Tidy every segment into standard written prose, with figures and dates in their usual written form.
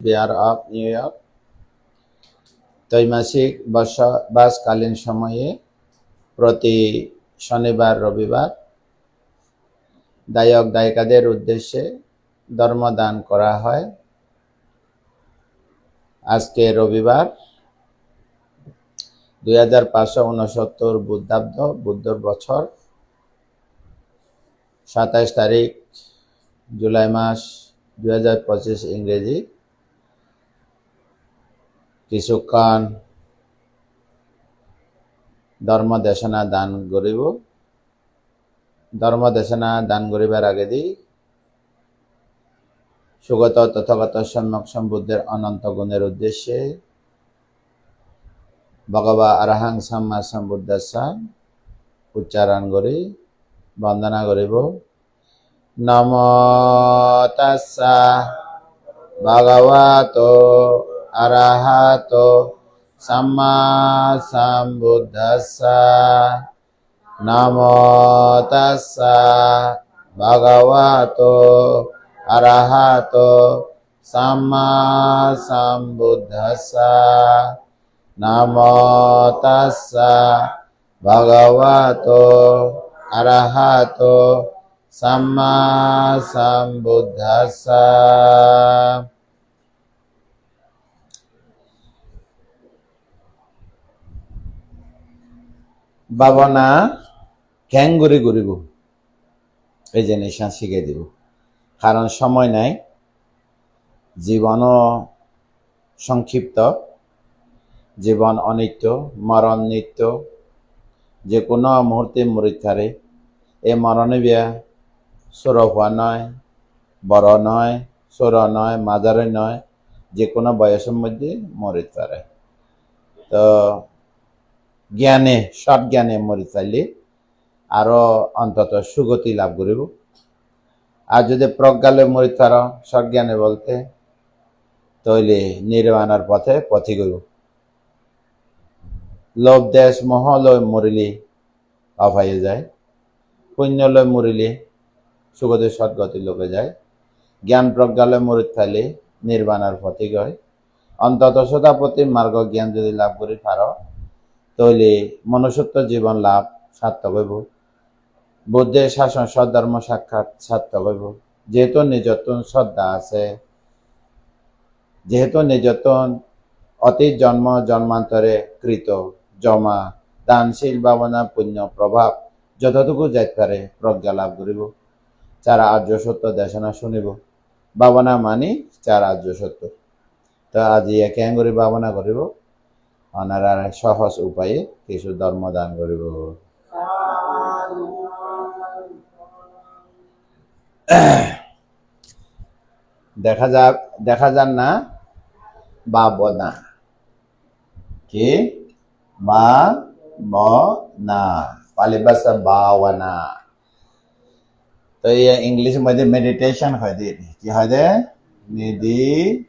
Beer of new York ত্রৈমাসিক বসবাসকালীন সময়ে প্রতি শনিবার রবিবার দায়ক দায়িকাদের উদ্দেশ্যে ধর্মদান করা হয়। আজকে রবিবার 2569 বুদ্ধাব্দ বুদ্ধর বছর 27 তারিখ জুলাই মাস 2025 ইংরেজি। কিছুক্ষণ ধর্ম দেশনা দান করিব। ধর্ম দেশনা দান করিবার আগে দি সুগত তথাগত সম্যক সম্বুদ্ধের অনন্ত গুণের উদ্দেশ্যে ভগবা আরহাং সাম্মা সম্বুদ্ধাস্যা উচ্চারণ করি বন্দনা করিব। নমো তাস্সা ভগবতো আরহাতো সাম্মা সম্বুদ্ধাস্যা। নমো তাস্সা ভগবতো আরহাতো সাম্মা সম্বুদ্ধাস্যা। নমো তাস্সা ভগবতো আরহাতো সাম্মা সম্বুদ্ধাস্যা। ভাবনা জ্ঞান করে করিব এই জিনিস শিখে দিব, কারণ সময় নাই, জীবনও সংক্ষিপ্ত, জীবন অনিত্য, মরণ নিত্য, যে কোনো মুহূর্তে মরিতে পারে। এই মরণে বিয়া ছোট হওয়া নয়, বড় নয়, ছোট নয়, মাঝারি নয়, যে কোনো বয়সের মধ্যে মরিতে পারে। তো জ্ঞানে সৎ জ্ঞানে মরি চাইলে আরো অন্তত সুগতি লাভ করিব। আর যদি প্রজ্ঞালে মরিতে পারো সৎ জ্ঞানে বলতে, তৈলে নির্বাণার পথে পথিক হইব। লোভ দেশ মোহ লয় মরিলে অভাইয়ে যায়, পুণ্য লয় মরিলে সুগতি সদ্গতি লোকে যায়। জ্ঞান প্রজ্ঞালয় মরিতে থাইলে নির্বাণার পথিক হয়। অন্তত সদাপতি মার্গ জ্ঞান যদি লাভ করি পারো, তৈলে মনুষ্যত্ব জীবন লাভ সার্থক হইব। বুদ্ধের শাসন সদ্ধর্ম সাক্ষাৎ সার্থক হইব। যেহেতু নিজতন শ্রদ্ধা আছে, যেহেতু নিজতন অতীত জন্ম জন্মান্তরে কৃত জমা দানশীল ভাবনা পুণ্য প্রভাব যতটুকু যাইতে পারে প্রজ্ঞা লাভ করিব। চার আর্য সত্য দেশনা শুনিব। ভাবনা মানি চার আর্য সত্য। তো আজি একে করে ভাবনা করিব, অনার সহজ উপায়ে কিছু ধর্ম দান করিব। দেখা যান না ভাবনা কি ভাবনা, পালি ভাষা ভাবনা। তো ইংলিশ মধ্যে মেডিটেশন হয় দে, কি হয় দে মেডিটেশন।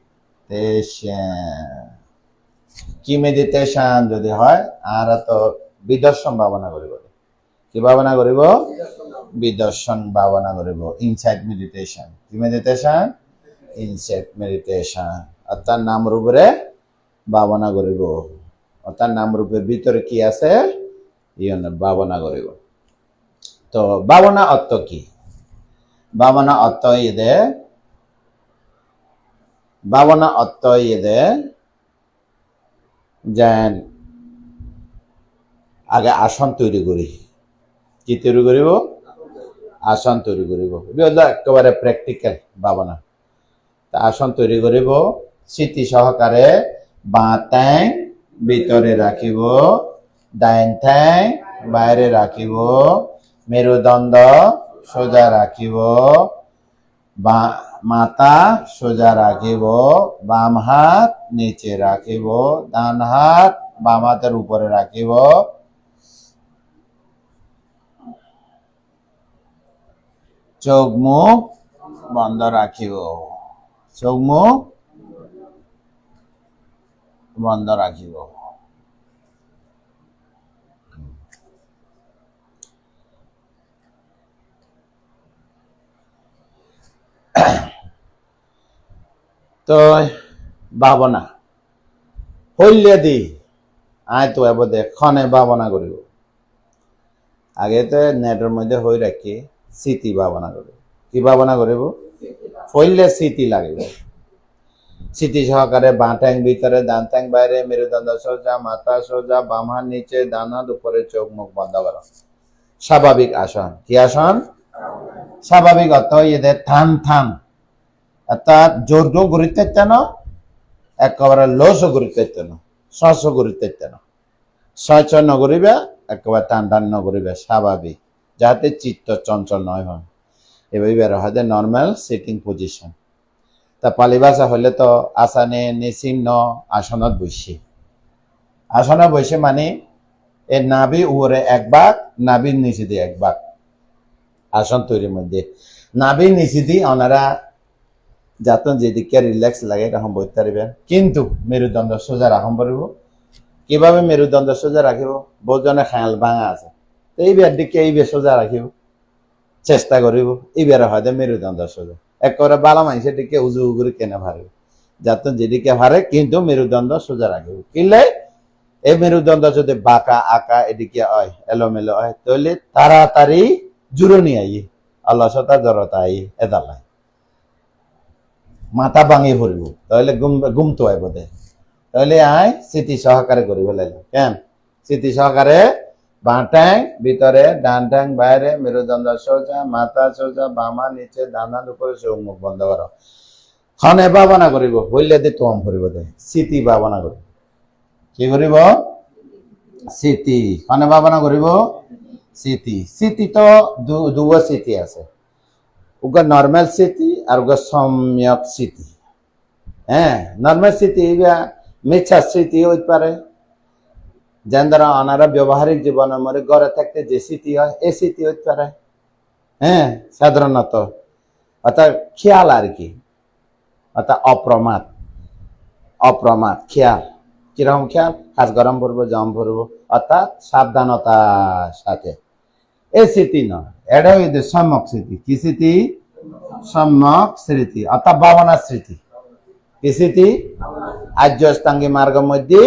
কি মেডিটেশন যদি হয় আর তো বিদর্শন ভাবনা করিব। কি ভাবনা করিব? বিদর্শন ভাবনা করিব। Inside meditation. কি মেডিটেশন? Inside meditation. অর্থাৎ নাম রূপে ভাবনা করিব। অর্থাৎ নাম রূপের ভিতরে কি আছে ভাবনা করিব। তো ভাবনা অর্থ কি? ভাবনা অর্থ এদের যেন আগে আসন তৈরি করি। কি তৈরি করিব? আসন তৈরি করিব। একেবারে প্র্যাকটিক্যাল ভাবনা। আসন তৈরি করিব, স্মৃতি সহকারে বাঁ ঠ্যাং ভিতরে রাখিব, ডাইন ঠ্যাং বাইরে রাখিব, মেরুদণ্ড সোজা রাখিব, মাথা সোজা রাখিব, বাম হাত নিচে রাখিব, ডান হাত বাম হাতের উপরে রাখিব, চোখ মুখ বন্ধ রাখিব, চোখ মুখ বন্ধ রাখিব। তো ভাবনা হইলে দি আয় তো এবারে ক্ষণে ভাবনা করিব আগে তো নেটের মধ্যে হই রাখি স্মৃতি ভাবনা করিব কি ভাবনা করিব হইলে স্মৃতি লাগিব স্মৃতি সহকারে বাঁ ট্যাং ভিতরে ডান ট্যাং বাইরে মেরুদণ্ড সোজা মাথা সোজা বাম হাত নিচে ডান হাত উপরে চোখ মুখ বন্ধ করো স্বাভাবিক আসন কি আসন স্বাভাবিক অর্থ এদের থান থান অর্থাৎ জোর গুরিতে না একেবারে লোসও গুরিতে না সস গুরিতে না সচ নগরিবে একেবারে টান টান নগরিবে স্বাভাবিক যাতে চিত্ত চঞ্চল নয় হয় এবার হয় নর্মাল সিটিং পজিশন তা পালি ভাষা হলে তো আসানে নিচিহ্ন আসনত বসে আসনে বসে মানে এ নাভি উপরে এক ভাগ নাভির নিচে দিয়ে এক ভাগ আসন তৈরির মধ্যে নাভির নিচে দিয়ে ওনারা যাতন যেদিকে রিল্যাক্স লাগে এরকম বইতে পারবেন কিন্তু মেরুদণ্ড সোজা রাখম পারব কিভাবে মেরুদণ্ড সোজা রাখিব বহুজনে খেয়াল ভাঙা আছে তো এইবার দিকে এইবার সোজা রাখিব চেষ্টা করিব এইবার হয়তো মেরুদণ্ড সোজা একেবারে বালা মানুষের দিকে উজু করে কেনে ভারিব যাতন যেদিকে ভারে কিন্তু মেরুদণ্ড সোজা রাখিব কিনলে এই মেরুদণ্ড যদি বাঁকা আঁকা এদিকে হয় এলোমেলো হয় তাহলে তাড়াতাড়ি জুরনি আই অলসতা জড়তা আই এদালায় মাথা ভাঙি পড়ব তাহলে ঘুমতো হয় বোধে তাহলে আয় স্মৃতি সহকারে করিব লাগবে কেন স্মৃতি সহকারে বাঁ ট্যাং ভিতরে ডান ট্যাং বাইরে মেরুদণ্ড সোজা মাথা সোজা বামা নিচে ডান হাত উপরে চোখ মুখ বন্ধ করো ক্ষণে ভাবনা করিব হইলে দি তোম করিব দে স্মৃতি ভাবনা করিব কি করিব স্মৃতি ক্ষণে ভাবনা করিব স্মৃতি স্মৃতি তো দুটো স্মৃতি আছে ওগা নর্মাল স্মৃতি আর ওগা সম্যক স্মৃতি হ্যাঁ নর্মাল স্মৃতি মিথ্যা স্মৃতি হইতে পারে যেন দ্বারা ওনারা ব্যবহারিক জীবনের মধ্যে ঘরে থাকতে যে স্মৃতি হয় এই স্মৃতি হইতে পারে হ্যাঁ সাধারণত অর্থাৎ খেয়াল আর কি অর্থাৎ অপ্রমাদ খেয়াল কিরকম খেয়াল কাজ গরম পড়বো জম পড়বো অর্থাৎ সাবধানতার সাথে এই স্মৃতি নয় এটা হইতে সম্যক স্মৃতি কি স্মৃতি সম্যক স্মৃতি অর্থাৎ ভাবনার স্মৃতি কি স্মৃতি আর্যষ্টাঙ্গী মার্গের মধ্যে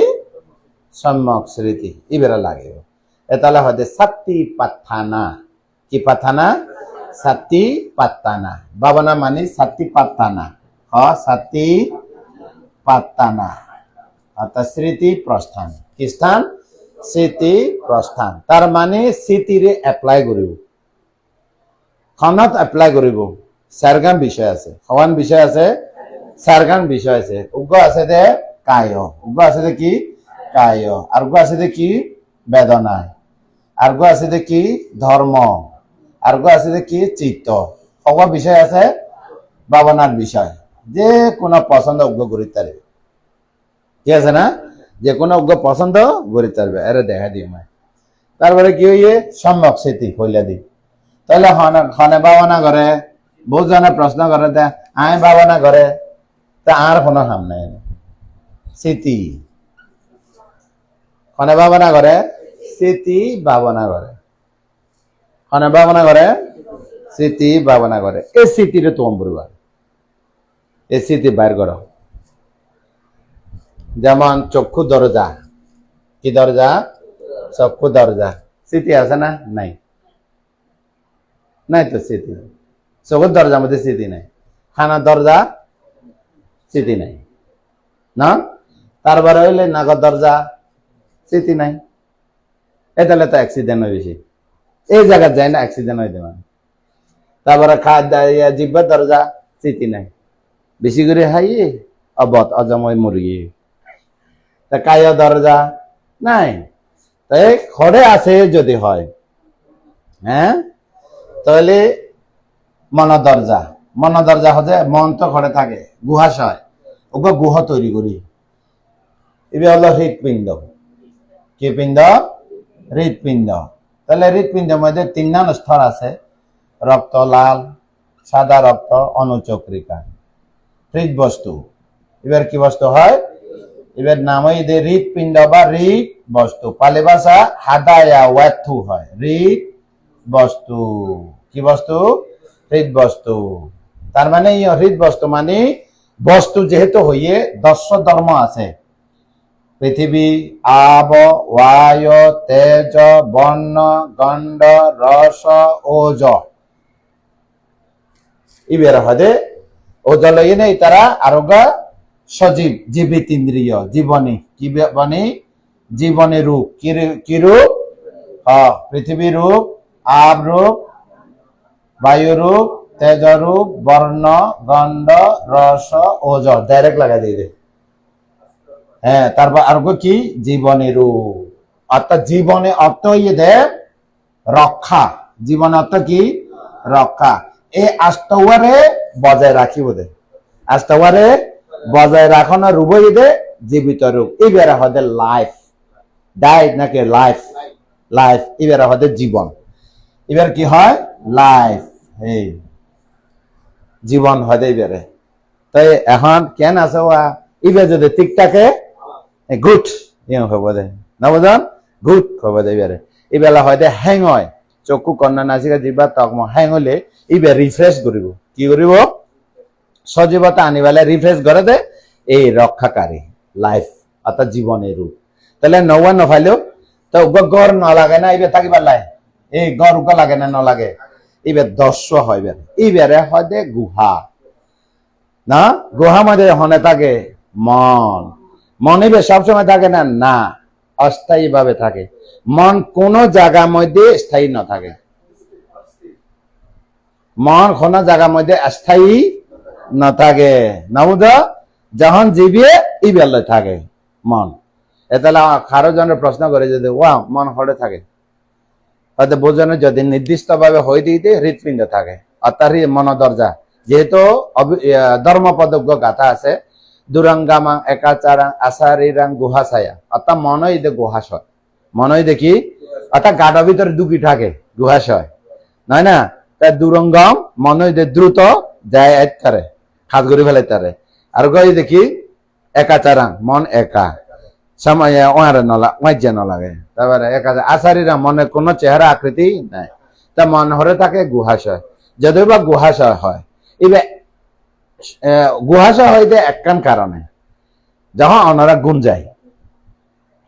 সম্যক স্মৃতি ইবেরা লাগে এ তাহলে হয়তো সাত্তি পাত্থানা কি পাত্থানা সাত্তি পাত্তানা ভাবনা মানে সাত্তি পাত্তানা সাত্তি পাত্তানা অর্থাৎ স্মৃতি প্রস্থান কি স্থান স্মৃতি প্রস্থান তার মানে স্মৃতিরে এপ্লাই করিব খনত এপ্লাই করিব চারগান বিষয় আছে সমান বিষয় আছে চারগান বিষয় আছে উগ্র আছে দে কায় উগ্র আছে দে কি কায় আর উগ্র আছে দে কি বেদনা আর উগ্র আছে দে কি ধর্ম আর উগ্র আছে দে কি চিত্ত সব বিষয় আছে ভাবনার বিষয় যে কোনো পছন্দ উগ্র করিতে পারবে ঠিক আছে না যে কোনো উগ্র পছন্দ করিতে পারবে এর দেখা দিই মায় তারপরে কি হইয়ে সম্যক স্মৃতি কইলা দি তাহলে খনে ভাবনা করে বহু জনে প্রশ্ন করে দে আয় ভাবনা করে তা আর কোনো কাম নাই স্মৃতি খনে ভাবনা করে স্মৃতি ভাবনা করে খনে ভাবনা করে স্মৃতি ভাবনা করে এই স্মৃতিরে তোম পরিবার এই স্মৃতি বাইর করো যেমন চক্ষু দরজা কি দরজা চক্ষু দরজা স্মৃতি আছে না নাই নাই তো স্মৃতি চক্ষুর দরজার মধ্যে স্মৃতি নাই খানার দরজা স্মৃতি নাই না তারপরে হইলে নাগর দরজা স্মৃতি নাই এ তাহলে তো অ্যাক্সিডেন্ট হয়ে বেশি এই জায়গা যায় না অ্যাক্সিডেন্ট হইতে মানে তারপরে জিব্বার দরজা স্মৃতি নাই বেশি করে হাইয়ে অবত অজময় মুরগি তা কায়া দরজা নাই তাই খড়ে আছে যদি হয় হ্যাঁ তাহলে মন দরজা হচ্ছে মন তো ঘরে থাকে গুহাশয় ওকে গুহ তৈরি করি এবার হলো হৃৎপিণ্ড কি পিণ্ড হৃৎপিণ্ড তাহলে হৃৎপিণ্ডের মধ্যে 3 স্তর আছে রক্ত লাল সাদা রক্ত অনুচক্রিকা হৃদবস্তু এবার কি বস্তু হয় এবার নামই দে হৃৎপিণ্ড বা হৃদ বস্তু পালি ভাষা হাদায়া ওয়াথু হয় হৃদ বস্তু কি বস্তু হৃদ বস্তু তার মানে হৃদ বস্তু মানে বস্তু যেহেতু হইয়ে 10 ধর্ম আছে, পৃথিবী, আব, বায়ু, তেজ, বর্ণ, গন্ধ, রস, ওজ। ইবের হদে ওজ লইয়ে নেই তারা আরোগ্য সজীব, জীবিত ইন্দ্রিয়, জীবনী, কি বনি? জীবনী রূপ। কি রূপ? পৃথিবী রূপ, আব রূপ, বায়ু রূপ, তেজ রূপ, বর্ণ, গন্ধ, রস, ওজ। ডাইরেক্ট লাগাই দিয়ে দে। হ্যাঁ, তারপর আর কি? জীবনী রূপ। অর্থাৎ জীবনে অর্থ ইয়ে দে রক্ষা। জীবন অর্থ কি? রক্ষা। এই আষ্টওয়ারে বজায় রাখিব দে। আষ্টওয়ারে বজায় রাখানো রূপ দে জীবিত রূপ। এবারে হদে লাইফ। ডাইট নাকি লাইফ? লাইফ। এবারে হদে জীবন। এবার কি হয়? লাইফ। এই জীবন হদে এবারে। তাই এখন কেন আছে এবার যদি ঠিকঠাকে গুড ইয়ে হব দে না বুঝান? গুড হব দে এবারে। এবেলা হয়তো হ্যাং হয়, চক্ষু কন্যা নাসিকা জিহ্বা তকম হ্যাং হলে এবার রিফ্রেশ করিব। কি করিব? সজীবতা আনিবালে রিফ্রেশ করে দে এই রক্ষাকারী লাইফ, অর্থাৎ জীবনের রূপ। তাহলে নৌয়া নফাইলেও তো গড় ন লাগে না, এবার থাকিবার লাই এই গড় উকা লাগে না, ন লাগে। এবার দস্য হয়। এবারে হয় দে গুহা না? গুহা মধ্যে হনে থাকে মন। মন এবার সবসময় থাকে না, না, অস্থায়ী ভাবে থাকে। মন কোন জায়গার মধ্যে স্থায়ী না থাকে। মন কোন জায়গার মধ্যে স্থায়ী না থাকে না বুঝ? যখন জীবিয়ে ইবেলে থাকে মন। এতালে কারো জনের প্রশ্ন করে যদি মন হরে থাকে, হয়তো বোঝানো যদি নির্দিষ্ট ভাবে হয়ে দিতে হৃৎপিণ্ড থাকে, অর্থাৎ মন দরজা। যেহেতু ধর্মপদজ্ঞ গাথা আছে, দুরাঙ্গামাং একাচারাং আসারিরাং গুহাশায়া, অর্থাৎ মনই দে গুহাশয়। মনই দেখি অর্থাৎ গাটার ভিতরে দুঃখী থাকে, গুহাশয় নয় না? তাই দুরঙ্গম মনই দে দ্রুত যায় তারে খাস করে ফেলে তারে। আর গই দেখি একাচারাং, মন একা, সময় ওয়ারে ওয়াজ্যা ন লাগে। তারপরে একা আচারীরা মনে কোনো চেহারা আকৃতি নাই, তা মন হরে থাকে গুহাশয়। যদিও বা গুহাশয় হয়, এবার গুহাশয় হয় যে একখান কারণে যখন ওনারা ঘুম যায়,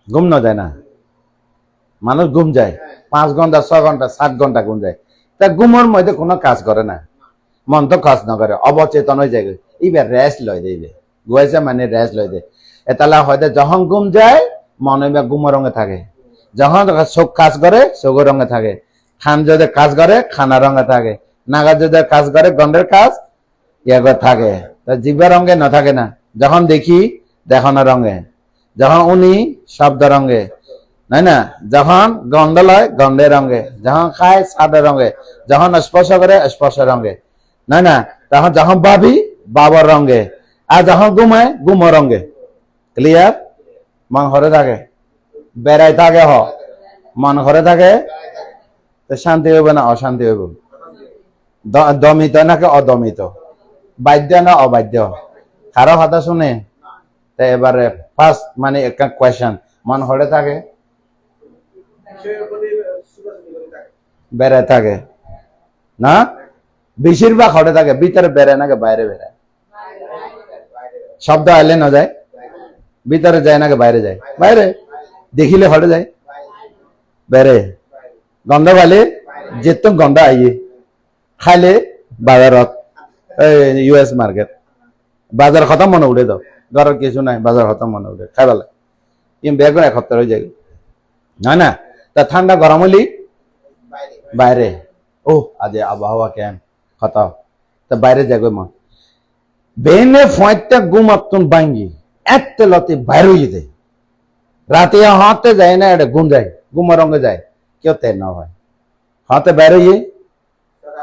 ঘুম না যায় না, মানুষ ঘুম যায় 5 ঘন্টা 6 ঘন্টা 7 ঘন্টা ঘুম যায়। তা ঘুমের মধ্যে কোনো কাজ করে না, মন তো কাজ না করে, অবচেতন হয়ে যায়। এবার রেস্ট লয় দেবে, গুহাইছে মানে রেস্ট লয় দে। এতালা হয়তো যখন ঘুম যায় মন এবার ঘুমের রঙে থাকে, যখন চোখ কাজ করে চোখের রঙে থাকে, খান যদি কাজ করে খানা রঙে থাকে, নাগা যদি কাজ করে গন্ধের কাজ ইয়ে থাকে। জিহ্বার রঙে না থাকে না। যখন দেখি দেখানোর রঙে, যখন উনি শব্দ রঙে, নাই না? যখন গন্ধ লয় গন্ধের রঙে, যখন খায় সাদের রঙে, যখন স্পর্শ করে স্পর্শ রঙে, নাই না? তখন যখন ভাবি বাবার রঙে, আর যখন ঘুমায় ঘুমো রঙে। ক্লিয়ার? মন ঘরে থাকে, বেড়াই থাকে, মন ঘরে থাকে, শান্তি হইব না অশান্তি হইব? দমিত নাকি অদমিত? বাধ্য না অবাধ্য? কারো কথা শুনে? এবারে ফার্স্ট মানে একটা কোয়েশ্চন, মন ঘরে থাকে বেড়ে থাকে না? বেশিরভাগ ঘরে থাকে, ভিতরে বেড়ে নাকি বাইরে বেড়ায়? শব্দ আইলে না যায়, ভিতরে যায় নাকি বাইরে যায়? বাইরে। দেখিলে ঘরে যায়, বেড়ে। গন্ধ পালে যেত গন্ধ আইয়ে, খাইলে বাজারত US মার্কেট, বাজার খতম মনে উঠে দাও, ঘরের কিছু নাই, বাজার খতম মনে উঠে খাই পেলে। কিন্তু বেগুন 1 সপ্তাহ হয়ে যায় না না? তা ঠান্ডা গরম হলি বাইরে, ও আজ আবহাওয়া কেন খতম, তা বাইরে যাবে মন। বেনে ফয়টা ঘুম আপতুন ভাঙ্গি এত লতে বাইরে হয়ে দেয়, রাতে হাতে যায় না, এটা ঘুম যায়, ঘুমের রঙে যায়, কেউ তে না হয় হাতে বাইরে গিয়ে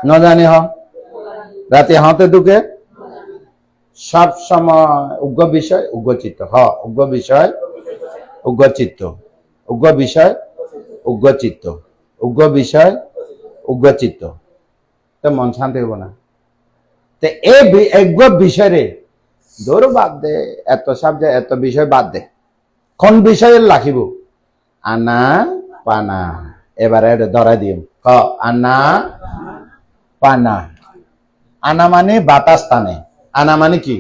ন জানি রাতে হাতে ঢুকে। সব সময় উগ্র বিষয় উগ্র চিত্ত, উগ্র বিষয় উগ্র চিত্ত, উগ্র বিষয় উগ্র চিত্ত, উগ্র বিষয় উগ্র চিত্ত, তো মন শান্তি হব না। তো এই উগ্র বিষয়ে দৌড় বাদ দে, এত সাবজেক্ট এত বিষয় বাদ দে, কোন বিষয়ে রাখিব? আনা পানা। এবারে ধরা দিম, আনা পানা। আনা মানে বাতাস টানে, আনা মানে কি?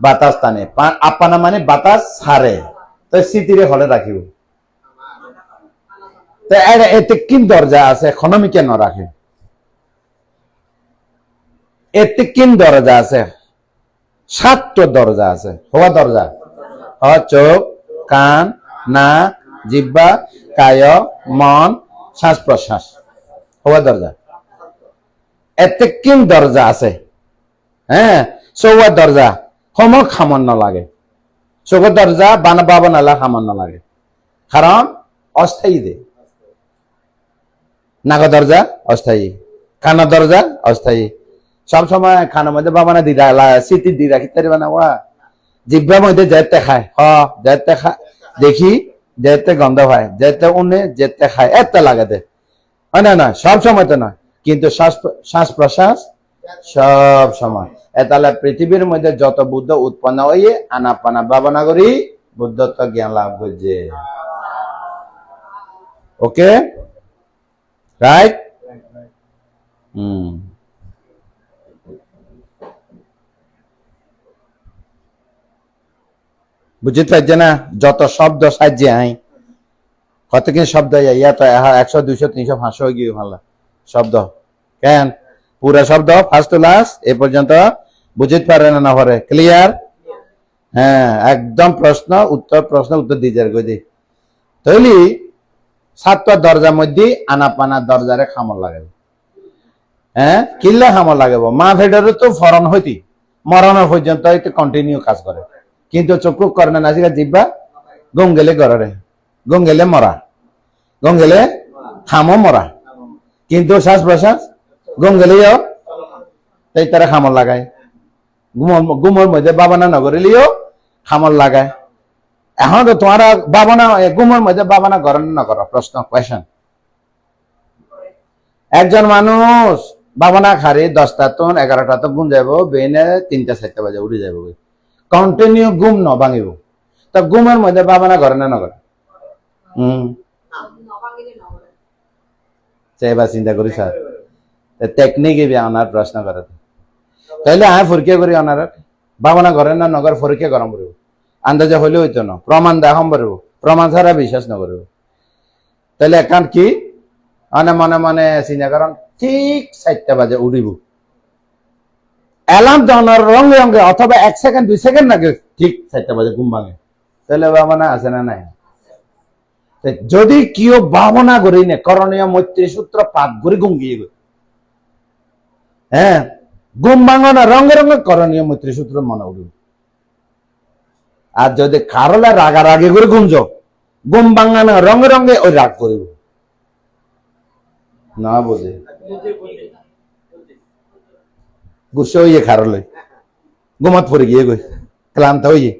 বাতাস টানে, আপানা মানে বাতাস ছাড়ে, তো স্মৃতিরে হলে রাখিব। তো এতে কি দরজা আছে খনমি কেন রাখে? এতে কি দরজা আছে? 7টা দরজা আছে। হওয়া দরজা চোখ, কান, নাক, জিহ্বা, কায়, মন, শ্বাস প্রশ্বাস। হওয়া দরজা এতে কি দরজা আছে? হ্যাঁ, চৌয়া দরজা সময় সামান্য লাগে। চৌকর দরজা বাবা নালা সামান্য লাগে, কারণ অস্থায়ী দে। নাগা দরজা অস্থায়ী, কানা দরজা অস্থায়ী। সবসময় খানার মধ্যে বাবানা দি স্মৃতি দি রাখি পারবে না। ওয়া জিব্বার মধ্যে যেতে খায়, যেতে খায় দেখি, যেতে গন্ধ হয়, যেতে উনে যেতে খায়, এত লাগে দে। না না, সব সময় তো না, কিন্তু শ্বাস প্রশ্বাস সব সময়। তাহলে পৃথিবীর মধ্যে যত বুদ্ধ উৎপন্ন হয়ে আনাপানা ভাবনা করি বুদ্ধত্ব জ্ঞান লাভ করছে। ওকে, রাইট? বুঝতে পারছে না? যত শব্দ সাহায্যে আই কত কি শব্দ ইয়া তো 100 200 300 500 গিয়ে ভালো শব্দ কেন পুরা শব্দ ফার্স্ট টু লাস্ট এ পর্যন্ত বুঝতে পারে না পারে? ক্লিয়ার? হ্যাঁ, একদম প্রশ্ন উত্তর দিয়ে যার গদি তৈলি 7টা দরজার মধ্যে আনাপানা দরজারে খামর লাগাবে। হ্যাঁ, কিল্লা খামর লাগাবো মা ভেডারে তো ফরন হইতি মরণ পর্যন্ত হয়তো কন্টিনিউ কাজ করে, কিন্তু চক্ষু করে না নাসিকা জিব্বা গম গেলে গড়ে, গম গেলে মরা, গম গেলে খামো মরা, কিন্তু শ্বাস প্রশ্বাস গম গেলেও তাই তারা খামর লাগায়। গুমর মধ্যে বাবানা নগরিলেও খামর লাগায়। এখন তো তোমারা বাবানা গুমর মধ্যে বাবানা গড় না করো? প্রশ্ন কোয়েশন। একজন মানুষ বাবানা খারে 10টা তো 11টা তো ঘুম যাবো, বেনে 3টা 4টা বাজে উঠে যাবো, কন্টিনিউ ঘুম ন ভাঙিব। তা ঘুমের মধ্যে বাবানা ঘরে না নগরে? এবার চিন্তা করি স্যার টেকনিক ওনার প্রশ্ন করে, তাইলে আমি পরীক্ষা করি ওনার বাবানা ঘরে না নগর পরীক্ষা গরম করব, আন্দাজে হইলে হইতো না, প্রমাণ দেখাম পারব, প্রমাণ ছাড়া বিশ্বাস না করব। তাহলে এখন কি মনে মনে চিন্তা করেন ঠিক 4টা বাজে উঠিব, অ্যালার্ম দেওয়ার রঙে রঙে অথবা 1 সেকেন্ড 2 সেকেন্ড লাগে ঠিক 4টা বাজে ঘুম ভাঙে। তাহলে ভাবনা আছে না নাই? যদি কেউ ভাবনা করি নে করণীয় মৈত্রী সূত্র পাঠ করে ঘুম গিয়ে হ্যাঁ ঘুম ভাঙনা রঙে রঙে করণীয় মৈত্রী সূত্র মনে উঠবে। আর যদি কারলে রাগারাগি করে ঘুম যাও ঘুম ভাঙানো রঙে রঙে ওই রাগ করিব না, বোঝে গুসে হইয়ে খারলে ঘুমাত পড়ে গিয়ে গই ক্লান্ত হইয়ে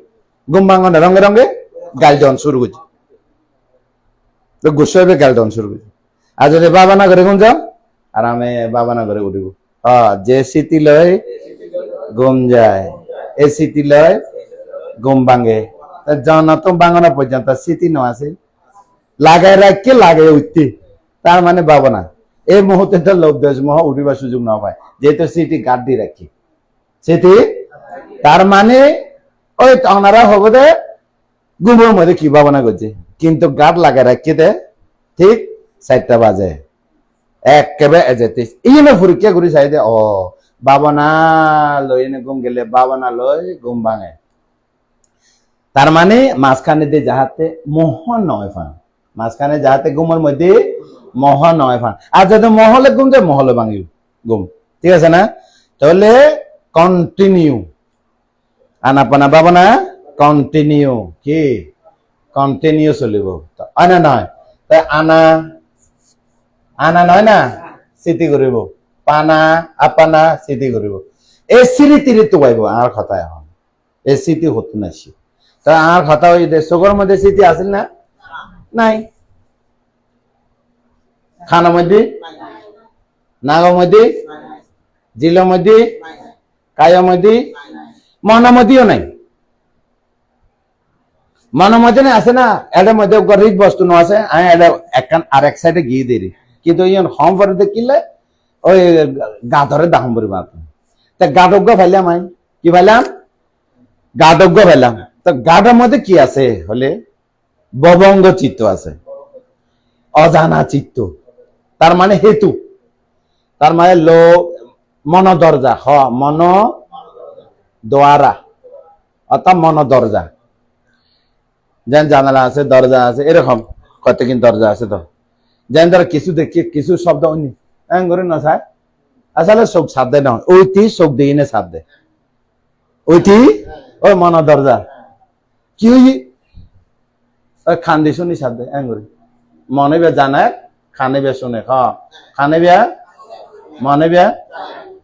ঘুম ভাঙানো রঙে রঙে গাল দেওয়ান শুরু করছে, তো গুসে হবে গাল দেওয়ান শুরু করছে। আর যদি বাবা না করে ঘুম যাও আরামে বাবা না করে উঠিব। যে স্মৃতি লয় ঘুম যায়, এ স্মৃতি লয় ঘুম ভাঙে। জনতম বাঙানো পর্যন্ত স্মৃতি ন আছে লাগাই রাখকে লাগাই উঠতে, তার মানে ভাবনা এই মুহূর্তে তো লোভ দেশ মহ উঠিবার সুযোগ না পায়, যেহেতু স্মৃতি গাঢ় দিয়ে রাখি স্মৃতি, তার মানে ওই ওনারা হবো দে ঘুমের মধ্যে কি ভাবনা করছে, কিন্তু গাঢ় লাগাই রাখি দে ঠিক 4টা বাজে একেবারে যেতে এই না পরীক্ষা করি চাই দে ভাবনা লই এনে ঘুম গেলে ভাবনা লই ঘুম ভাঙে। তার মানে মাঝখানে দিয়ে যাহাতে মোহ নয় ফান, মাঝখানে যাহাতে ঘুমের মধ্যে মোহ নয় ফান। আর যদি মহলে ঘুম যায় মহলে ভাঙিব ঘুম, ঠিক আছে না? তাহলে কন্টিনিউ আনাপানা ভাবনা কন্টিনিউ কি কন্টিনিউ চলিব, আনা নয় তাই আনা আনা নয় না স্মৃতি করিব, পানা আপানা স্মৃতি করিব, এই স্মৃতি ঋতু পাইব। আর কথা এখন এই স্মৃতি হতো না, তা আর কথা ওই চোখের মধ্যে স্মৃতি আসেন না নাই, খানার মধ্যে নাগর মধ্যে জিলের মধ্যে কায়ের মধ্যে মনের মধ্যেও নাই, মনের মধ্যে নাই আছে না এটার মধ্যে রিচ বস্তু ন আছে আমি এটা একখান আর এক সাইডে গিয়ে দিই, কিন্তু হম ফরে দেখিলে ওই গা ধরে দাহম পরিব তা গা ঢোকা ফাইলাম আমি কি ফাইলাম গাঢ়জ্ঞ পেলাম। তো গাঢ়ের মধ্যে কি আছে হলে ববঙ্গ চিত্ত আছে, অজানা চিত্ত, তার মানে হেতু, তার মানে মন দরজা, মন দ্বারা, অর্থাৎ মন দরজা, যেন জানালা আছে, দরজা আছে, এরকম কতকিন দরজা আছে। তো যেন ধর কিছু দেখি কিছু শব্দ করে না চায়, আসলে চোখ সাথ দেয় না, ওইটি চোখ দিয়ে নে সাথ দেয়, ওইটি ওই মন দরজা কি হই ওই খান দিয়ে শুনি সাথ দেয় করে মনে বে জানায়, খানে বে শুনে, খানে বে মনে বে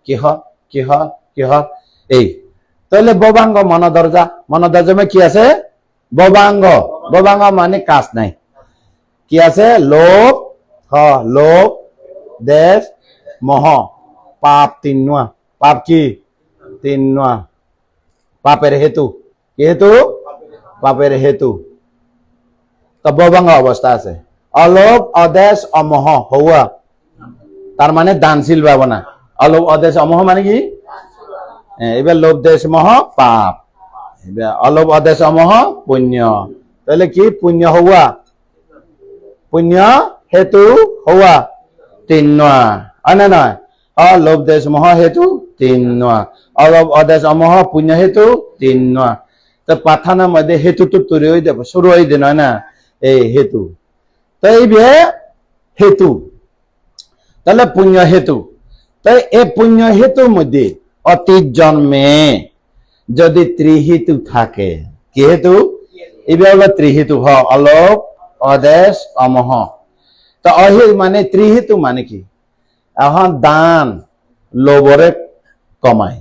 কি কি এই। তাহলে ববাঙ্গ মন দরজা, মন দরজা কি আছে? ববাঙ্গ, ববাঙ্গ মানে কাজ নাই, কি আছে? লোভ, লোভ, দেশ, মোহ, পাপ তিন নোয়া, পাপ কি তিন নোয়া, পাপের হেতু, কি হেতু? পাপের হেতু। তো ববাঙ্গ অবস্থা আছে, অলোভ, অদেশ, অমোহ হওয়া, তার মানে দানশীল ভাবনা। অলোভ, অদেশ, অমোহ মানে কি? এবার লোভ, দেশ, মোহ পাপ, এবার অলোভ, অদেশ, অমোহ পুণ্য। তাহলে কি পুণ্য হওয়া, পুণ্য হেতু হওয়া তিন নোয়া, না নয়, অলোভ, দেশ, মোহ হেতু তিন নোয়া, অলোভ, অদেশ, অমোহ পুণ্য হেতু তিন নোয়া। তো পাঠানোর মধ্যে হেতু তো তৈরি হয়ে যাবে, শুরু হয়ে দিন হয় না, এই হেতু। তো এই হেতু, তাহলে পুণ্য হেতু। তাই এই পুণ্য হেতুর মধ্যে অতীত জন্মে যদি ত্রিহেতু থাকে, কি হেতু? এবার হলো ত্রিহেতু, অলোভ, অদেশ, অমোহ। তো মানে ত্রিহেতু মানে কি? এখন দান লোভরে কমায়,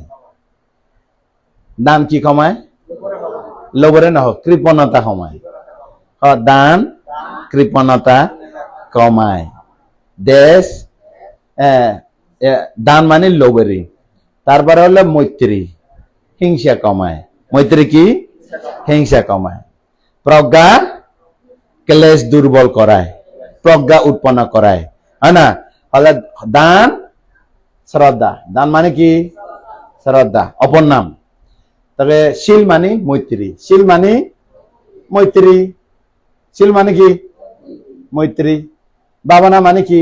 দান কি কমায়? লোভরে নহ, কৃপণতা কমায়। দান কৃপণতা কমায়। দেশ, দান মানে লোভেরই। তারপরে হলো মৈত্রী, হিংসা কমায়। মৈত্রী কি? হিংসা কমায়। প্রজ্ঞা, ক্লেশ দুর্বল করায়, প্রজ্ঞা উৎপন্ন করায়, হয় না? হলে দান, শ্রদ্ধা, দান মানে কি? শ্রদ্ধা, অপর নাম। তবে শীল মানে মৈত্রী, শীল মানে মৈত্রী, শীল মানে কি? মৈত্রী। ভাবনা মানে কি?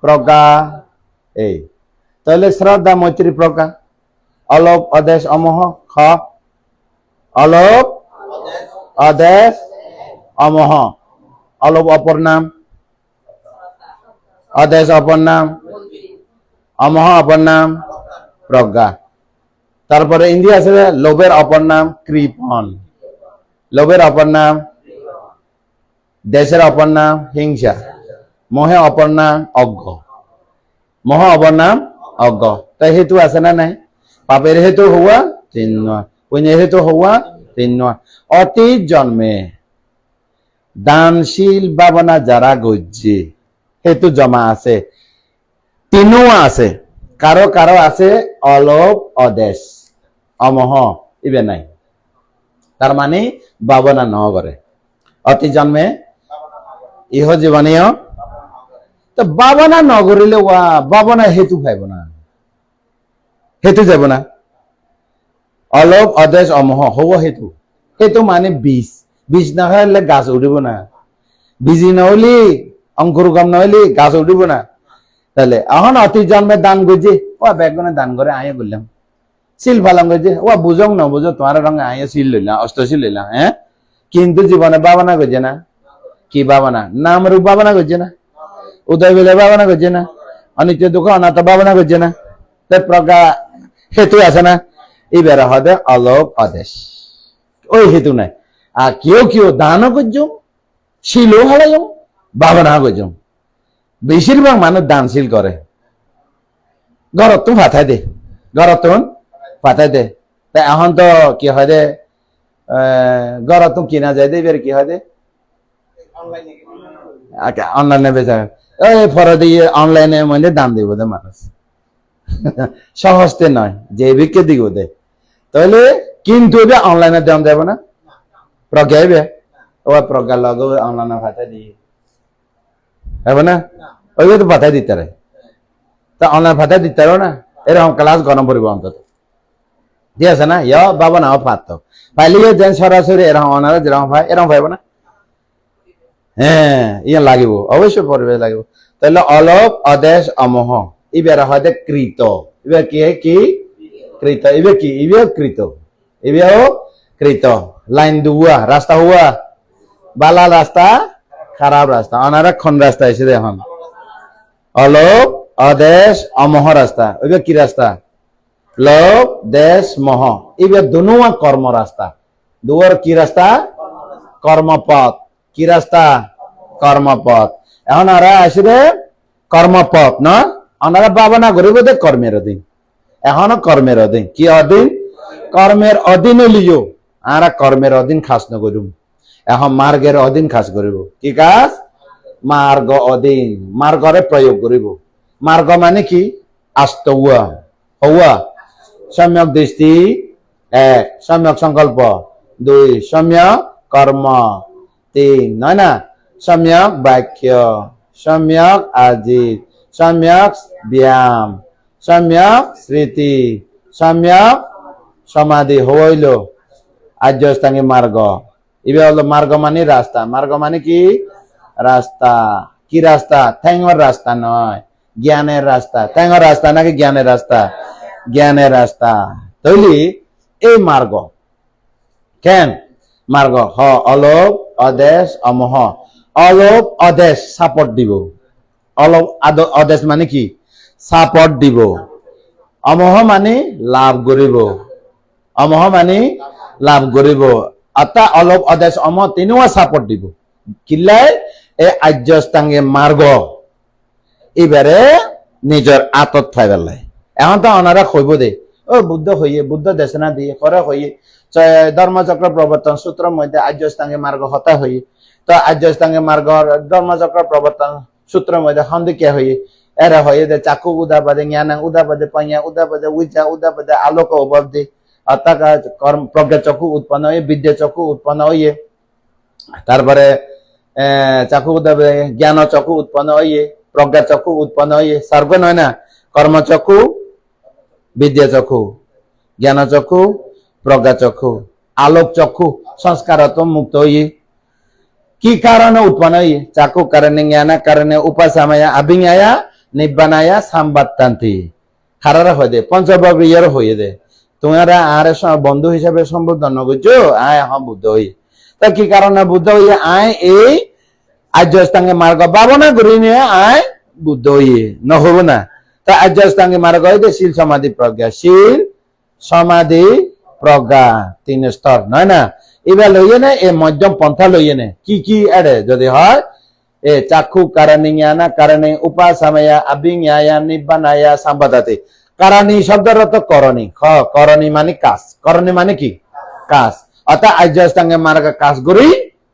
প্রজ্ঞা। এই তাহলে শ্রদ্ধা, মৈত্রী, প্রজ্ঞা। অলোভ, অদেশ, অমোহ, অলোভ, অদেশ, অমোহ। অলোভ অপর নাম, অদেশ অপর নাম, অমোহ অপর নাম, প্রজ্ঞা। তারপরে ইন্ডিয়া আছে লোভের অপর নাম কৃপণ, লোভের অপর নাম, দেশের অপর নাম হিংসা, মোহে অপর নাম অজ্ঞ, মোহ অপর নাম অজ্ঞ। তাই হেতু আছে না নাই? পাপের হেতু হওয়া তিন নয়, পুণ্যের হেতু হওয়া তিন নয়। অতীত জন্মে দানশীল ভাবনা যারা গজ্জে হেতু জমা আছে, তিনও আছে। কারো কারো আছে অলোভ, অদেশ, অমোহ, ইবে নাই। তার মানে ভাবনা ন করে অতীত জন্মে ইহ জীবনীয়। তো ভাবনা ন করিলে ভাবনা হেতু পাইব না, হেতু যাব না। অলোভ, অদেশ, অমোহ হব হেতু, হেতু মানে বীজ, বীজ না হলে গাছ উঠিব না, বীজি নহলি অঙ্কুর গম নহলি গাছ উঠিব না। তাহলে এখন অতীত জন্মে দান করছি, বেগুনে দান করে আয়ে বললাম, শিল ফালাম করছে, বুঝং না বুঝো তোমার রঙে আয়ে শিল লইলাম, অষ্টশীল লইলাম, কিন্তু জীবনে ভাবনা করছে না। কি ভাবনা? নাম রূপ ভাবনা করছে না, উদয় বিলয় ভাবনা করছে না, অনিত্য দুঃখ অনাথ ভাবনা করছে না। প্রজ্ঞা হেতু আছে না? এবার হবে অলোভ, অদেশ, ওই হেতু নাই। আর কেউ দানও করছো, শিলও হারাই ভাবনা করছো। বেশিরভাগ মানুষ দানশীল করে, ঘরত তো ফাথাই দে, ঘরত ফাথাই দে। তা এখন তো কি হয় দে, ঘরত কিনা যায় দে, এবার কি হয় দে অনলাইনে বেচা, ওই ফর দিয়ে অনলাইনের মধ্যে দান দিব দে মানুষ, সহজতে নয়, যে বিকে দিব দে। তাহলে কিন্তু এবার অনলাইনে দাম দেব না, প্রজ্ঞা এবে ও প্রজ্ঞা লগ অনলাইনে ফাথাই দিয়ে হবে না, ওই তো ফাথাই দিতে রে। তা অনলাইন ফাথাই দিতে পারো না, এরকম ক্লাস গরম পড়ব অন্তত। ঠিক আছে না ইয় বাবা নাও পারতো পাইলে যেন সরাসরি এরকম অনারা যেরকম ভাই এরকম ভাইব না হ্যাঁ ইয়ে লাগিব অবশ্যই পরিবেশ লাগিব তাহলে অলপ অদেশ অমহ ইবের হয় কৃত ইবে কি কৃত ইবে কি ইবেও কৃত ইবেও কৃত লাইন দুয়া রাস্তা হুয়া বালা রাস্তা খারাপ রাস্তা অনারা খন রাস্তা এসে এখন অলোপ অদেশ অমহ রাস্তা ওইবে কি রাস্তা লোভ দেশ মহ ইবে দুনুয়া কর্ম রাস্তা দুয়ার কি রাস্তা কর্মপথ কি রাস্তা কর্মপথ এখন আরা আসবে কর্মপথ না ওনারা ভাবনা করিব যে কর্মের অধীন এখনো কর্মের অধীন কি অধীন কর্মের অধীনে লিও আর কর্মের অধীন খাস ন করুম এখন মার্গের অধীন খাস করিব কি কাজ মার্গ অধীন মার্গরে প্রয়োগ করিব মার্গ মানে কি আস্তউয়া হওয়া সম্যক দৃষ্টি এক সম্যক সংকল্প দুই সম্যক কর্ম তিন নয় না সম্যক বাক্য সম্যক আজিত সম্যক ব্যায়াম সম্যক স্মৃতি সম্যক সমাধি হইল আর্য অষ্টাঙ্গিক মার্গ এবার হলো মার্গ মানে রাস্তা মার্গ মানে কি রাস্তা কি রাস্তা ঠ্যাঙর রাস্তা নয় জ্ঞানের রাস্তা ঠ্যাঙর রাস্তা নাকি জ্ঞানের রাস্তা জ্ঞানের রাস্তা তৈলি এই মার্গ কেন মার্গ হ অলোপ অদেশ অমহ অলোপ অদেশ সাপোর্ট দিব অলোপ অদেশ মানে কি সাপোর্ট দিব অমহ মানে লাভ করিব অমহ মানে লাভ করিব অর্থাৎ অলপ অদেশ অমহ তিনিও সাপোর্ট দিব কিল্লাই এই আর্য অষ্টাঙ্গিক মার্গ এবারে নিজের আতত ফাই পেলাই এখন তো ওনারা কইব দে ও বুদ্ধ হইয়ে বুদ্ধ দেশনা দিয়ে করে হইয়ে ধর্মচক্র প্রবর্তন সূত্রের মধ্যে আর্য অষ্টাঙ্গিক মার্গ হতা হইয়ে তো আর্য অষ্টাঙ্গিক মার্গ ধর্মচক্র প্রবর্তন সূত্রের মধ্যে সন্দিকে হইয়ে এরা হইয়ে দে চাকু উদাপদে জ্ঞান উদাপদে পাইয়া উদাপদে উইচা উদাপদে আলোক উপলব্ধি অর্থাৎ প্রজ্ঞা চক্ষু উৎপন্ন হয়ে বিদ্যা চক্ষু উৎপন্ন হইয়ে তারপরে চাকু উদাপদে জ্ঞান চক্ষু উৎপন্ন হইয়ে প্রজ্ঞা চক্ষু উৎপন্ন হইয়ে স্বর্গ নয় না কর্মচক্ষু বিদ্যা চক্ষু জ্ঞান চক্ষু প্রজ্ঞা চক্ষু আলোক চক্ষু সংস্কারত মুক্ত হইয়ে কি কারণে উৎপন্ন হইয়ে চাকু কারণে জ্ঞান কারণে উপাসামায়া অভিজ্ঞায়া নিব্বানায়া সাম্বাত্তান্তি খারারা হয়ে দে পঞ্চবর্গীয় হয়ে দে তোমরা আর বন্ধু হিসাবে সম্বোধন করছো আয় হ্যাঁ বুদ্ধ হই তা কি কারণে বুদ্ধ হইয়ে আয় এই আর্য অষ্টাঙ্গিক মার্গ ভাবনা করি নিয়ে আয় বুদ্ধ হইয়ে নহব না তা আর্য অষ্টাঙ্গিক মার্গ হইতে শীল সমাধি প্রজ্ঞা শীল সমাধি প্রজ্ঞা তিন স্তর নয় না এবার লইয়ে নে এ মধ্যম পন্থা লইয়ে নে কি এড়ে যদি হয় এ চাক্ষু কারণে জ্ঞান কারণে উপাসামায়া অভিজ্ঞায়া নিব্বানায়া সাম্বাদাতে কারণী শব্দের অর্থ করণী করণী মানে কাজ করণী মানে কি কাজ অর্থাৎ আর্য অষ্টাঙ্গিক মার্গ কাজ করি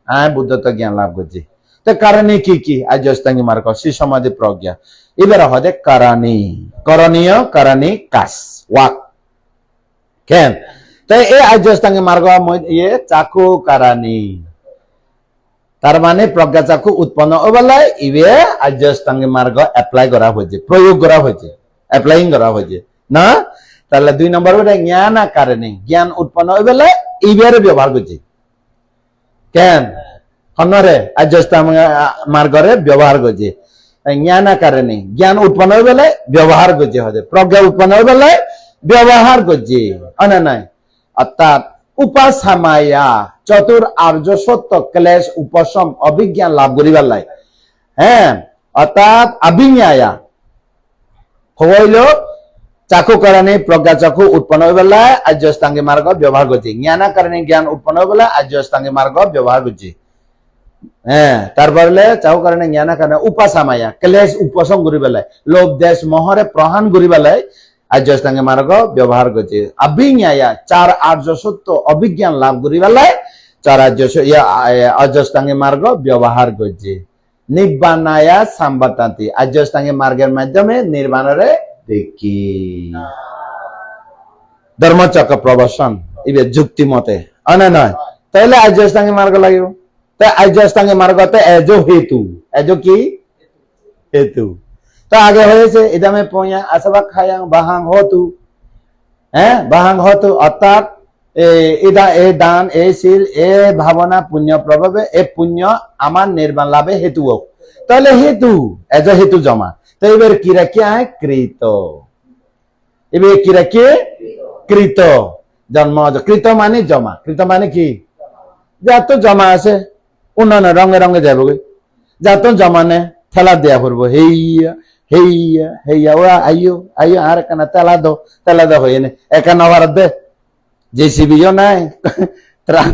হ্যাঁ বুদ্ধত্ব জ্ঞান লাভ করছি তো কারণী কি আর্য অষ্টাঙ্গিক মার্গ শ্রী সমাধি প্রজ্ঞা এবার হবে কারণী করণীয় কারণী কাজ ওয়াক কেন তাই এই আর্য অষ্টাঙ্গিক মার্গ ইয়ে চাকু কারণী তার মানে প্রজ্ঞা চাকু উৎপন্ন হবেলায় ইবে আর্য অষ্টাঙ্গিক মার্গ এপ্লাই করা হয়েছে প্রয়োগ করা হয়েছে অ্যাপ্লাইং করা হয়েছে না তাহলে 2 নম্বর জ্ঞান কারণে জ্ঞান উৎপন্ন হইবেলে ইবের ব্যবহার করছে কেন হনরে আর্য অষ্টাঙ্গিক মার্গরে ব্যবহার করছে জ্ঞান কারণে জ্ঞান উৎপন্ন হইবেলে ব্যবহার করছে হচ্ছে প্রজ্ঞা উৎপন্ন হইবেলে ব্যবহার করছে না নাই অর্থাৎ উপাসামায়া চতুর আর্য সত্য ক্লেশ উপশম অভিজ্ঞান লাভ করিবার লাই হ্যাঁ অর্থাৎ অভিজ্ঞায়া হইল চাকু কারণে প্রজ্ঞা চক্ষু উৎপন্ন হইবেলা আর্য অষ্টাঙ্গিক মার্গ ব্যবহার করছে জ্ঞান কারণে জ্ঞান উৎপন্ন হইবেলা আর্য অষ্টাঙ্গিক মার্গ ব্যবহার করছে হ্যাঁ তারপরে চাকু কারণে জ্ঞান কারণে উপাসামায়া ক্লেশ উপশম করি বেলায় লোভ দেশ মোহরে প্রহান করি বেলায় আর্য অষ্টাঙ্গিক মার্গ ব্যবহার করছে অভিজ্ঞায়া চার আর্য সত্য অভিজ্ঞান লাভ করি বেলায় চার আর্য অষ্টাঙ্গিক মার্গ ব্যবহার করছে নিব্বানায়া সাম্বাতান্তি আর্য অষ্টাঙ্গিক মার্গের মাধ্যমে নির্বাণরে দেখি ধর্মচক্র প্রবর্তন ইবে যুক্তি মতে নয় তাহলে আর্য অষ্টাঙ্গিক মার্গ লাগিব তাই আর্য অষ্টাঙ্গিক মার্গতে এজ হেতু এজ কি হেতু তো আগে হয়েছে ইদামে পয়া আসবা খায়া বাহাং হতু হ্যাঁ বাহাং হতু অর্থাৎ এই দান এই শীল এ ভাবনা পুণ্য প্রভাবে এ পুণ্য আমার নির্বাণ লাভে হেতু হোক তাহলে হেতু এজ হেতু জমা তো এবার কি রাখি আয় কৃত এবার কি রাখি কৃত জন্ম কৃত মানে জমা কৃত মানে কি যা তো জমা আছে উন্নয়ন রঙে রঙে যাবো যা তো জমা নে ঠেলা দেয়া করবো হেইয়া হেইয়া হেইয়া ওরা আইও আইও আর কেনা তেলা দো হয়ে নে একা নবার দে জেসিবিও নাই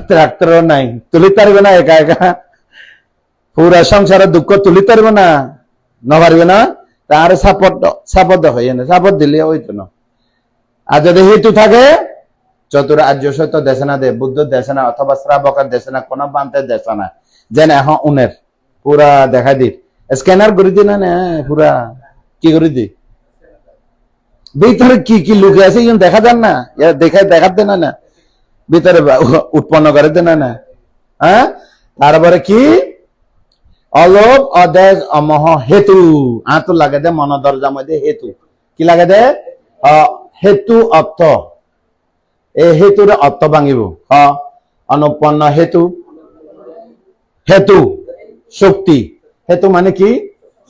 ট্রাক্টরও নাই তুলি পারবে না একা একা পুরা সংসারের দুঃখ তুলি পারবে না নপারবে না তার সাপোর্ট হয়ে নে সাপোর্ট দিলে হইতো না আর যদি হেতু থাকে চতুর আর্য সত্য দেশে না দে বুদ্ধ দেশে না অথবা শ্রাবকের দেশে না কোন বান্তের দেশে না যেন এখন উনের পুরা দেখা দি স্ক্যানার করে দি না পুরা কি করে দি ভিতরে কি কি লুকে আছে দেখা যান না দেখাতে না ভিতরে উৎপন্ন করে দেন না হ্যাঁ তারপরে কি অলোভ অদেশ অমহ হেতু আঁতু লাগে দে মন দরজা মধ্যে হেতু কি লাগে দে হেতু অর্থ এই হেতুর অর্থ ভাঙিব অনুপন্ন হেতু হেতু শক্তি হেতু মানে কি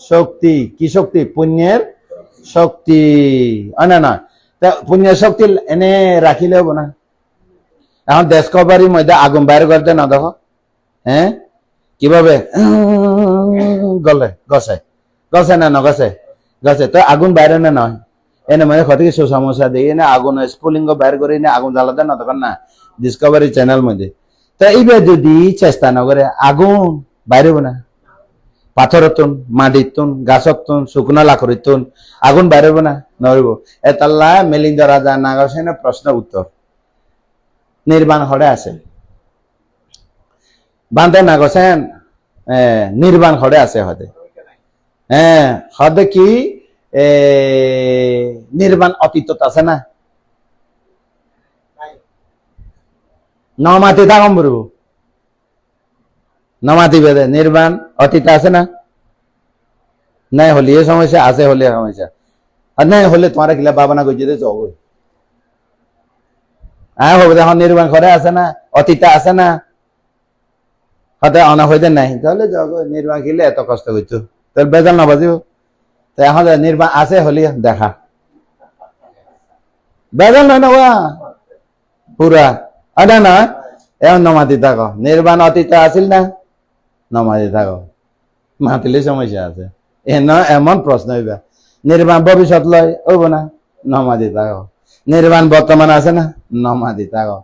শক্তি কি শক্তি পুণ্যের শক্তি না না পুণ্যের শক্তি এনে রাখিলে হবো না এখন দেশ কবারির মধ্যে আগুন বাইর করতে না দেখো হ্যাঁ কিভাবে গলে গছে না নগছে গছে তো আগুন বাইরে না নয় এনে মানে কত কিছু সমস্যা দিয়ে এনে আগুন স্ফুলিঙ্গ বাইর করে এনে আগুন জ্বালাতে না তখন না ডিসকভারি চ্যানেল মধ্যে তো এইবার যদি চেষ্টা না করে আগুন বাইরেব না পাথরতুন মাটিতুন গাছতুন শুকনা লাখরিতুন আগুন বাইরেব না নড়ব এতাল্লা মিলিন্দ রাজা নাগসেনের প্রশ্ন উত্তর নির্বাণ হরে আছে বান্ধে নাগসেন নির্বাণ হরে আছে হদে হ্যাঁ হদে কি নির্বাণ অতীত আছে না নমাতি থাকম বলব নমাতি বেদে নির্বাণ অতীত আছে না নাই হলে এ সমস্যা আছে হলে সমস্যা আর নাই হলে তোমার কিলা বাবানা গজিতে চব হ্যাঁ হবে এখন নির্বাণ করে আছে না অতীত আছে না হতে অনা হইতে নাই তাহলে নির্বাণ খেলে এত কষ্ট করছো তাহলে বেজাল না বাজিব তো এখন নির্বাণ আছে হলে দেখা বেজাল নয় না পুরা আরে না এখন নমাতি থাকো নির্বাণ অতীত আসিল না নমাতি থাকো মাতিলে সমস্যা আছে এমন প্রশ্ন হইবা নির্বাণ ভবিষ্যৎ লয় হইব না নমাতি থাকো নির্বাণ বর্তমান আছে না নমাতি থাকো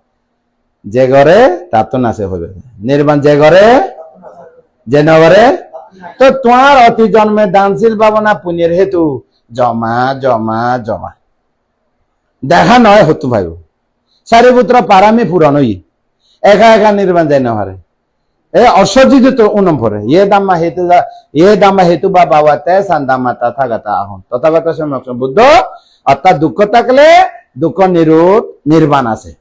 যে ঘরে তার তো নাচে হবে নির্বাণ যে ঘরে যে নগরে তো তোমার অতি জন্মে দানশীল ভাবনা পুণ্যের হেতু জমা জমা জমা দেখা নয় হতু ভাইব সারিপুত্র পারামি পুরানই একা একা নির্বাণ যায় না হারে অসজিত তো উনম পরে ইয়ে দাম্মা হেতু বা বাবাতে সান্দামা তথাগতা আহন তথাগত সময় বুদ্ধ অর্থাৎ দুঃখ থাকলে দুঃখ নিরোধ নির্বাণ আছে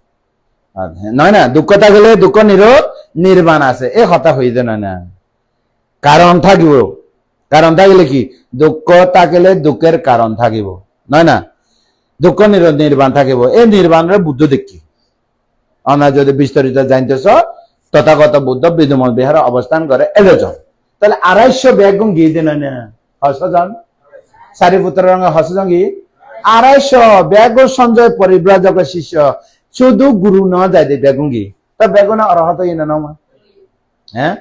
নয় না দুঃখ থাকলে দুঃখ নিরোধ নির্বাণ আছে এ হতা হইতে নয় না কারণ থাকিব কারণ থাকিলে কি দুঃখ থাকিলে দুঃখের কারণ থাকিব নয় না দুঃখ নিরোধ নির্বাণ থাকিব এই নির্বাণের বুদ্ধ দেখি আমরা যদি বিস্তারিত জানতেছ তথাগত বুদ্ধ বিদ্যমান বিহারে অবস্থান করে এলেছ তাহলে 250 ব্যাগুন গিয়ে দিন না হসজন সারিপুত্র রঙে হসজন গিয়ে 250 ব্যাগ সঞ্জয় পরিব্রাজক শিষ্য শুধু গুরু ন যায় দে বেগুঙ্গি তা বেগুনা অরহত ইনা নমা হ্যাঁ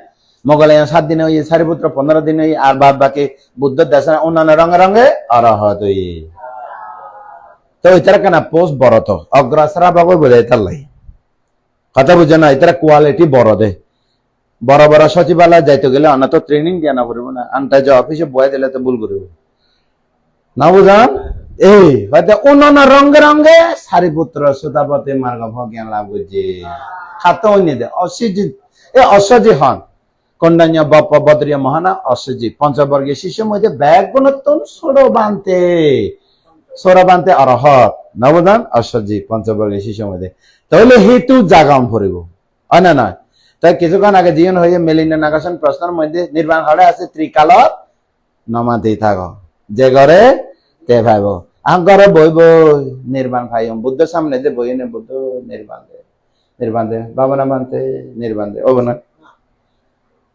মোগলে 7 দিনে ওই সারিপুত্র 15 দিনে আর বাদ বাকি বুদ্ধ দেশ অন্যান্য রঙে রঙে অরহত তো এটার কেনা পোস্ট বড় তো অগ্রসরা বাবু বলে তার লাই কথা বুঝে না এটার কোয়ালিটি বড় দে বড় বড় সচিবালয় যাইতে গেলে অন্য তো ট্রেনিং দিয়া না পড়বো না আনটা যে অফিসে বয়ে দিলে তো ভুল করবো না বুঝান এই হয়তো অন্যান্য রঙে রঙে সারিপুত্র সুতাপতি মার্গ জ্ঞান লাভ করছে খাতে অন্য দে অসিজিৎ অসজি হন কন্যান্য বপ বদ্রীয় মহানা অসজি পঞ্চবর্গীয় শিষ্যের মধ্যে ব্যাগ গুণত্তম সৌরবান্তে অরহত নবদান অসজি পঞ্চবর্গীয় শিষ্যের মধ্যে তাহলে হেতু জাগাম পড়িব হয় না নয় তাই কিছুক্ষণ আগে জীবন হয়ে মেলিনা নাগাসন প্রশ্নের মধ্যে নির্বাণ হরে আছে ত্রিকাল নমাতেই থাকো যে ঘরে তে ভাইব ঘরে বই বই নির্বাণ ভাই বুদ্ধ সামনে যে বই নে বুদ্ধ নির্বাণ দে ভাবনা মানতে নির্বাণ দে না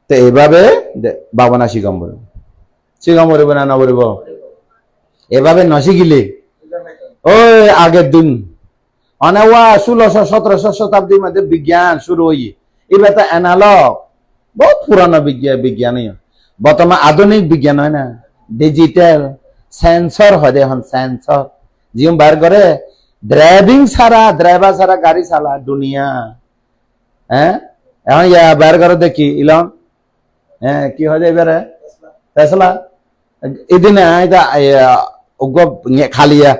তো এইভাবে ভাবনা শিখম বলব না নবরিব এভাবে নশিখিলে ওই আগের দিন মানে 1600-1700 শতাব্দীর মধ্যে বিজ্ঞান শুরু হই এবার তো অ্যানালগ বহুত পুরানো বিজ্ঞান বর্তমান আধুনিক বিজ্ঞান হয় না ডিজিটাল সেন্সর হয় এখন সেন্সর জিম বার করে ড্রাইভার ছাড়া গাড়ি চালা দুনিয়া হ্যাঁ এখন বার করে দেখি ইলন হ্যাঁ কি হয় এবারে টেসলা এদিনে খালিয়া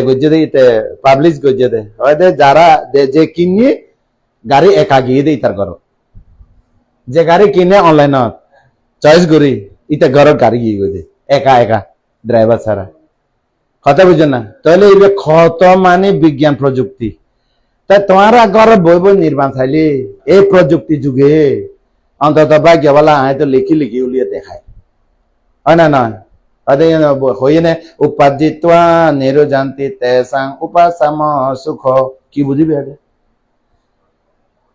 গজ্জে দে পাবলিশ গজ্জে দে হয়তো যারা যে কিনি গাড়ি একা গিয়ে দেই তার ঘর যে গাড়ি কিনে অনলাইনত চয়েস করি ইটা ঘর গাড়ি গিয়ে গই একা ড্রাইভার ছাড়া কথা বুঝো না তাহলে এই ক্ষত মানে বিজ্ঞান প্রযুক্তি তাই তোমারা ঘর বই বই নির্মাণ চাইলে এই প্রযুক্তি যুগে অন্তত ভাগ্য বলা তো লিখি উলিয়ে দেখায় হয় না নয় হইনে উপার্জিত্বা নিরুজান্তি তেসাং উপাসাম সুখ কি বুঝিবি আগে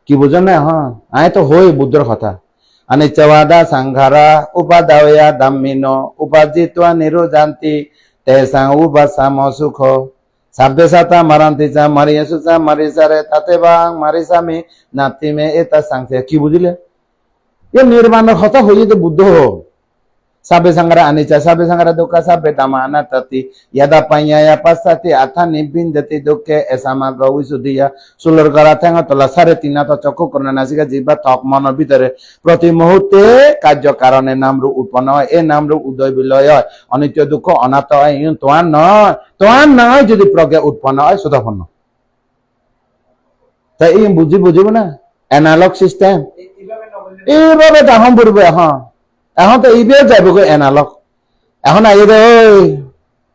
কি বুঝো না হ্যাঁ আয় তো হই বুদ্ধর কথা অনিচ্ছবাদা সংঘারা উপাদায়া দাম্মিন উপার্জিত্বা নিরুজান্তি তেসাং উপাসাম সুখ সাব্বে সাতা মারান্তি চা মারিয়াসু চা মারিসারে তাতে বাং মারিসামি নাতিমে এটা সাংসে কি বুঝিলে এ নির্মাণের কথা হইয়ে তো Buddha Sabe sangara anicca, sabe sangara dukkha, sabe dhamma anattati. Yada panyaya passati athani bindati dukke esama gawisudiya. Sulur gara thenga tola sare tinata চক্ষু করণ নাসিকা জিহ্বা ত্বক মনের ভিতরে প্রতি মুহূর্তে কার্য কারণে নামরূপ উৎপন্ন হয় এই নামরূপ উদয় বিলয় হয় অনিত্য দুঃখ অনাত্ম হয় তোমার নয় যদি প্রজ্ঞা উৎপন্ন হয় সুতপন্ন তাই এই বুঝিব না অ্যানালগ সিস্টেম এইভাবে তখন পড়বে এখন তো এইভাবে যাইব অ্যানালগ এখন আগে দে ওই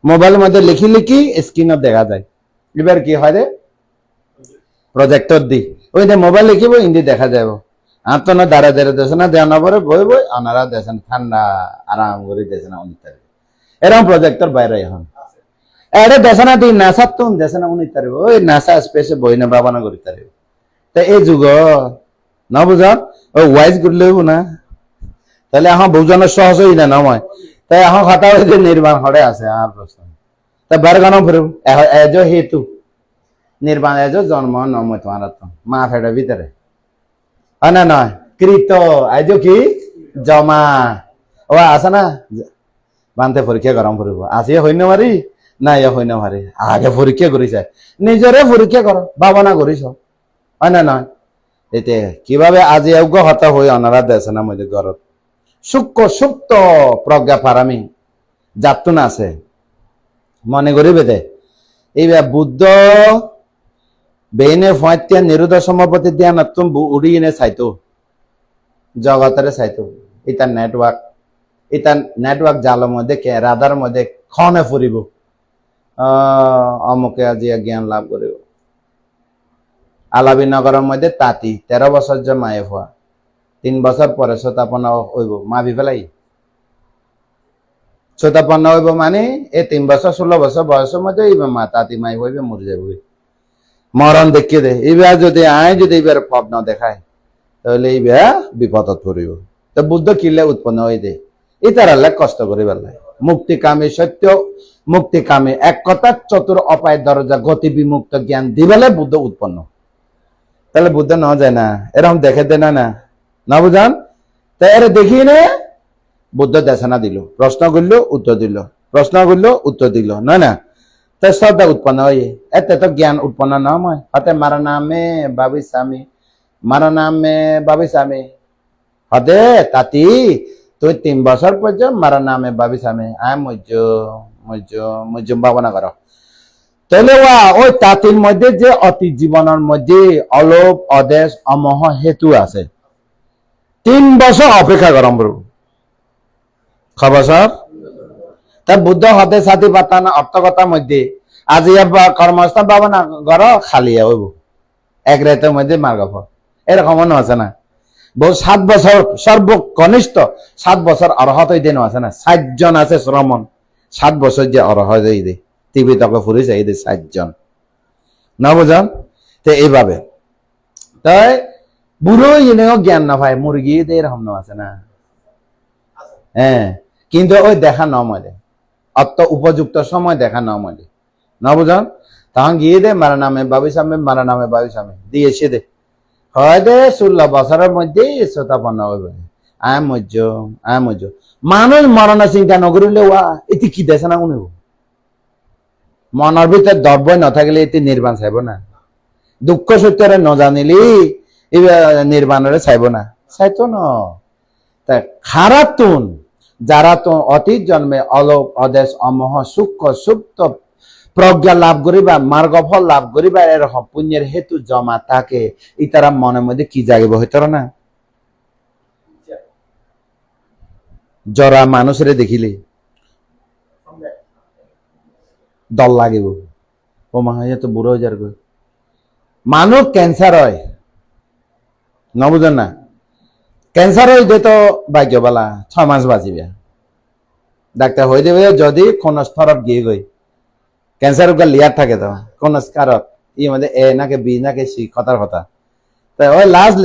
মোবাইলের মধ্যে লিখি স্ক্রিনত দেখা যায় এবার কি হয় রে প্রজেক্টর দি ওই যে মোবাইল লিখিব হিন্দি দেখা যাব আর তো না দাঁড়া দেশ না দেওয়া না পরে বই ওনারা দেশেন ঠান্ডা আরাম করে দেশে না 19 তারিখ এরকম প্রজেক্টর বাইরে এখন এটা দেশে না তুই নাসা তো দেশে না 19 তারিখ ওই নাসা স্পেসে বই না ভাবনা করি তারিখ তা এই যুগ না বুঝ ওই ওয়াইজ করলেও না তাহলে এখন বুঝানোর সহজ হই না নয় তাই এখন কথা হয়েছে নির্বাণ হরে আছে আর প্রশ্ন তা বার গান ফিরব এজ হেতু নির্বাণ এজ জন্ম নময় তোমার মা ফেটার ভিতরে হয় না নয় কৃত এজ কি জমা ও আছে না বানতে পরীক্ষা গরম ফুরিব আসিয়ে হইন মারি না ইয়ে হইন মারি আগে পরীক্ষা করিছে নিজরে পরীক্ষা কর ভাবনা করিস হয় না নয় এতে কিভাবে আজি অজ্ঞ হতা হই অনারা দেশে না মধ্যে ঘরত সূক্ষ্ম সুপ্ত প্রজ্ঞা পারামি যাতুন আছে মনে করিবে দে এইবার বুদ্ধ বেনে ফয়তিয়া নিরুদ্ধ সমাপতি দিয়া নতুন উড়িয়ে চাইতো জগতের চাইতো এটা নেটওয়ার্ক জালের মধ্যে রাধার মধ্যে খনে ফুরিব অমুকে আজি জ্ঞান লাভ করিব আলাবী নগরের মধ্যে তাঁতি 13 বছর যে মায়ে হওয়া 3 বছর পরে শতাপন্ন হইব মাভি ফেলাই শতাপন্ন হইব মানে এই 3 বছর 16 বছর বয়সের মধ্যে মা তাঁতি মাই হইবে মরে যাবে মরণ দেখিয়ে দে এইবার যদি যদি এবার ফব না দেখায় তাহলে এইবার বিপদত পড়িব তো বুদ্ধ কিলে উৎপন্ন হয়ে দে এটার কষ্ট করে বেলায় মুক্তিকামী সত্য মুক্তিকামী এক কথা চতুর অপায় দরজা গতি বিমুক্ত জ্ঞান দিবেলে বুদ্ধ উৎপন্ন তাহলে বুদ্ধ না যায় না এরকম দেখে দে না বুঝান তাই এর দেখি নে বুদ্ধ দেশনা দিল প্রশ্ন করল উত্তর দিল প্রশ্ন করল উত্তর দিল না তাই শ্রদ্ধা উৎপন্ন হয় এতে তো জ্ঞান উৎপন্ন নয় হতে মারা নামে বাবি স্বামী হদে তাঁতি তুই 3 বছর পর্যন্ত মারা নামে বাবি স্বামী আয় মজ্জ ভাবনা কর তাহলে ওই তাঁতির মধ্যে যে অতি জীবনের মধ্যে অলোভ অদেশ অমোহ হেতু আছে 3 বছর অপেক্ষা গরম করব খবর তা বুদ্ধ হতে সাথী পাতা না অর্থকতার মধ্যে আজি কর্মস্থান পাবো না ঘর খালি হইব এক রাতের মধ্যে মার্গ এরকম আছে না বহু 7 বছর সর্বকনিষ্ঠ 7 বছর অর্হত দিন আছে না 60 জন আছে শ্রমণ 7 বছর যে অরহ যাই দে টিভি তকে ফুরিছে এই দে 7 জন না বুঝান তো এইভাবে তাই বুড়ো এনেও জ্ঞান না পায় মুরগি এরকম না আছে না হ্যাঁ কিন্তু ওই দেখা ন মলে অত উপযুক্ত সময় দেখা ন মলে না বুঝান তখন গিয়ে দে মারা নামে বাবু সামে দিয়েছে দে হয় দে 16 বছরের মধ্যেই শ্রোতাপন্ন হইবে আয় মজ্জ মানুষ মরণের চিন্তা নকরিলে ওয়া এটি কি দেশে না শুনিব মনের ভিতরে দ্রব্য নথাকিলে এটি নির্বাণ চাইব না দুঃখ সত্যরে নজানিলি নির্বাণরে চাইব না চাইতো ন খারাপ তুন যারা তো অতীত জন্মে অলোক অদেশ অমহ সূক্ষ্ম সুপ্ত প্রজ্ঞা লাভ করিবা মার্গফল লাভ করিবা এরকম পুণ্যের হেতু জমা থাকে ইতারা মনের মধ্যে কি জাগিব হইতর না জরা মানুষের দেখিলে দল লাগিব ও মা তো বুড়ো হয়ে যার মানুষ ক্যান্সার হয় ন বুঝেন না ক্যান্সার হয়ে দে তো ভাগ্যবালা 6 মাস বাঁচিবে ডাক্তার হয়ে দেবে যদি কোন স্তরত গিয়ে গই ক্যান্সার লিয়ার থাকে তো কোন স্কারত ই মধ্যে এ নাকি বি নাকি সি কথার কথা তাই ওই লাস্ট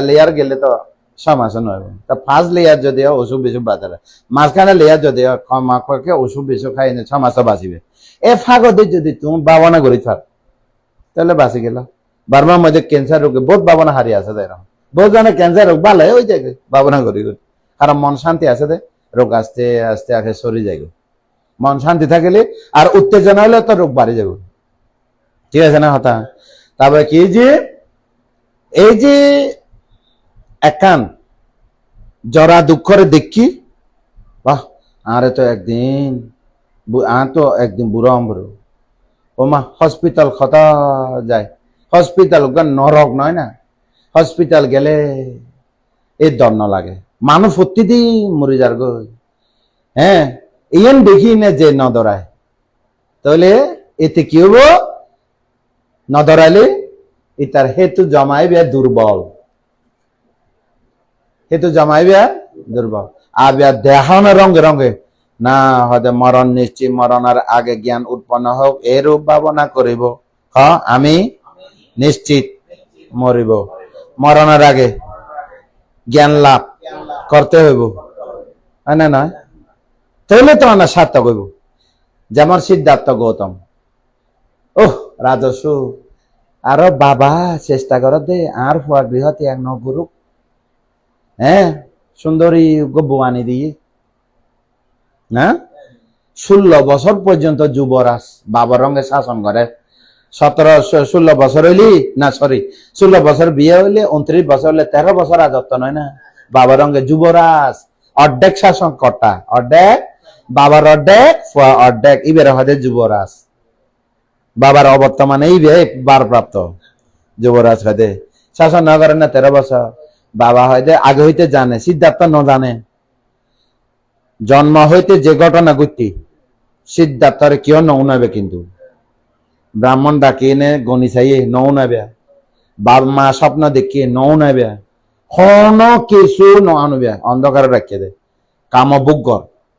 লেয়ার গেলে তো 6 মাস নয় তা ফার্স্ট লেয়ার যদি ওষুধ বিষুধ বাঁচালে মাঝখানে লেয়ার যদি ক্ষমাকে ওষুধ বিষুধ খাই 6 মাস বাঁচিবে এ ফাঁকতে যদি তুমি ভাবনা করি থাক তাহলে বাঁচি গেল বারবার মধ্যে ক্যান্সার রোগে বহুত ভাবনা হারিয়ে আছে তাই বহুত জানে ক্যান্সার রোগ ভালো ওই জায়গায় ভাবনা করি কারণ মন শান্তি আছে দে রোগ আস্তে আস্তে আগে সরি যাই মন শান্তি থাকিলে আর উত্তেজনা হলে তো রোগ বাড়ি যাব ঠিক আছে না হতা তারপরে কি যে এই যে একান জরা দুঃখরে দেখি বাহ আরে তো একদিন বুড়ো অম্বরো ও মা হসপিটাল খতা যায় হসপিটাল নরক নয় না হসপিটাল গেলে এই দন্ন লাগে মানুষ প্রতিদিন মরে যার গো হ্যাঁ ইয়ান দেখি না যে নদরায় তাহলে এতে কি হবো নদরাইলে এটার হেতু জমাইবে দুর্বল আর দেখানো রঙে রঙে না হয়তো মরণ নিশ্চিত মরণের আগে জ্ঞান উৎপন্ন হোক এরূপ ভাবনা করিব আমি নিশ্চিত মরিব মরণের আগে জ্ঞান লাভ করতে হইব না নয় তাহলে তো না সার্থক হইব যেমন সিদ্ধার্থ গৌতম ওহ রাজস্ব আরো বাবা চেষ্টা কর দে আর ফুয়া গৃহতে এক নগুরু হ্যাঁ সুন্দরী গব্বুয়ানি দিয়ে না 16 বছর পর্যন্ত যুবরাজ বাবার রঙে শাসন করে 16 বছর হইলি না সরি 16 বছর বিয়ে হইলে 29 বছর হইলে 13 বছর রাজত্ব নয় না বাবার রঙে যুবরাজ অর্ধেক শাসন কর্তা অর্ধেক বাবার অর্ধেক ইবের হদে যুবরাজ বাবার অবর্তমানে ইবে বারপ্রাপ্ত যুবরাজ হদে শাসন না করে না 13 বছর বাবা হয়তো আগে হইতে জানে সিদ্ধার্থ ন জানে জন্ম হইতে যে ঘটনা ঘটতি সিদ্ধার্থর কেউ নৌনাবে কিন্তু ব্রাহ্মণ ডাকিয়ে নে গণি চাইয়ে নৌনাবে বাবা মা স্বপ্ন দেখিয়ে নৌনাবে কোন কিছু নআনবে অন্ধকারে রাখিয়ে দে কামভোগ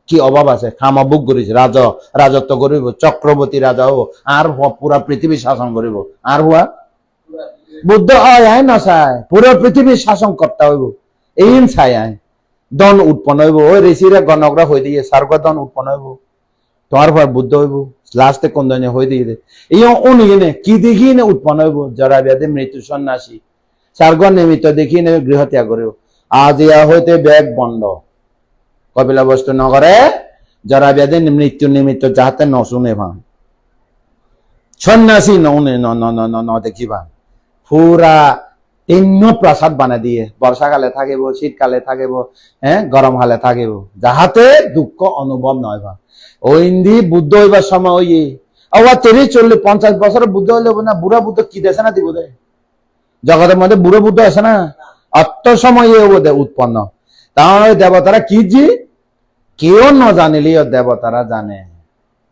কি অভাব আছে কামভোগ করিস রাজত্ব করিব চক্রবর্তী রাজা হব আর পুরা পৃথিবী শাসন করিব আর হুয়া বুদ্ধ আয় না চাই পুরো পৃথিবীর শাসন করতে হইব এই চাই আয় দন উৎপন্ন হইব ওই ঋষিরা গণকরা হয়ে দিয়ে স্বর্গ দন উৎপন্ন হইব তোমার পর বুদ্ধ হইব লাস্টে কোন দনে হয়ে দিয়ে এই অনুগিনে কি দেখি না উৎপন্ন হইব জরা ব্যাধি মৃত্যু সন্ন্যাসী স্বর্গ নিমিত্ত দেখি নে গৃহ ত্যাগ করিব আজ ইয়া হইতে ব্যাগ বন্ধ কপিলা বস্তু নগরে জরা ব্যাধি মৃত্যু নিমিত্ত যাহাতে ন শুনে ভান সন্ন্যাসী ন দেখিবা পুরা তিন্ন প্রাসাদ বানা দিয়ে বর্ষাকালে থাকিব শীতকালে থাকিব হ্যাঁ গরম কালে থাকিব যাহাতে দুঃখ অনুভব নয় বা ওই ইন্দি বুদ্ধ হইবার সময় ওই আবার 30-40-50 বছর বুদ্ধ হইলে না বুড়া বুদ্ধ কি দেশে না দিব দে জগতের মধ্যে বুড়ো বুদ্ধ আছে না অত সময় উৎপন্ন তাহলে দেবতারা কি জি কেউ ন জানিলেও দেবতারা জানে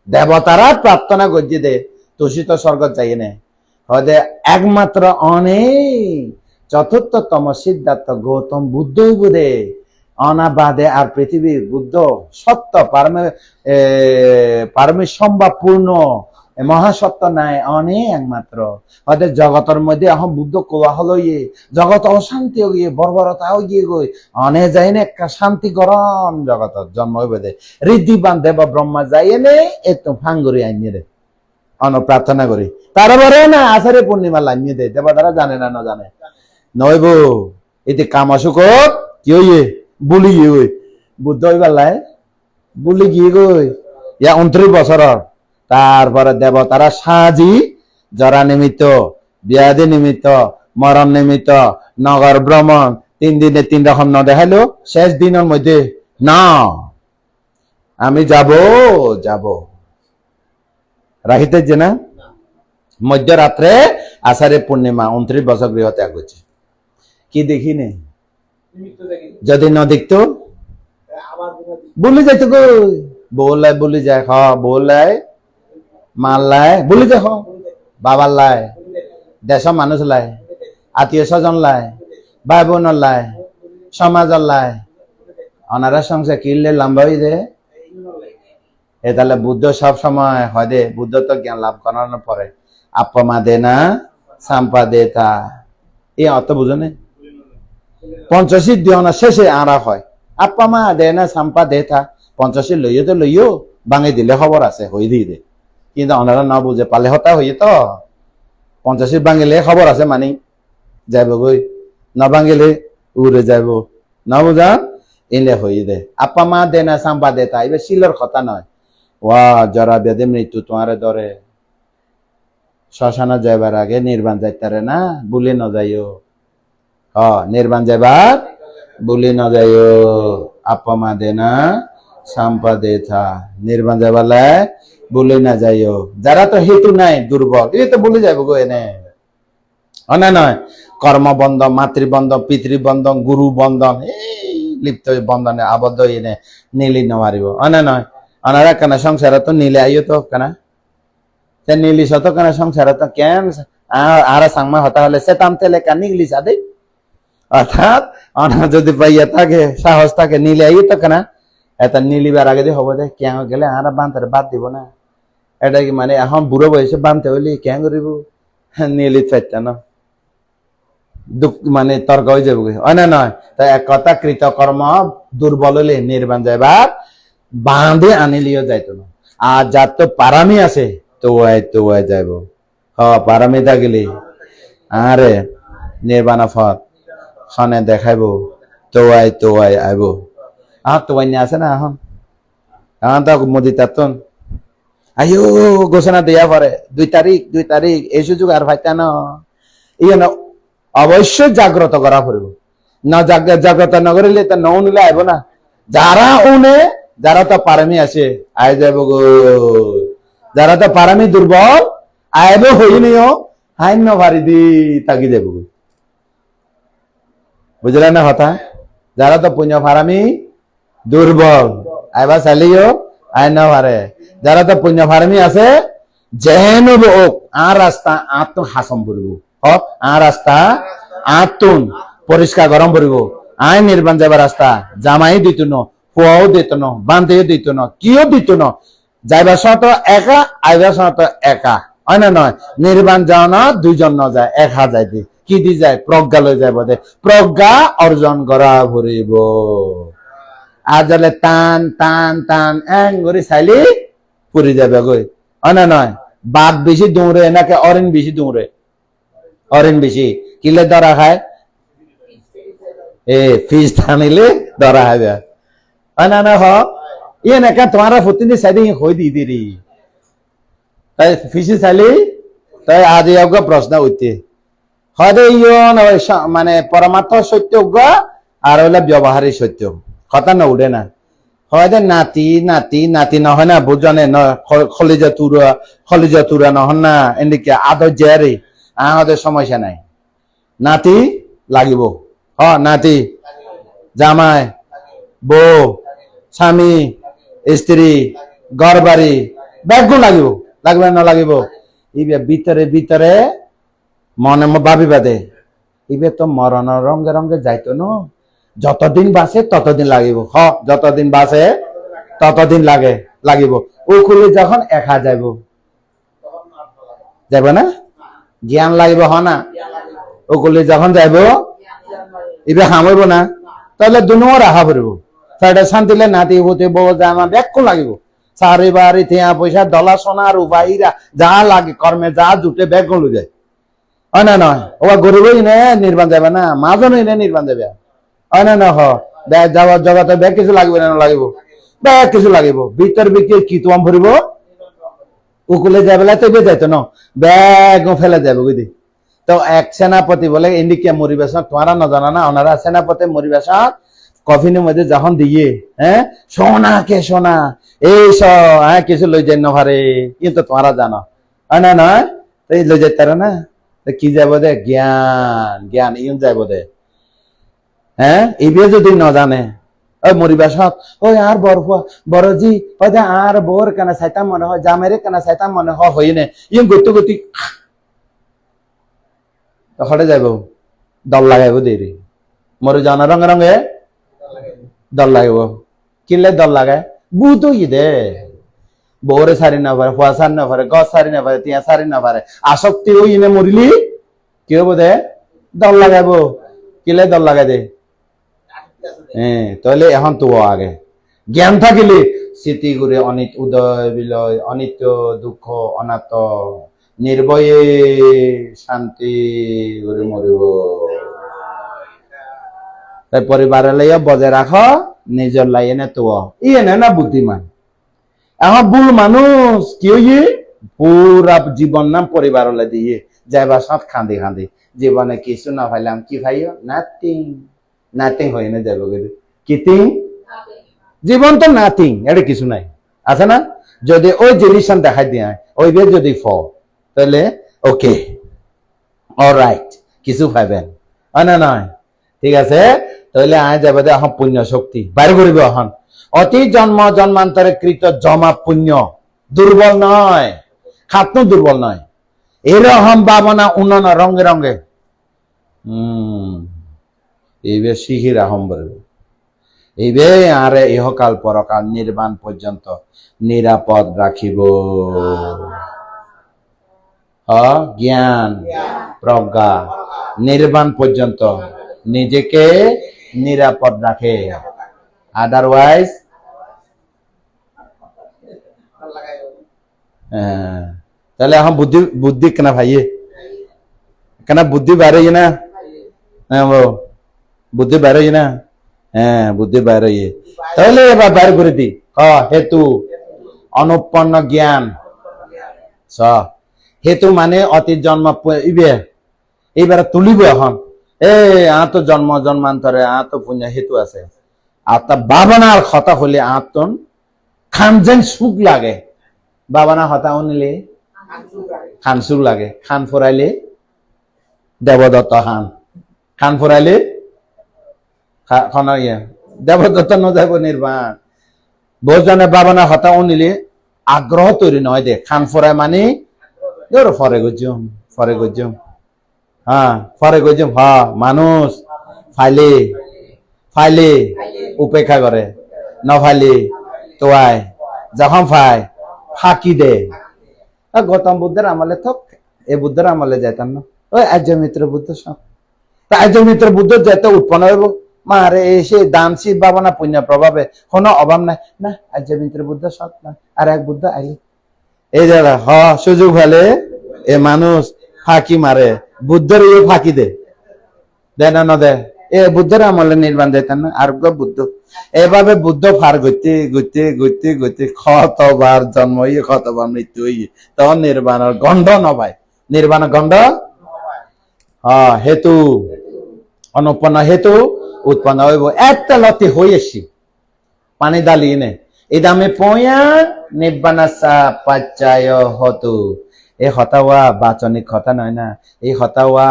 দেবতারা প্রার্থনা করছে দে তুষিত স্বর্গ চাই নে হয়তো একমাত্র অনেক চতুর্থতম সিদ্ধার্থ গৌতম বুদ্ধ হইব দে অনাবাদে আর পৃথিবীর বুদ্ধ সত্য পারমে সম্ভাবপূর্ণ মহাসত্য নাই অনেক একমাত্র হয়তো জগতের মধ্যে এখন বুদ্ধ কোয়া হলো ইয়ে জগৎ অশান্তি গিয়ে বর্বরতাও গিয়ে গই অনে যাই না একটা শান্তি গরম জগতত জন্ম হইবে ঋদ্ধি বান্ধে বা ব্রহ্মা যাই এনে এত ফাঙ্গুরি আইনিয়ে দে অন প্রার্থনা করি তারপরে না আষাঢ়ে পূর্ণিমা লাইনিয়ে দে দেবতারা জানে না জানে নইব এতে কামাসুকত কি হইয়ে বুলি গিয়ে গই বুদ্ধ হইবার লাই বুলি গিয়ে গই ইয়া 29 বছরের তারপরে দেবতারা সাজি জরা নিমিত্ত বিয়াদি নিমিত্ত মরণ নিমিত্ত নগর ভ্রমণ 3 দিনে 3 রকম ন দেখাইলো শেষ দিনের মধ্যে না আমি যাব রাখিতে যে না মধ্যরাত্রে আষাঢ়ে পূর্ণিমা 29 বছর গৃহ ত্যাগ করছে কি দেখিনি যদি ন দেখতো বলি যাইতো গো বলাই বলি যায় হ বলাই মাল লাই বলি যায় হ বাবার লাই দেশের মানুষ লাই আত্মীয় স্বজন লাই ভাই বোনের লাই সমাজের লাই অনারা সংসার কিনলে লম্বা হয়ে দে এ তাহলে বুদ্ধ সব সময় হয় দে বুদ্ধ তো জ্ঞান লাভ করানোর পরে আপমা দে না সাম্পা দে তা এই অর্থ বুঝো না পঞ্চাশির দিওনা শেষে আরা হয় আপমা দে না সাম্পা দে থা 85 লইও তো লইও ভাঙে দিলে খবর আছে হয়ে দিয়ে দে কিন্তু ওনারা না বুঝে পালে হতা হইয়ে তো 85 ভাঙিলে খবর আছে মানে যাইব গই না ভাঙিলে উড়ে যাইব না বুঝা এলে হয়ে দে আপা মা দে না সাম্পা দে তা এবার শিলর কথা নয় ওয়া যারা বেদে মৃত্যু তোমার ধরে শ্মশানা যাইবার আগে নির্বাণ যাইতারে না ভুলে ন যাইও নির্বাণ যাইবার ভুলে ন যাইও আপা মা দে না সাম্পা দে থা নির্বাণ যাবার লাই ভুলে না যাইও যারা তো হেতু নাই দুর্বল এই তো ভুলে যাইব গো এনে অনা নয় কর্মবন্ধন মাতৃবন্ধন পিতৃবন্ধন গুরু বন্ধন এই লিপ্ত বন্ধনে আবদ্ধ এনে নীলি নারিব অনা নয় অনারা কেন সংসার তো নীলে আইও তো কেন নীলি শত কেন সংসার তো কেন আর সাংমা হতা হলে সে তাম তেলে কেন ইংলিশ আদে অর্থাৎ অনা যদি পাইয়া থাকে সাহস থাকে নীলে আইও তো কেন এটা নীলিবার আগে দিয়ে হবো দে কেন গেলে আর বান্ধতে বাদ দিব না এটা কি মানে এখন বুড়ো বয়সে বান্ধতে হইলে কেন করিব নীলি চাইটা না দুঃখ মানে তর্ক হয়ে যাবে অনা নয় তাই এক কথা কৃতকর্ম দুর্বল হলে নির্বাণ যাইবার বাঁধে আনিলিও যাইতো না আর যার তো পারামি আছে তো যাইব পারামি থাকিলে আরে নির্বাণা ফত খনে দেখাইব তো আইব তোয়াই নিয়ে আছে না এখন তো মোদি তাতন আইও ঘোষণা দেয়া পারে 2 তারিখ এই সুযোগ আর ভাইতা না ইয়ে না অবশ্যই জাগ্রত করা পড়ব না জাগ্রত না করিলে তা ন নিলে আইব না যারা উনে যারা তো পারামি আছে আই যাব গো যারা তো পারামি দুর্বল আইব হই নিও হাইন্য ভারি দি থাকি যাব গো বুঝলেন না কথা যারা তো পুণ্য পারামি দুর্বল আইবা চালিও আই না পারে যারা তো পুণ্য ফার্মি আছে যেন আর রাস্তা আত্ম হাসম পড়ব আর রাস্তা আত্মন পরিষ্কার গরম পড়ব আই নির্বাণ যাবার রাস্তা জামাই দিত ন ফুয়াও দিত ন বান্ধেও দিত ন কিও দিত ন যাইবার সময় তো একা আইবার সময় তো একা হয় না নয় নির্বাণ যাও না 2 জন ন যায় একা যাই দি কি দি যায় প্রজ্ঞা লই যায় বোধে প্রজ্ঞা অর্জন করা ভরিব আর যালে টান টান টান এং করে চাইলে পড়ে যাবে গই অনা নয় বাঘ বেশি দৌড়ে নাকি অরেন বেশি দৌড়ে অরেন বেশি কিলে ধরা খায় ফিস টানিলে ধরা খাবে অনা না ইয়ে না তোমারা প্রতিদিন সাইডে হই দি তাই ফিসি চাইলে তাই আজ প্রশ্ন উঠতে হয়তো ইয়ে মানে পরমার্থ সত্য আর হইলে ব্যবহারিক সত্য কথা না উঠে না হয়তো নাতি নহয় না বুঝনে খলিজা তুরা নহন না এদিকে আদর জেরে আমাদের সমস্যা নাই নাতি লাগিব নাতি জামাই বউ স্বামী স্ত্রী ঘর বাড়ি ব্যাগুন লাগবে না লাগিব ইবে ভিতরে মনে ভাবি বাদে ইবে তো মরণ রঙে রঙে যাইতো ন যতদিন বাঁচে ততদিন লাগিব যতদিন বাঁচে ততদিন লাগিব উকুলি যখন একা যাব না জ্ঞান লাগিব না উকুলি যখন যাব এবে হামইব না তাহলে দুনুও রাখা পড়ব ফেডারেশন দিলে নাতি হতে বউ জামা ব্যাগ লাগিব চারি বাড়ি টিয়া পয়সা ডলা সোনা রুবাইরা যা লাগে কর্মে যা জুটে ব্যাগ লু যায় হয় না নয় ও গরিবই নে নির্বাণ যাবে না মাজনই নে নির্বাণ যাবে হয় না না ব্যাগ যাওয়ার জগতে ব্যাগ কিছু লাগবে না লাগিব ব্যাগ কিছু লাগিব ভিতর বিকে কি তোমার ভরিব উকুলে যাবে তো যাইতো ন ব্যাগ ফেলে যাবে বুঝি তো এক সেনাপতি বলে ইন্ডিকিয়া মরিবেশন তোমারা না জানা না ওনারা সেনাপতি মরিবেশন কফিনের মধ্যে যখন দিয়ে হ্যাঁ সোনা এই সব কিছু লই যাই নভারে কিন্তু তোমরা জানো হয় না নয় এই লই যাইতে না কি যাব দে জ্ঞান ইউন যাব দে হ্যাঁ ইবে যদি ন জানে ওই মরিবাসত ওই আর বড়জি ওই দে আর বোর কেন সাইতাম মনে হয় জামেরে কেন সাইতাম মনে হয় নে ইউন গতি হটে যাব দল লাগাইব দেরি মরে জানা রঙে দল লাগাইব কিনলে দল লাগায় বুধ দে বউরে সারি না পারে ফুয়া সারি না পারে গছ সারি না পারে তিয়া সারি না পারে আসক্তি ওই ইনে মরিলি কি হবো দে দল লাগাইব কিলে দল লাগাই দে হ্যাঁ তাহলে এখন তো আগে জ্ঞান থাকিলে স্মৃতি করে অনিত উদয় বিলয় অনিত্য দুঃখ অনাত নির্ভয়ে শান্তি করে মরিব তাই পরিবারের লাইয়া বজায় রাখ নিজের লাইয়ে নে তো ইয়ে না বুদ্ধিমান এখন ভুল মানুষ কি হইয়ে পুরা জীবন নাম পরিবার দিয়ে যাইবা সব খান্দি জীবনে কিছু না পাইলাম কি ভাইও নাথিং হয়ে না যাবো কিতিং জীবন তো নাথিং এটা কিছু নাই আছে না যদি ওই জিনিস দেখাই দিয়ে ওই বে যদি তাহলে ওকে অলরাইট কিছু পাইবেন হয় না নয় ঠিক আছে তাহলে আয় যাবে এখন পুণ্য শক্তি বাইরে করিব এখন অতি জন্মান্তরে কৃত জমা পুণ্য দুর্বল নয় খাতনো দুর্বল নয় এরকম ভাবনা উন্নয়ন রঙে এইবে শিহির আহম বলব এইবে আরে ইহকাল পরকাল নির্বাণ পর্যন্ত নিরাপদ রাখিব জ্ঞান প্রজ্ঞা নির্বাণ পর্যন্ত নিজেকে নিরাপদ রাখে আদারওয়াইজ তাহলে এখন বুদ্ধি কেনা ভাইয়ে কেনা বুদ্ধি বাইরে না বুদ্ধি বাইরে না হ্যাঁ বুদ্ধি বাইরে তাহলে এবার বাইরে করে দি হেতু অনুপন্ন জ্ঞান হেতু মানে অতীত জন্ম এইবার তুলিব এখন তো জন্মান্তরে তো পুণ্য হেতু আছে আর তা বাবানার কথা হলে আতন খান যেন সুখ লাগে বাবানা হতা নিলে খান সুখ লাগে খান ফোরাইলে দেবদত্ত খান ফোরাইলে দেবদত্ত নযাব নির্বাণ বহুজনে বাবানা হতা নিলে আগ্রহ তৈরি নয় দে খান ফোরাই মানে ফরে গজ্জম ফরে গজ্জম মানুষ ফাইলে উপেক্ষা করে নফাইলে তোয়ায় যখন ফাঁকি দে গৌতম বুদ্ধের আমলে থক এ বুদ্ধের আমলে যাইতাম না ওই আর্য মিত্র বুদ্ধ সব আর্য মিত্র বুদ্ধ যেতে উৎপন্ন হইব মারে এসে দানশীল ভাবনা পুণ্য প্রভাবে কোনো অভাব নাই না আর্য মিত্র বুদ্ধ সব না আর এক বুদ্ধ আইলে এই জায়গা সুযোগ হলে এ মানুষ ফাঁকি মারে বুদ্ধের ফাঁকি দে না দে এ বুদ্ধের আমলে নির্বাণ দিতেন না আর বুদ্ধ এভাবে বুদ্ধ ফার গইতে কতবার জন্ম হইয়ে কতবার মৃত্যু হইয়ে তখন নির্বাণের গন্ধ নবাই নির্বাণের গন্ধ হেতু অনুপন্ন হেতু উৎপন্ন হইব একটা লতি হইয়েছি পানি দালিয়ে নে এই দামে পয়া নির্বাণাসা পাচ্চায় হতু এই হতাওয়া বাচনিক হতা নয় না এই হতাওয়া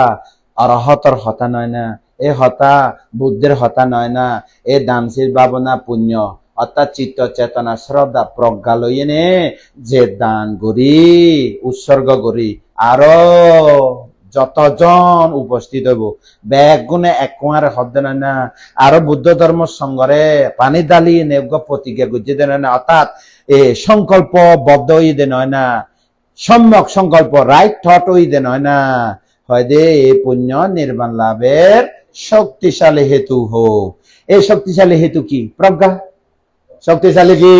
অরহতর হতা নয় না এ হতা বুদ্ধের হতা নয় না এ দানশীল ভাবনা পুণ্য অর্থাৎ চিত্ত চেতনা শ্রদ্ধা প্রজ্ঞা লইয়ে নে যে দান করি উৎসর্গ করি আরো যতজন উপস্থিত হইব ব্যাগ গুণে এক কুয়ারে হদ্দ না আরো বুদ্ধ ধর্ম সংঘরে পানি দালি নেব প্রতিজ্ঞা গুজি দেন না অর্থাৎ এ সংকল্প বদ্ধ হই দেন হয় না সম্যক সংকল্প রাইট থট হই দেন হয় না হয় দে এই পুণ্য নির্বাণ লাভের শক্তিশালী হেতু হোক। এই শক্তিশালী হেতু কি? প্রজ্ঞা। শক্তিশালী কি?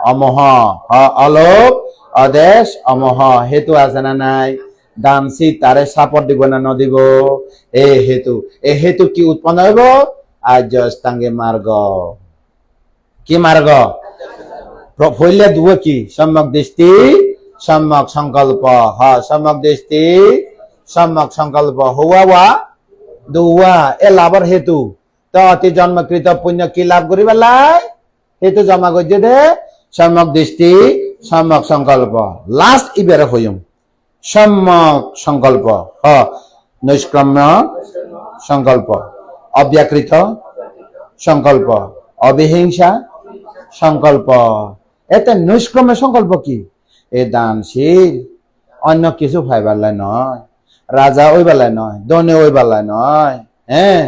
অমোহ অলোক অদেশ অমোহ হেতু আছে না নাই? দানসি তারে সাপোর্ট দিব না নদিব এই হেতু কি উৎপন্ন হইব? আর্যষ্টাঙ্গে মার্গ। কি মার্গ? হইলে দুব কি? সম্যক দৃষ্টি সম্যক সংকল্প। সম্যক দৃষ্টি সম্যক সংকল্প হুয়া দুয়া এ লাভর হেতু। তো অতি জন্মকৃত পুণ্য কি লাভ করি পেলাই? হেতু জমা করছে দে সম্যক দৃষ্টি সম্যক সংকল্প। লাস্ট ইবেরে হইম সম্যক সংকল্প নৈষ্ক্রম্য সংকল্প অব্যাকৃত সংকল্প অবিহিংসা সংকল্প। এতে নৈষ্ক্রম্য সংকল্প কি? এ দানশীল অন্য কিছু ভাইবালাই নয়, রাজা ওই বেলায় নয়, ধনী ওই বেলায় নয়, হ্যাঁ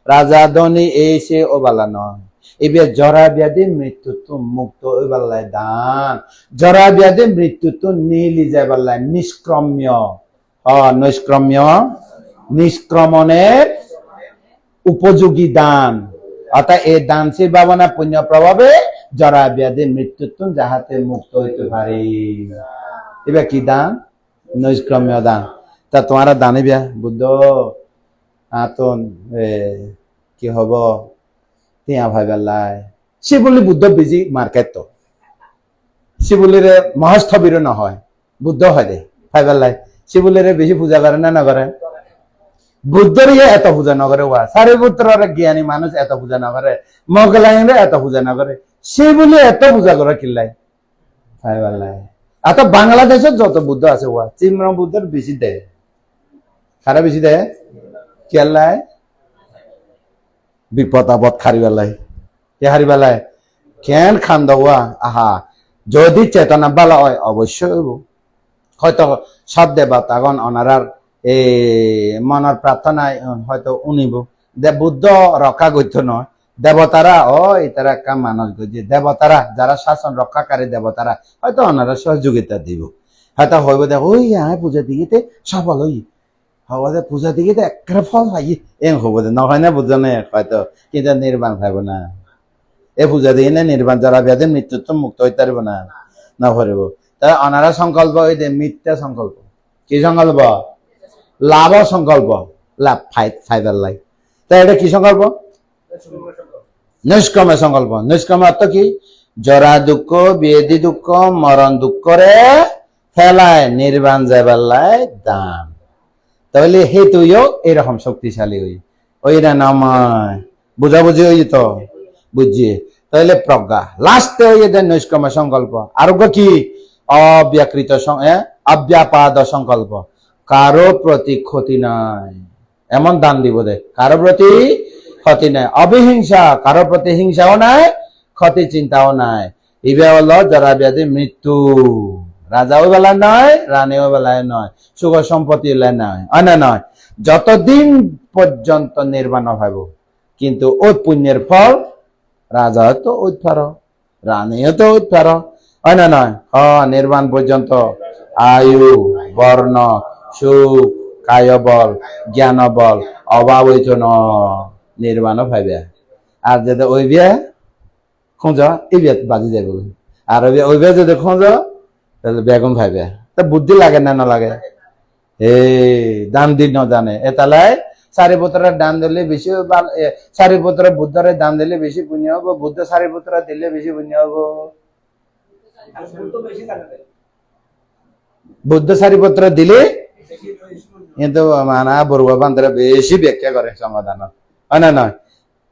রাজা ধনী এই সে ও বেলা নয়। এবার জরা ব্যাধি মৃত্যু মুক্ত ওই বেলায় দান, জরা ব্যাধি মৃত্যু নীলি যায় বেলায় নিষ্ক্রম্য নৈষ্ক্রম্য নিষ্ক্রমণের উপযোগী দান। অর্থাৎ এই দানশীল ভাবনা পুণ্য প্রভাবে জরা ব্যাধি মৃত্যু যাহাতে মুক্ত হইতে পারে। এবার কি দান? নৈষ্ক্রম্য দান। তা তোমারা দানিবিয়া বুদ্ধ আতন কি হব তিয়া ভাইবেলাই সে বলি বুদ্ধ বেজি মার্কেট তো সে বলি রে মহাস্থবির নহয় বুদ্ধ হয় দে ভাইবেলাই সে বলি রে বেশি পূজা করে না নকরে? বুদ্ধর এত পূজা নকরে ওয়া সারিপুত্রের জ্ঞানী মানুষ এত পূজা নকরে, মগলাইনে এত পূজা নকরে, সে বলি এত পূজা করে কিল্লাই ভাইবেলাই। এত বাংলাদেশের যত বুদ্ধ আছে ওয়া চিম্র বুদ্ধর বেশি দেয়, খারা বেশি দেয় কেলাই বিপদ আপদ খারি বেলায় কে হারি বেলায় কেন খান দেওয়া আহা যদি চেতনা বালা হয় অবশ্যই হইব। হয়তো সব দেবতাগণ ওনারার এই মনের প্রার্থনায় হয়তো উনিব দে বুদ্ধ রক্ষা করত নয় দেবতারা তারা কাম মানুষ করছে দেবতারা যারা শাসন রক্ষাকারী দেবতারা হয়তো ওনারা সহযোগিতা দিব, হয়তো হইব দে ওই পূজা দিকে সফল হই হব দে পূজা দিকে একটা ফল পাই এ হব দে নহয় না বুঝো না হয়তো কিন্তু নির্বাণ পাইব না এ পূজা দিয়ে না নির্বাণ যারা ব্যাধি মৃত্যু মুক্ত হইতে পারব না না পারিব। তাই অনারা সংকল্প ওই দে মিথ্যা সংকল্প। কি সংকল্প? লাভ সংকল্প, লাভ ফাইবার লাই। তাই এটা কি সংকল্প? নিষ্ক্রমে সংকল্প। নিষ্ক্রমে অর্থ কি? জরা দুঃখ ব্যাধি দুঃখ মরণ দুঃখরে ফেলায় নির্বাণ যাবার লাই দান। তাহলে হেতুও এরকম শক্তিশালী হই ওই না নামায় বুঝাবুঝি হই তো বুঝিয়ে তাহলে প্রজ্ঞা লাস্টে হয়ে যায় নৈষ্ক্রম সংকল্প। আর কি? অব্যাকৃত অব্যাপাদ সংকল্প। কারো প্রতি ক্ষতি নাই এমন দান দিব দে, কারো প্রতি ক্ষতি নাই। অবিহিংসা, কারো প্রতি হিংসাও নাই ক্ষতি চিন্তাও নাই। ইবে হলো যারা ব্যাধি মৃত্যু। রাজাও বেলায় নয়, রানীও বেলায় নয়, সুখ সম্পত্তি নয় নয় যতদিন পর্যন্ত নির্বাণ ভাইব। কিন্তু ওই পুণ্যের ফল রাজা তো ওই ফার, রানীও তো ওই ফার হয় না নয়। নির্বাণ পর্যন্ত আয়ু বর্ণ সুখ কায় বল জ্ঞান বল অভাব হইত ন নির্বাণও ভাইবে। আর যদি ওই বিয়া খোঁজ এই বিয়া বাজি যাবে, আর ওই বিয়া যদি খোঁজ তাহলে বেগুন ভাইবে। তা বুদ্ধি লাগে না লাগে? দান দি ন জানে এতালাই সারিপুত্রের দান দিলে বেশি সারিপুত্র বুদ্ধরে দান দিলে বেশি পুণ্য হবো, বুদ্ধ সারিপুত্র দিলে বেশি পুণ্য হবো। বুদ্ধ সারিপুত্র দিলে কিন্তু মানা বড়ুয়া বান্ধবরা বেশি ব্যাখ্যা করে সমাধান হয় না নয়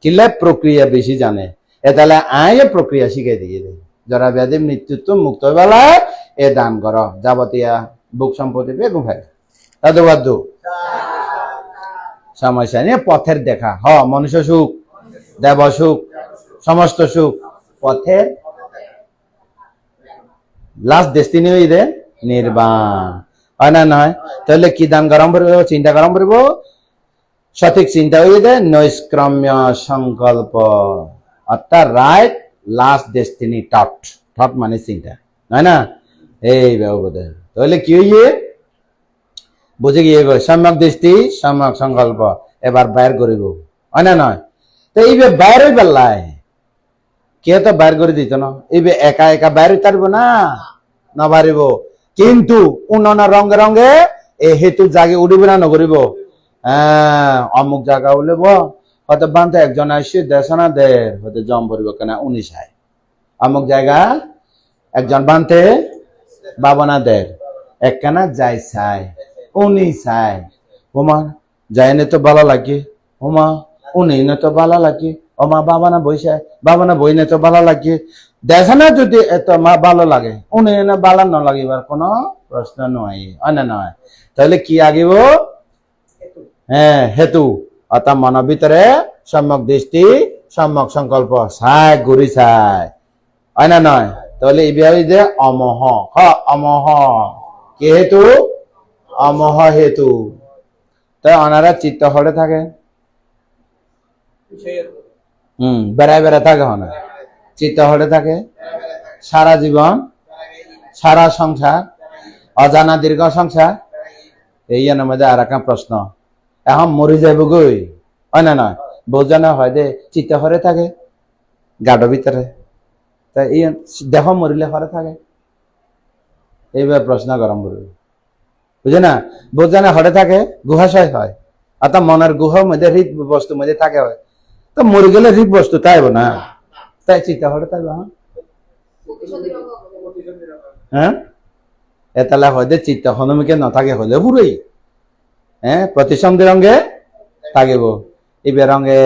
কিলে প্রক্রিয়া বেশি জানে এতালে আয় প্রক্রিয়া শিখাই দিয়ে দেয়। যারা ব্যাধি মৃত্যু মুক্ত বেলা এ দান কর যাবতীয় বুক সম্পত্তি বেগুন ভাই দাদু বাদু সমস্যা নিয়ে পথের দেখা মনুষ্য সুখ দেব সুখ সমস্ত সুখ পথের লাস্ট ডেস্টিনি হই দে নির্বাণ। হয় না নয়? তাহলে কি দান গরম পড়ব, চিন্তা গরম পড়ব, সঠিক চিন্তা হয়ে যায় নৈষ্ক্রম্য সংকল্প, অর্থাৎ রাইট লাস্ট ডেস্টিনি টট, থট মানে চিন্তা, হয় না? এই ব্যববোধ তাহলে কি হইয়ে বুঝে গিয়ে গো সম্যক দৃষ্টি সম্যক সংকল্প এবার বাইর করিব, হয় না নয়? তো এই বাইর হয়ে পেলাই কেউ তো বাইর করে দিত না, এই একা একা বাইর হইতে পারবো না, না পারিব, কিন্তু উন্নয়ন রঙে রঙে এই হেতু জাগে উড়িব না নগরিব। হ্যাঁ অমুক জায়গা উলিব হয়তো বান্ধে একজন আসে দেশনা দে হয়তো জম পড়িব কেনা উনি চাই, অমুক জায়গা একজন বান্ধে বাবনা দে একখানা যাই চাই উনি চাই, ওমা যাইনে তো ভালো লাগে, ওমা উনি নে তো ভালো লাগে, ওমা বাবানা বইছে বাবানা বই নে তো ভালো লাগে, দেশনা যদি এত মা ভালো লাগে উনি না ভালো ন লাগিবার কোনো প্রশ্ন নয়, হয় না নয়? তাহলে কি আগিব? হ্যাঁ হেতু, অর্থাৎ মনের ভিতরে সম্যক দৃষ্টি সম্যক সংকল্প চাই ঘুরি চাই, হয় না নয়? তাহলে এই যে অমহ অমহ কি হেতু? অমহ হেতু। তাই ওনারা চিত্ত হলে থাকে, বেড়ায় বেড়ায় থাকে, ওনার চিত্ত হলে থাকে সারা জীবন, সারা সংসার, অজানা দীর্ঘ সংসার। এই মধ্যে আর একটা প্রশ্ন, এখন মরি যাইব গই, হয় না নয়? বোঝানো হয় যে চিত্ত হরে থাকে গাঢ় ভিতরে, তাই এই দেহ মরিলে হরে থাকে, এইভাবে প্রশ্ন গরম করবে, বুঝে না? বোঝানো হরে থাকে গুহাশয় হয়, অর্থাৎ মনের গুহার মধ্যে হৃদ বস্তু মধ্যে থাকে হয়, তো মরে গেলে হৃদ বস্তু তাইব না, তাই চিত্ত হরে থাকবে। হ্যাঁ এতালা হয় যে চিত্ত হনমিকে না থাকে হলে পুরোই হ্যাঁ প্রতিসন্ধি রঙে থাকিব, এই রঙে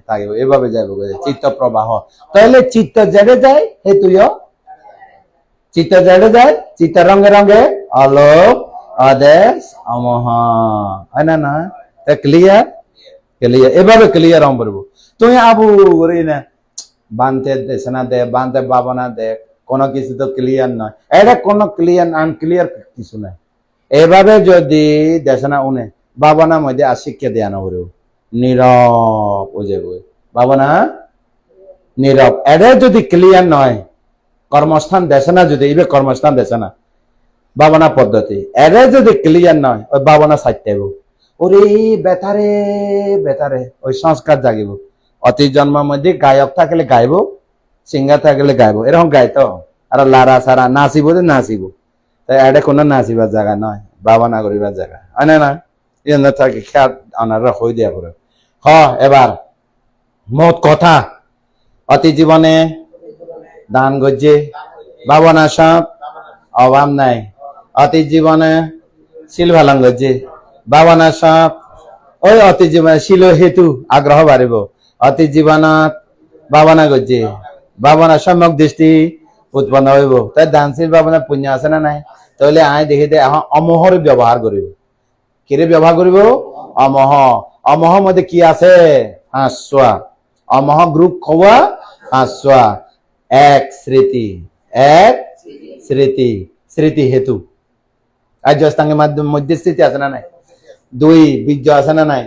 থাকিব, এভাবে যাইব চিত্ত প্রবাহ। তাহলে চিত্ত জেড়ে যায় হেতুয়, চিত্ত জেড়ে যায় চিত্ত রঙে রঙে আলোক আদেশ অমহ, হয় না না? ক্লিয়ার ক্লিয়ার, এভাবে ক্লিয়ার রং করবো। তুই আবু রে না বানতে দেশনা দে বানতে বাবনা দে কোনো কিছু তো ক্লিয়ার নয়, এটা কোনো ক্লিয়ার আনক্লিয়ার কিছু নাই। এভাবে যদি দেশনা উনে বাবনা মধ্যে আশিক্ষা দেয়া না করব, নীরব বুঝে বই বাবনা নীরব, এটা যদি ক্লিয়ার নয় কর্মস্থান দেশনা যদি এই কর্মস্থান দেশনা বাবনা পদ্ধতি এটা যদি ক্লিয়ার নয় ওই বাবনা সাইটাইব, ওরে বেতারে বেতারে ওই সংস্কার জাগিব। অতীত জন্মের মধ্যে গায়ক থাকলে গাইব, সিঙ্গার থাকলে গাইব, এরকম গাইতো আর লারা সারা নাচিব নাচিব, তাই এটা কোনো নাচিবার জায়গা নয়, বাবনা করিবার জায়গা, হয় না না? এই থাকে খেয়াল আনারা হয়ে দিয়া করে। এবার মোট কথা অতি জীবনে দান গজ্জে বাবনা সব অভাব নাই, অতি জীবনে শিল ভালাং গজ্জে বাবনা সব ওই অতি জীবনে শিল হেতু আগ্রহ বাড়িব, অতি জীবনত বাবনা গজ্জে বাবনা সম্যক দৃষ্টি উৎপন্ন হইব, তাই দানশীল বাবনা পুণ্য আছে না নাই? তাহলে আয় দেখি দে এখন অমহর ব্যবহার করিব, কিরে ব্যবহার করিব? অমহ, অমহ মধ্যে কি আছে? হাঁসোয়া, অমহ গ্রুপ খোয়া হাঁসোয়া, এক স্মৃতি, এক স্মৃতি, স্মৃতি হেতু আর্যস্থাঙ্গের মাধ্যমে মধ্যে স্মৃতি আছে না নাই? দুই বীর্য আছে না নাই?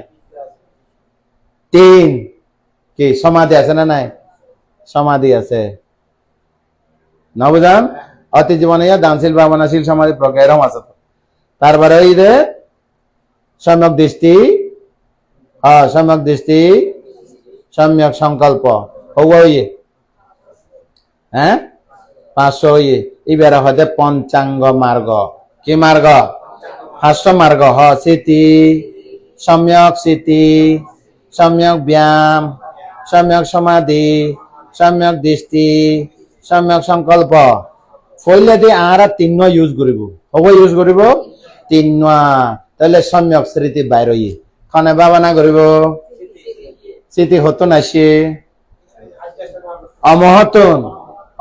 তিন কি সমাধি আছে না নাই? সমাধি আছে, নবদান অতি জীবনে দানশীল ভাবনাশীল সমাধি প্রজ্ঞা এরকম আছে। তারপরে ওই যে সম্যক দৃষ্টি, সম্যক দৃষ্টি সম্যক সংকল্প হইয়ে, হ্যাঁ 500 হইয়ে এবার হতে পঞ্চাঙ্গ মার্গ, কি মার্গ? হাস্য মার্গ, স্মৃতি সম্যক স্মৃতি সম্যক ব্যায়াম সম্যক সমাধি সম্যক দৃষ্টি সম্যক সংকল্প ফইলে দিয়ে আর 3 ইউজ করিব, হব ইউজ করিব 3, তাহলে সম্যক স্মৃতি বাইর খনে বাবা না করিব স্মৃতি হতো না সে অমহতন,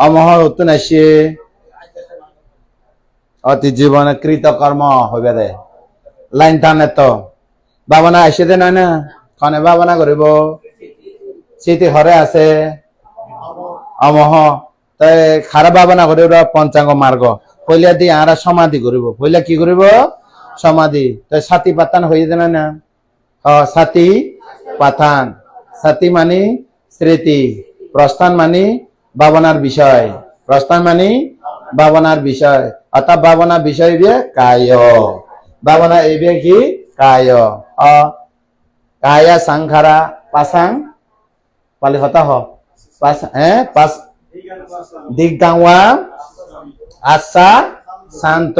অমহ হতো না সে অতি জীবনে কৃত কর্ম হইবে রে লাইন টানে তো বাবা না আসে দে নয় না, খনে বাবা না করিব স্মৃতি হরে আছে অমহ, তাই খারাপ বাবা না করে পঞ্চাঙ্গ মার্গ পইলা দিয়ে আরা সমাধি করিব পইলা কি করিব সমাধি তো সাথী পাতান হয়ে যায় না সাথী পাতান সাথী মানে স্মৃতি প্রস্থান মানে ভাবনার বিষয় প্রস্থান মানে ভাবনার বিষয় অর্থাৎ ভাবনার বিষয় দিয়ে কায় ভাবনা এই কি কায় কায়া সংখারা পাসাং পালি হতা হ পাস পাস দিগাংওয়া আচ্ছা শান্ত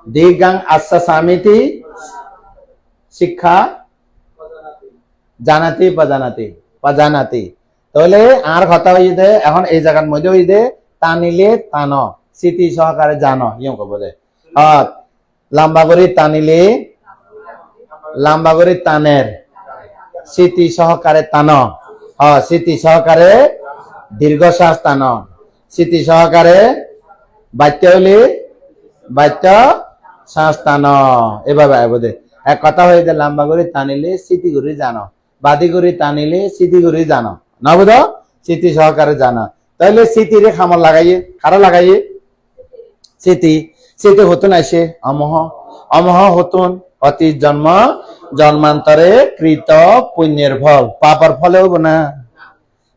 দিগাং আচ্ছা সামিতি শিক্ষা জানাতি পাজানাতি পাজানাতি তাহলে আর কথা হইতে এখন এই জায়গার মধ্যে হইতে টানিলে টান স্মৃতি সহকারে জানো ইয়ং কব দে লম্বা করে টানিলে লম্বা করে টানের স্মৃতি সহকারে টান স্মৃতি সহকারে দীর্ঘশ্বাস টান স্মৃতি সহকারে বাচ্য হইলে বাচ্য শ্বাস টান এভাবে বোধে এক কথা হইতে লম্বা করে টানিলে স্মৃতি করে জানো বাদি করে টানিলে স্মৃতি করে জানো না বুঝ স্মৃতি সহকারে জানা তাহলে স্মৃতিরে খামর লাগাইয়ে কারা লাগাইয়ে স্মৃতি স্মৃতি হতুন আসে অমহ অমহ হতুন অতি জন্ম জন্মান্তরে কৃত পুণ্যের ফল পাপার ফলে হবো না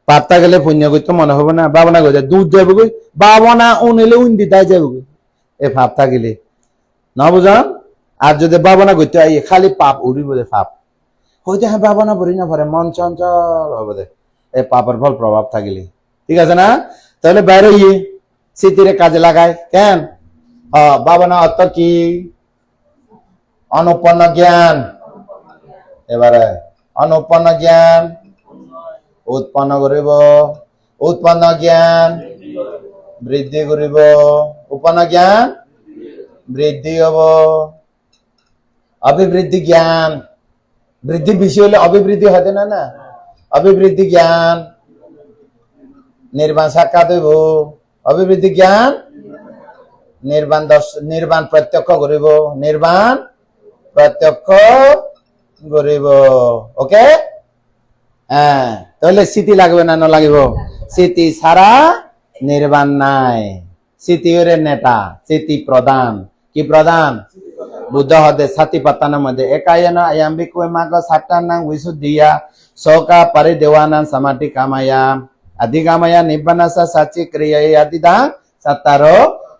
পাপটা গেলে পুণ্য করতে মনে হবো না বাবনা গো দুধ যাবো গই বাবনা উনিলে উন দিতে যাবো এ পাপটা গেলে না বুঝান আর যদি বাবনা করতে আই খালি পাপ উড়িব দে পাপ হইতে হ্যাঁ বাবনা ভরি না ভরে মন চঞ্চল হবে দে এই পাপের ফল প্রভাব থাকিলে ঠিক আছে না তাহলে বাইরে ইয়ে স্মৃতিরে কাজে লাগায় কেন ভাবনা অর্থ কি অনুপন্ন জ্ঞান এবারে অনুপন্ন জ্ঞান উৎপন্ন করিব উৎপন্ন জ্ঞান বৃদ্ধি করিব উৎপন্ন জ্ঞান বৃদ্ধি হব অভিবৃদ্ধি জ্ঞান বৃদ্ধি বেশি হলে অভিবৃদ্ধি হবে না না অভিবৃদ্ধি জ্ঞান নির্বাণ সাক্ষাৎ হইব অভিবৃদ্ধি জ্ঞান নির্বাণ নির্বাণ প্রত্যক্ষ করিব নির্বাণ প্রত্যক্ষ করিব ওকে হ্যাঁ তাহলে স্মৃতি লাগবে না লাগিব স্মৃতি ছাড়া নির্বাণ নাই স্মৃতি হরে নেতা স্মৃতি প্রধান কি প্রধান বুদ্ধ হদে সাথী পাতানের মধ্যে একায়ন আয়াম্বিক মাগ সাতানাং বিশুদ্ধিয়া শোকা পরিদেওয়ানাং সমাধি কামায়া আদি কামায়া নিব্বানাসা সাচি ক্রিয়া আদিদা সাতারো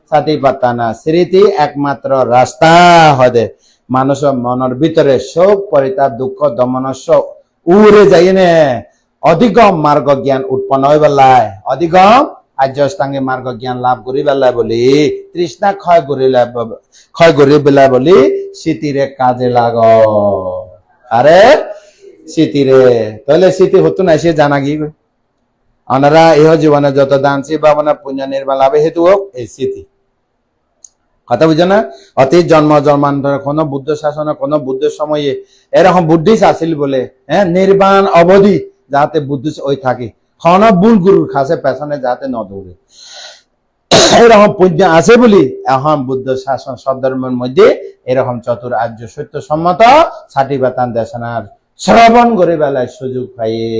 সাথী পাতানা স্মৃতি একমাত্র রাস্তা হদে মানুষের মনের ভিতরে শোক পরিতাপ দুঃখ দমনস্য উড়ে যাই নে অধিগম মার্গ জ্ঞান উৎপন্ন হয়ে বেলায় অধিগম আর্যষ্টাঙ্গে মার্গ জ্ঞান লাভ করি বেলায় বলি তৃষ্ণা ক্ষয় করি বেলায় বলি স্মৃতিরে কাজে লাগ আরে স্মৃতিরে তাহলে স্মৃতি হতো না সে জানা গিয়ে ওনারা ইহ জীবনে যত দান সে ভাবনা পুণ্য নির্মাণ লাভে হেতু হোক এই স্মৃতি কথা বুঝো না অতীত জন্ম জন্মান্তর কোন বুদ্ধ শাসনে কোন বুদ্ধের সময়ে এরকম বুদ্ধিস আসিল বলে হ্যাঁ নির্বাণ অবধি যাতে বুদ্ধিস ওই থাকে খন ভুল গুরুর কাছে পেছনে যাতে ন দৌড়ে এরকম পুণ্য আছে বলি এখন বুদ্ধ শাসন সব ধর্মের মধ্যে এরকম চতুর আর্য সত্য সম্মত ষাটি বেতান দেশনার শ্রবণ করে বেলায় সুযোগ পাইয়ে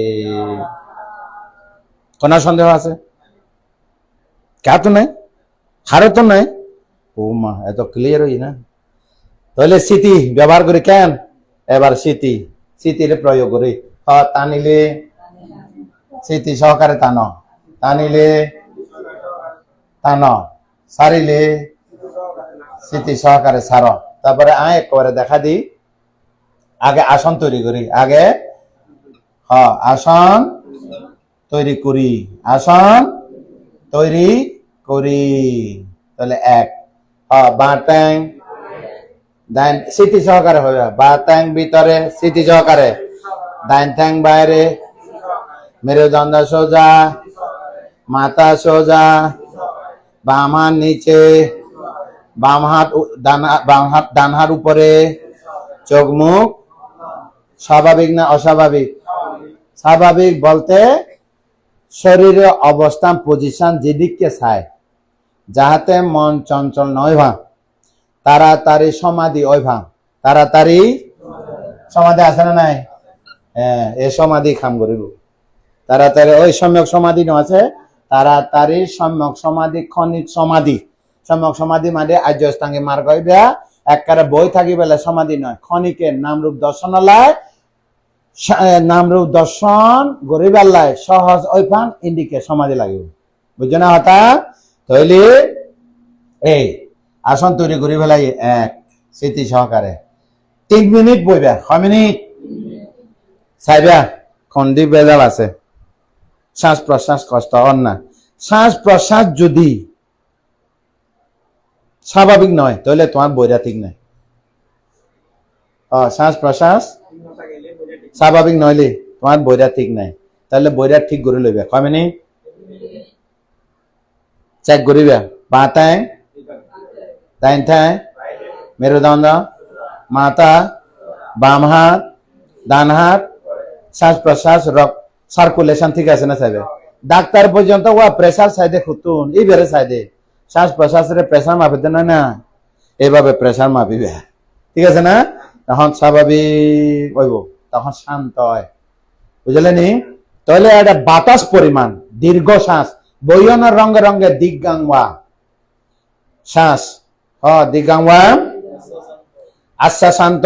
কোন সন্দেহ আছে কে তো নাই হারে তো নাই ও মা এত ক্লিয়ার হই না তাহলে স্মৃতি ব্যবহার করি কেন এবার স্মৃতি স্মৃতির প্রয়োগ করি টানিলে স্মৃতি সহকারে টান টানিলে টান সারিলে স্মৃতি সহকারে সার তারপরে এক করে দেখা দি আগে আসন তৈরি করি আগে আসন তৈরি করি আসন তৈরি করি তাহলে এক বাটাং ডাইন স্মৃতি সহকারে হবে বাটাং ভিতরে স্মৃতি সহকারে ডাইন ঠ্যাং বাইরে মেরুদণ্ড সোজা মাথা সোজা বাম হাত নিচে বাম হাত ডান হাত উপরে চোখ মুখ স্বাভাবিক না অস্বাভাবিক স্বাভাবিক বলতে শরীরের অবস্থান পজিশন যেদিকে চায় যাহাতে মন চঞ্চল নয় ভাঙ তাড়াতাড়ি সমাধি ওই ভাঙ তাড়াতাড়ি সমাধি আছে না নাই হ্যাঁ এ সমাধি খাম করিব তাড়াতাড়ি ওই সম্যক সমাধি ন আছে তাড়াতাড়ি সম্যক সমাধি ক্ষণিক সমাধি সম্যক সমাধি মানে আর্য অষ্টাঙ্গিক মার্গ হইবা একবারে বই থাকি বেলা সমাধি নয় ক্ষণিকের নামরূপ দর্শন লাই নামরূপ দর্শন গরিবাল্লায় সহজ ওইফান ইন্ডিকে সমাধি লাগিব বুঝছো না হতা তৈলি এই আসন তৈরি করি পেলাই এক স্মৃতি সহকারে 3 মিনিট বইবা 6 মিনিট চাইবা খন্দি বেজাল আছে শ্বাস প্রশ্বাস কষ্ট হন না শ্বাস প্রশ্বাস যদি স্বাভাবিক নয় তাহলে তোমার বইরা ঠিক নাই শ্বাস প্রশ্বাস স্বাভাবিক নইলে তোমার বইরা ঠিক নাই তাহলে বইরা ঠিক করে লইবা 6 মিনিট চেক করিবা বাতায় ডাইন ঠাই মেরুদণ্ড মাথা বাম হাত ডান হাত শ্বাস প্রশ্বাস রক্ত সার্কুলেশন ঠিক আছে না চাইবে ডাক্তার পর্যন্ত ওয়া প্রেসার সাইডে খুতুন এই বেড়ে সাইডে শ্বাস প্রশ্বাসের প্রেসার মাপিতে নয় না এইভাবে প্রেসার মাপিবে ঠিক আছে না তখন স্বাভাবিক হইব তখন শান্ত হয় বুঝলেনি তাহলে একটা বাতাস পরিমাণ দীর্ঘ শ্বাস বইয়নের রঙে রঙে দিগ্গাংওয়া শ্বাস দিগ্গাংওয়া আচ্ছা শান্ত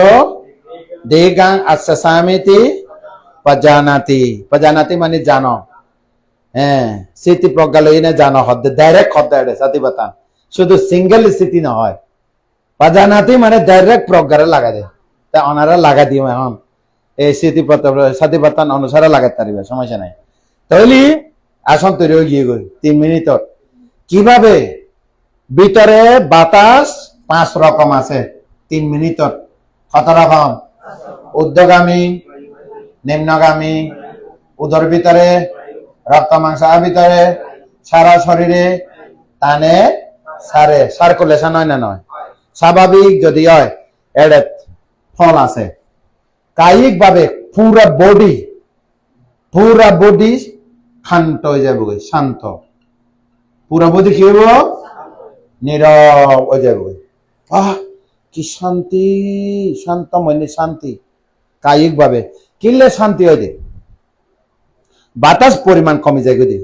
দিগাং আচ্ছা সামিতি পজানাতি পজানাতি মানে জানো হ্যাঁ স্মৃতি প্রজ্ঞা লই না জানো হদ্দে ডাইরেক্ট হদ্দে সাথী বাতান শুধু সিঙ্গেল স্মৃতি না হয় পজানাতি মানে ডাইরেক্ট প্রজ্ঞারে লাগা দে তা ওনারা লাগা দিও এখন এই স্মৃতি সাথী বাতান অনুসারে লাগাতে পারিবে সমস্যা নাই তাহলে আসন তৈরি হয়ে গিয়ে গই 3 মিনিটত কিভাবে ভিতরে বাতাস 5 রকম আছে 3 মিনিটত কত রকম ঊর্ধ্বগামী নিম্নগামী উদর ভিতরে রক্ত মাংসের ভিতরে সারা শরীরে টানে সারে সার্কুলেশন হয় না নয় স্বাভাবিক যদি হয় এর ফল আছে কায়িক ভাবে পুরা বডি শান্ত হয়ে যাবে শান্ত পুরা বডি কি হইব নীরব হয়ে যাবে কি শান্তি শান্ত মনে শান্তি কায়িক ভাবে কিনলে শান্তি হয়ে যায় বাতাস পরিমাণ কমে যায় গদি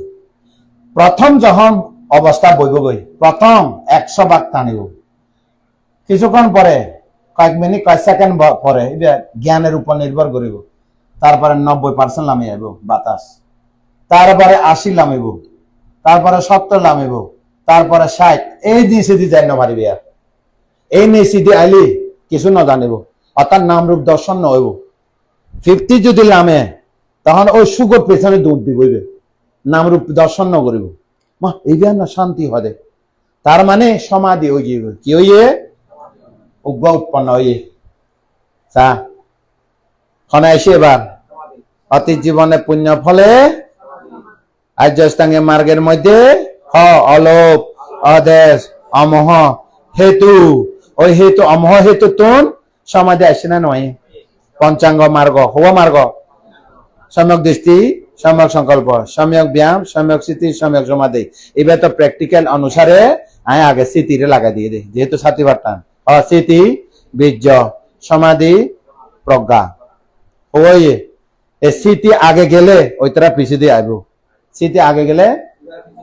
প্রথম যখন অবস্থা বইব গই প্রথম 100 ভাগ টানিব কিছুক্ষণ পরে কয়েক মিনিট কয়েক সেকেন্ড পরে জ্ঞানের উপর নির্ভর করিব তারপরে 90% নামে আইব বাতাস তারপরে 80 নামিব তারপরে 70 নামিব তারপরে 60 এই দিন সেদি যাই না পারিবে আর এই নেই সিধি আইলি কিছু না জানিব অর্থাৎ নামরূপ দর্শন নহইব 50 যদি নামে তখন ওই সুগর পেছনে দৌড় দিবইবে নামরূপ দর্শন ন করিব মা এইবার না শান্তি হবে তার মানে সমাধি হয়ে গিয়ে কি হইয়ে উগ্র উৎপন্ন হইয়ে চা খনে এসে এবার অতি জীবনে পুণ্য ফলে আর্য অষ্টাঙ্গিক মার্গের মধ্যে অলোপ অদেশ অমোহ হেতু ওই হেতু অমোহ হেতু তুন সমাধি আসে না নয় পঞ্চাঙ্গ মার্গ হওয়া মার্গ সম্যক দৃষ্টি সম্যক সংকল্প সম্যক ব্যায়াম সম্যক স্মৃতি সম্যক সমাধি এবার তো প্র্যাকটিক্যাল অনুসারে আমি আগে স্মৃতিরে লাগা দিয়ে দিই যেহেতু সাথী বার্তান স্মৃতি বীর্য সমাধি প্রজ্ঞা ওই স্মৃতি আগে গেলে ওই তারা পিছিয়ে দিয়ে আইব স্মৃতি আগে গেলে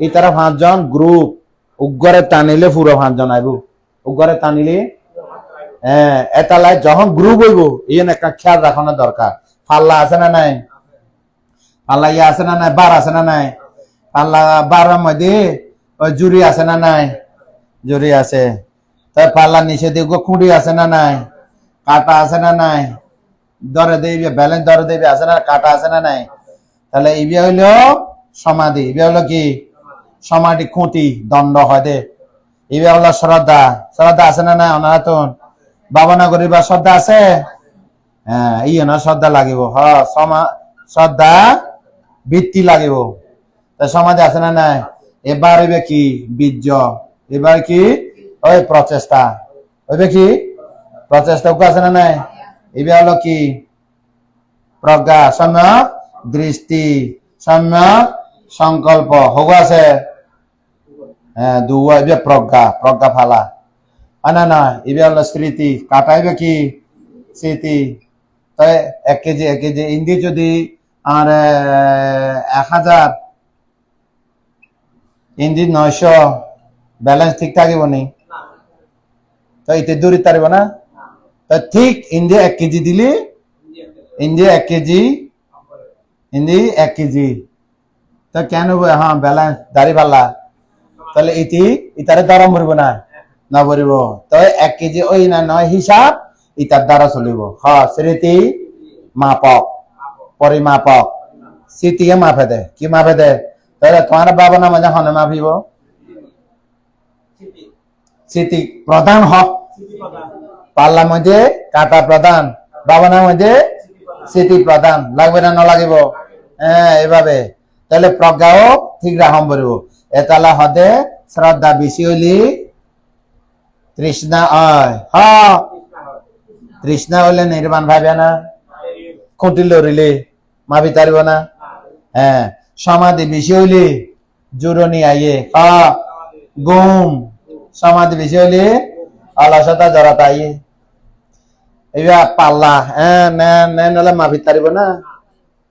এই তারা 5 জন গ্রুপ উগ্রে টানিলে পুরো 5 জন আইব উগ্রে টানিলে এটালাই যখন গ্রুপ হইব ইয়েন একটা খেয়াল রাখানো দরকার পাল্লা আছে না নাই পাল্লা ইয়ে আছে না নাই বার আছে না নাই পাল্লা বারের মধ্যে ওই জুড়ি আছে না নাই জুড়ি আছে তাই পাল্লার নিচে দিয়ে খুঁড়ি আছে না নাই কাটা আছে না নাই দরে দেবে ব্যালেন্স দরে দেবে আছে না কাটা আছে না নাই তাহলে ইবিয়া হইলো সমাধি ইবিয়া হলো কি সমাধি খুঁটি দণ্ড হয় দে ইবিয়া হলো শ্রদ্ধা শ্রদ্ধা আছে না নাই অনাথন ভাবনা করিবা শ্রদ্ধা আছে হ্যাঁ ইয়ে না শ্রদ্ধা লাগিব শ্রদ্ধা বৃত্তি লাগিব সমাধি আছে না নাই এবার হইবে কি বীর্য এবার কি ওই প্রচেষ্টা হইবে কি প্রচেষ্টা আছে না নাই এবার হলো কি প্রজ্ঞা সম্যক দৃষ্টি সম্যক সংকল্প হোক আছে হ্যাঁ দুয়া প্রজ্ঞা প্রজ্ঞা ফালা না না এবার হলো স্মৃতি কাটাইবে কি স্মৃতি তাই 1 কেজি ইন্দি যদি আর 1000 ইন্দি 900 ব্যালেন্স ঠিক থাকিব নি তো এতে দূরে তারিব না তো ঠিক ইন্ডিয়া 1 কেজি দিলি ইন্ডিয়া 1 কেজি ইন্দি 1 কেজি তো কেন হ্যাঁ ব্যালেন্স দাড়ি পাল্লা তাহলে ইতারে দরম ভরিব না না ভরিব তো 1 কেজি ওই না নয় হিসাব ইতার দ্বারা চলিব স্মৃতি মাপক পরিমাপক স্মৃতিকে মাপে দে কি মাপে দে তাহলে তোমার বাবা না মাঝে হনে মাপিব স্মৃতি প্রধান হক পাল্লার মধ্যে কাটা প্রধান বাবা মধ্যে স্মৃতি প্রধান লাগবে না লাগিব হ্যাঁ এভাবে তাহলে প্রজ্ঞাও ঠিক রাখম বলব এতালা হদে শ্রদ্ধা বেশি হইলি তৃষ্ণা হয় তৃষ্ণা হলে নির্বাণ ভাবে না খুঁটি লড়িলে মাপি তারিব না হ্যাঁ সমাধি বেশি হইলে জুরনি আইয়ে গুম সমাধি বেশি হইলে অলসতা জড়াতা আইয়ে এবার পাল্লা হ্যাঁ নলে মাপি তারিব না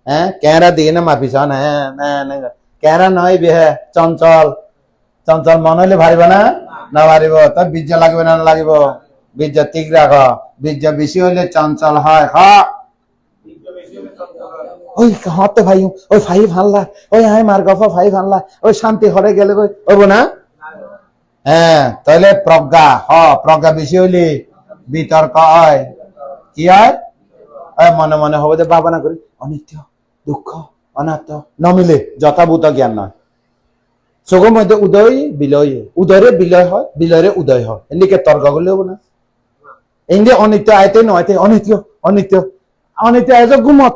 হ্যাঁ কেরা দিয়ে না মাপিস না হ্যাঁ কেরা নয় বিহে চঞ্চল চঞ্চল মন হইলে ভারিব না না ভারিব তো বীর্য লাগবে না লাগিব বীর্য ঠিক রাখ বীর্য বেশি হইলে চঞ্চল হয় ওই হতে ভাই ওই ভাই ভাল্লা ওই হাই মার গফা ভাই ভাল্লা ওই শান্তি হরে গেলে ওইব না হ্যাঁ তাহলে প্রজ্ঞা বেশি হইলে বিতর্ক হয় কি হয় মনে মনে হবে যে ভাবনা করি অনিত্য দুঃখ অনাত্ম নমিলে যথাভূত জ্ঞান নয় চোখের মধ্যে উদয়ে বিলয় হয় বিলয়ে উদয় হয় এদিকে তর্ক করলে হবো না এনে অনিত্য আয়তে নয়তে অনিত্য অনিত্য অনিত্য আয় গুমত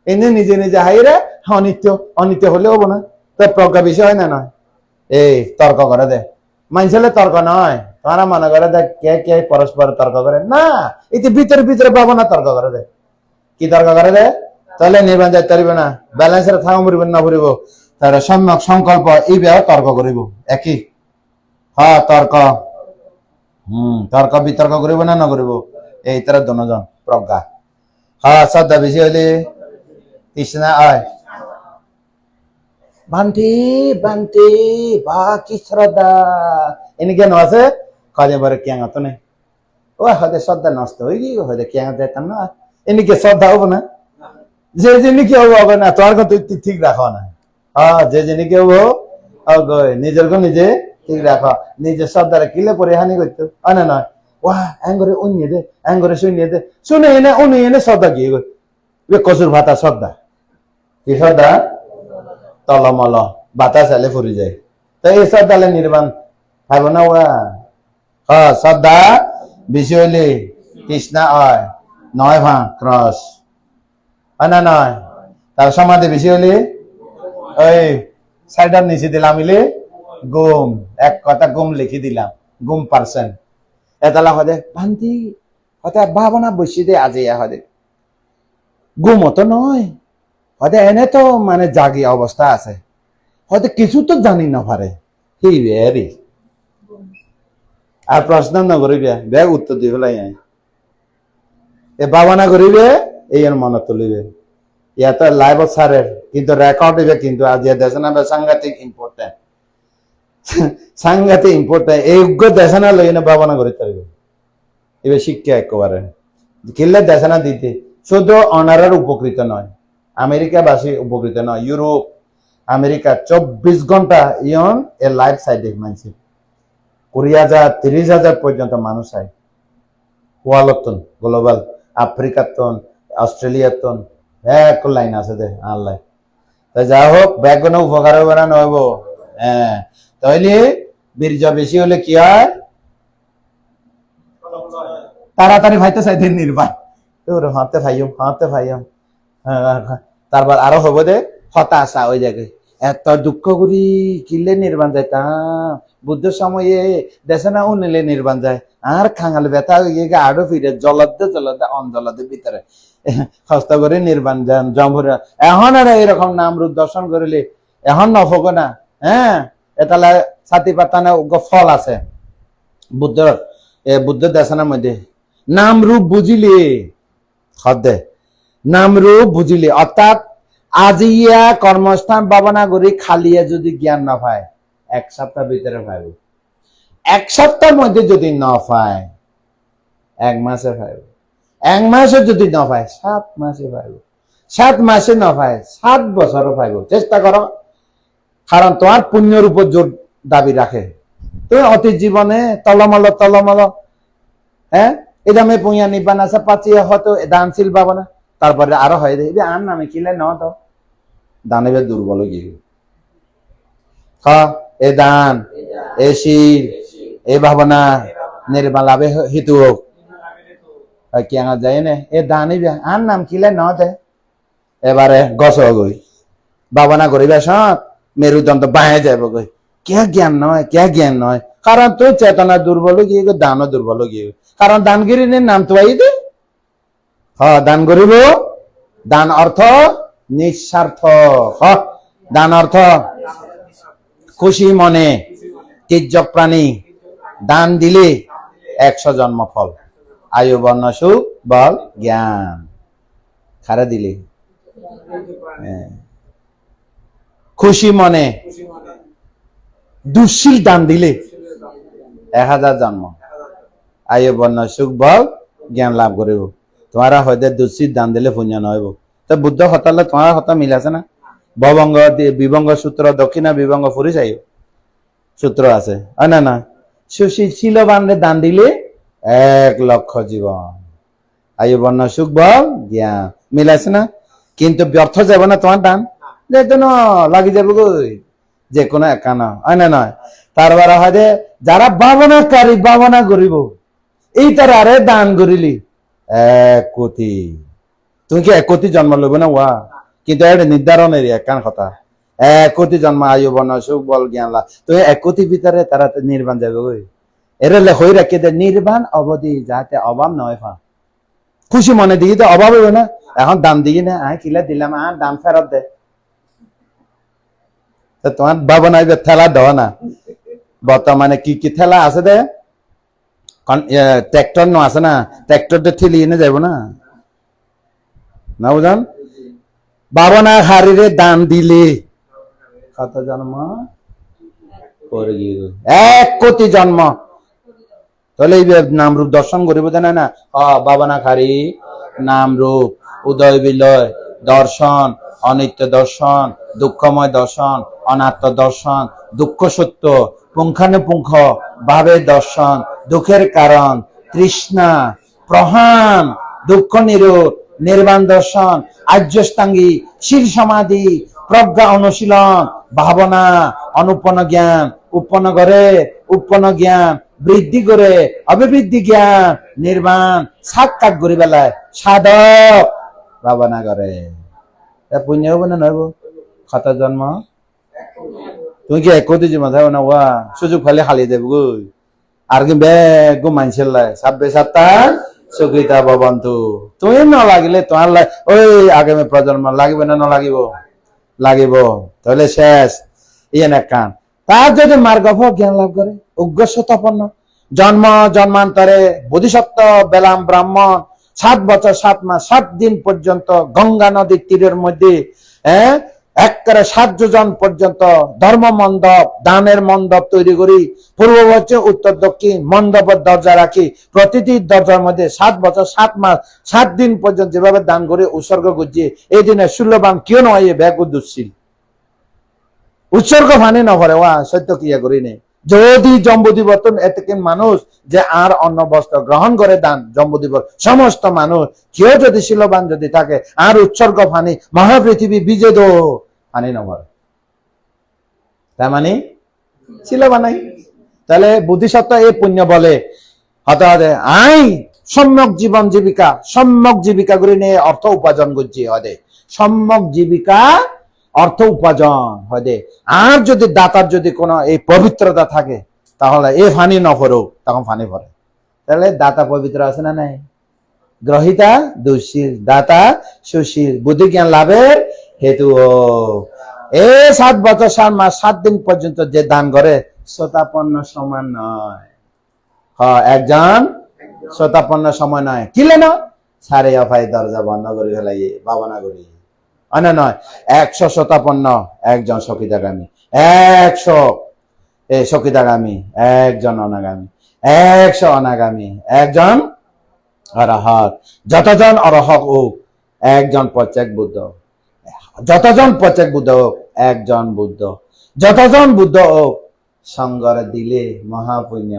এনে নিজে নিজে হাইরে অনিত্য অনিত্য হলে হবো না তো প্রজ্ঞা বিষয় হয় না নয় এই তর্ক করে দে মানুষের তর্ক নয় তারা মনে করে দেখ কে পরস্পর তর্ক করে না এই ভিতরে ভাবনা তর্ক করে দে কি তর্ক করে দে তাহলে নির্বাণ যাইতে পারিব না ব্যালেন্সের থাকা মরিব না ভরিব তাহলে সম্যক সংকল্প এই বেয়া তর্ক করিব একই তর্ক তর্ক বিতর্ক করিব না করিব এই তারা দুজন প্রজ্ঞা শ্রদ্ধা বেশি হইলে তৃষ্ণা আয় বান্টি বান্টি বা কি শ্রদ্ধা এনে কেন আছে কাজে বারে কেন তো নেই ও হয়তো শ্রদ্ধা নষ্ট হয়ে গিয়ে হয়তো কেন দিতাম না এনিকে শ্রদ্ধা হবো না যে জিনিস হবে না তোর তুই ঠিক রাখো না যে জিনিস হবো নিজের নিজে ঠিক রাখো নিজের শ্রদ্ধারে কিলে পরে হানি করতো না নয় ওয়া অ্যাঙ্গরে উনিয়ে দে অ্যাঙ্গরে শুনিয়ে দে শুনে এনে উনি এনে শ্রদ্ধা গিয়ে কচুর ভাতা শ্রদ্ধা কি শ্রদ্ধা তলমল বাতা চালে ফুরি যায় তো এই শ্রদ্ধালে নির্বাণ খাইব না ওরা শ্রদ্ধা বেশি হইলে কৃষ্ণা হয় নয় ক্রস না নয় তার সমাধি বেশি হইলে ওই সাইডার নিচে দিলাম গুম এক কথা গুম লিখি দিলাম গুম পার্সেন্ট এতলা হদে ভান্তি হতে ভাবনা বসি দে আজি হদে গুম তো নয় হয়তো এনে তো মানে জাগি অবস্থা আছে হয়তো কিছু তো জানি না পারে বেরি আর প্রশ্ন না করিবে ব্যাগ উত্তর দিয়ে ফেলাই এ ভাবনা করিবে এই মনে তুলিবে ইয়াতে লাইভ সারের কিন্তু রেকর্ড হইবে কিন্তু আজ দেশে না সাংঘাতিক ইম্পর্টেন্ট সাংঘাতিক ইম্পর্টেন্ট এই দেশে না লই না ভাবনা করি পারবে এবার শিক্ষা একেবারে কিনলে দেশে না দিতে শুধু অনারের উপকৃত নয় আমেরিকাবাসী উপকৃত নয় ইউরোপ আমেরিকা 24 ঘন্টা ইয়ন এ লাইভ সাইডে মানছে 20,000 30,000 পর্যন্ত মানুষ আয় ওয়ালতন গ্লোবাল আফ্রিকাতন অস্ট্রেলিয়াতন এক লাইন আছে দে আল্লাহ তাই যা হোক ব্যাগন উপকার হবে না নইব হ্যাঁ তাহলে বীর্য বেশি হলে কি হয় তাড়াতাড়ি ভাইতে চাই দিন নির্বাণ তোর হাতে ভাইম তারপর আরো হবো দে হতাশা ওই জায়গায় এত দুঃখ করি কিনলে নির্বাণ যাইতাম বুদ্ধ সময়ে দেশে না উনিলে নির্বাণ যায় আর খাঙাল ব্যথা হয়ে গিয়ে আরো ফিরে জলদে অঞ্জলদের ভিতরে হস্ত করে নির্বাণ যান জম্ভরে এখন আর এরকম নাম রূপ দর্শন করিলে এখন নফক না হ্যাঁ এতালে ছাতি পাতানে ফল আছে বুদ্ধ দেশনার মধ্যে নাম রূপ বুঝিলে হদে নাম রূপ বুঝিলে অর্থাৎ আজিয়া কর্মস্থান ভাবনা করি খালিয়া যদি জ্ঞান না পায় 1 সপ্তাহ ভিতরে পাইব এক সপ্তাহের মধ্যে যদি ন পায়, 1 মাসে পাইব। 1 মাসে যদি ন পায় 7 মাসে পাইব। 7 মাসে ন পায় 7 বছরও পাইব। চেষ্টা করো, কারণ তোমার পুণ্যের উপর জোর দাবি রাখে। তুমি অতীত জীবনে তলমল হ্যাঁ এটা আমি পুঁয়া নিবান আছে পাচ্ছি হয়তো দানশীল পাবো না, তারপরে আরো হয় দেখবি আর নামে কিলে ন তো দানবে দুর্বল গিয়ে এ দান এ শির এ ভাবনা নির্মাণ লাভে হিতু হোক কি যায় না এ দানিবে আর নাম কিলে ন দে এবারে গছ গই ভাবনা করিবে সব মেরুদণ্ড বাঁয়ে যাব গই কে জ্ঞান নয়, কে জ্ঞান নয়, কারণ তুই চেতনা দুর্বল গিয়ে দানও দুর্বল গিয়ে, কারণ দানগিরিনীর নাম তো আই দে দান করিব। দান অর্থ নিঃস্বার্থ, দান অর্থ খুশি মনে তির্যক প্রাণী, দান দিলে 100 জন্ম ফল, আয়ু বর্ণ সুখ বল জ্ঞান। খারা দিলে খুশি মনে দুঃশীল দান দিলে 1000 জন্ম, আয়ু বর্ণ সুখ বল জ্ঞান লাভ করিব। তোমারা হয়তো দুঃশীল দান দিলে পুণ্য নহব। তো বুদ্ধ হতালে তোমার হতা মিল আছে না? ভবঙ্গ বিভঙ্গ সূত্র দক্ষিণা বিভঙ্গ ফুরি চাই সূত্র আছে হয় না? না সুশীল বান্ধে দান দিলে 1 লক্ষ জীবন, আয়ু বর্ণ সুখ বল জ্ঞান মিল আছে না? কিন্তু ব্যর্থ যাব না তোমার দান, যেহেতু ন লাগি যাব গই যে কোনো একানা হয় না নয়। তারপরে হয় যারা ভাবনাকারী ভাবনা করিব এই তার আরে দান করিলি 1 কোটি, তুমি কি 1 কোটি জন্ম লব না ওয়া? কিন্তু এটা নির্ধারণের একান কথা 1 কোটি জন্ম আয়ু বর্ণ সুখ বল জ্ঞান লাভ, তুমি 1 কোটি ভিতরে তারা নির্বাণ যাবে গই। এর হয়ে রাখি দে নির্বাণ অবধি যাতে অভাব নয় পা খুশি মনে দিই তো অভাব হবে না। এখন দাম দিই না কিলা দিলাম আর দাম ফেরত দে, তোমার ভাবনা ঠেলা দেওয়া না। বর্তমানে কি কি ঠেলা আছে দে ট্রাক্টর ন আছে না, ট্রাক্টর ঠেলি এনে যাব না না বুঝান। ভাবনা হারিরে দান দিলে কত জন্ম করে গিয়ে 1 কোটি জন্ম, তাহলে এই নাম রূপ দর্শন করিব না না। ভাবনা খারি নাম রূপ উদয় বিলয় দর্শন, অনিত্য দর্শন, দুঃখময় দর্শন, অনাত্ম দর্শন, দুঃখ সত্য পুঙ্খানুপুঙ্খ ভাবে দর্শন, দুঃখের কারণ তৃষ্ণা প্রহান, দুঃখ নিরোধ নির্বাণ দর্শন, আর্যষ্টাঙ্গী শিল সমাধি প্রজ্ঞা অনুশীলন, ভাবনা অনুপন্ন জ্ঞান উৎপন্ন করে, উৎপন্ন জ্ঞান বৃদ্ধি করে, অভিবৃদ্ধি জ্ঞান নির্বাণ সাক্ষাৎ করি বেলায় সাধক ভাবনা করে পুণ্য হবো না নইব। কত জন্ম তুমি কি 1 কোটি জন্ম থাকো না ওয়া সুযোগ ফালে খালি দেব গই আর কি বেগ মানুষের লাই 27 সুকৃতা ভবন্তু। তুমি ন লাগিলে তোমার ওই আগামী প্রজন্ম লাগবে না লাগিব লাগিব, তাহলে শেষ ইয়ে না কান। তার যদি মার্গফ জ্ঞান লাভ করে উগ্রস্বতাপন্ন জন্ম জন্মান্তরে বোধিসত্ত্ব বেলাম ব্রাহ্মণ 7 বছর 7 মাস 7 দিন পর্যন্ত গঙ্গা নদীর তীরের মধ্যে একবারে 7 যোজন পর্যন্ত ধর্ম মণ্ডপ দানের মণ্ডপ তৈরি করি পূর্ব পশ্চিম উত্তর দক্ষিণ মণ্ডপের দরজা রাখি, প্রতিটি দরজার মধ্যে 7 বছর 7 মাস 7 দিন পর্যন্ত যেভাবে দান করে উৎসর্গ করছি এই দিনে শূল্যবান কেউ নয় ব্যাগ দুঃশীল উৎসর্গ ফানি না করে ওয়া সত্য ক্রিয়া করি নেই। যদি জম্বুদিবর্তন এতে মানুষ যে আর অন্ন বস্ত্র গ্রহণ করে দান জম্বুদিবর সমস্ত মানুষ কেউ যদি শিলবান যদি থাকে আর উৎসর্গ ফানি মহাপৃথিবী বিজেদ ফানি না করে তার মানে শিলবান নাই। তাহলে বুদ্ধিসত্ত্ব এই পুণ্য বলে হতে হতে আই সম্যক জীবন জীবিকা সম্যক জীবিকা করে নিয়ে অর্থ উপার্জন করছি হদে সম্যক জীবিকা অর্থ উপার্জন হয়। আর যদি দাতার যদি কোনো এই পবিত্রতা থাকে তাহলে এ ফানি ন পড়ুক তখন ফানি পড়ে। তাহলে দাতা পবিত্র আছে না নাই? গ্রহিতা দুঃশীল দাতা সুশীল বুদ্ধি জ্ঞান লাভের হেতু এই 7 বছর 7 মাস 7 দিন পর্যন্ত যে দান করে শ্রোতাপন্ন সমান নয়। একজন শ্রোতাপন্ন সময় নয় কিলে না সারে অফাই দরজা বন্ধ করে ফেলাই ভাবনা করি নয় 100 শতাপন্ন একজন সকিদাগামী 100 সকিদাগামী, একজন অনাগামী, 100 অনাগামী, একজন অরহত। যতজন অরহত হোক একজন প্রত্যেক বুদ্ধ, যতজন প্রত্যেক বুদ্ধ হোক একজন বুদ্ধ, যতজন বুদ্ধ হোক সঙ্গরে দিলে মহাপুণ্য।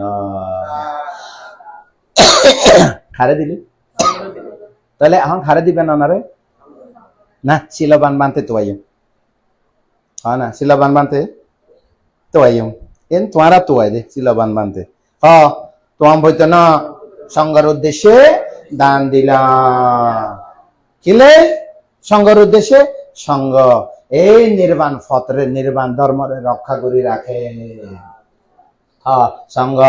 খারে দিলে তাহলে এখন খারে দিবেন ওনারে না? শিলবান বানতে তো আইম, হ্যাঁ না? শিলবান বানতে তো আইম, এন তোমারা তো আই দে শিলবান বানতে। তোমার বইতো না সঙ্গের উদ্দেশ্যে দান দিলাম, কিলে সঙ্গের উদ্দেশ্যে। সঙ্গ এই নির্বাণ ফতরে, নির্বাণ ধর্মরে রক্ষা করি রাখে। সঙ্গ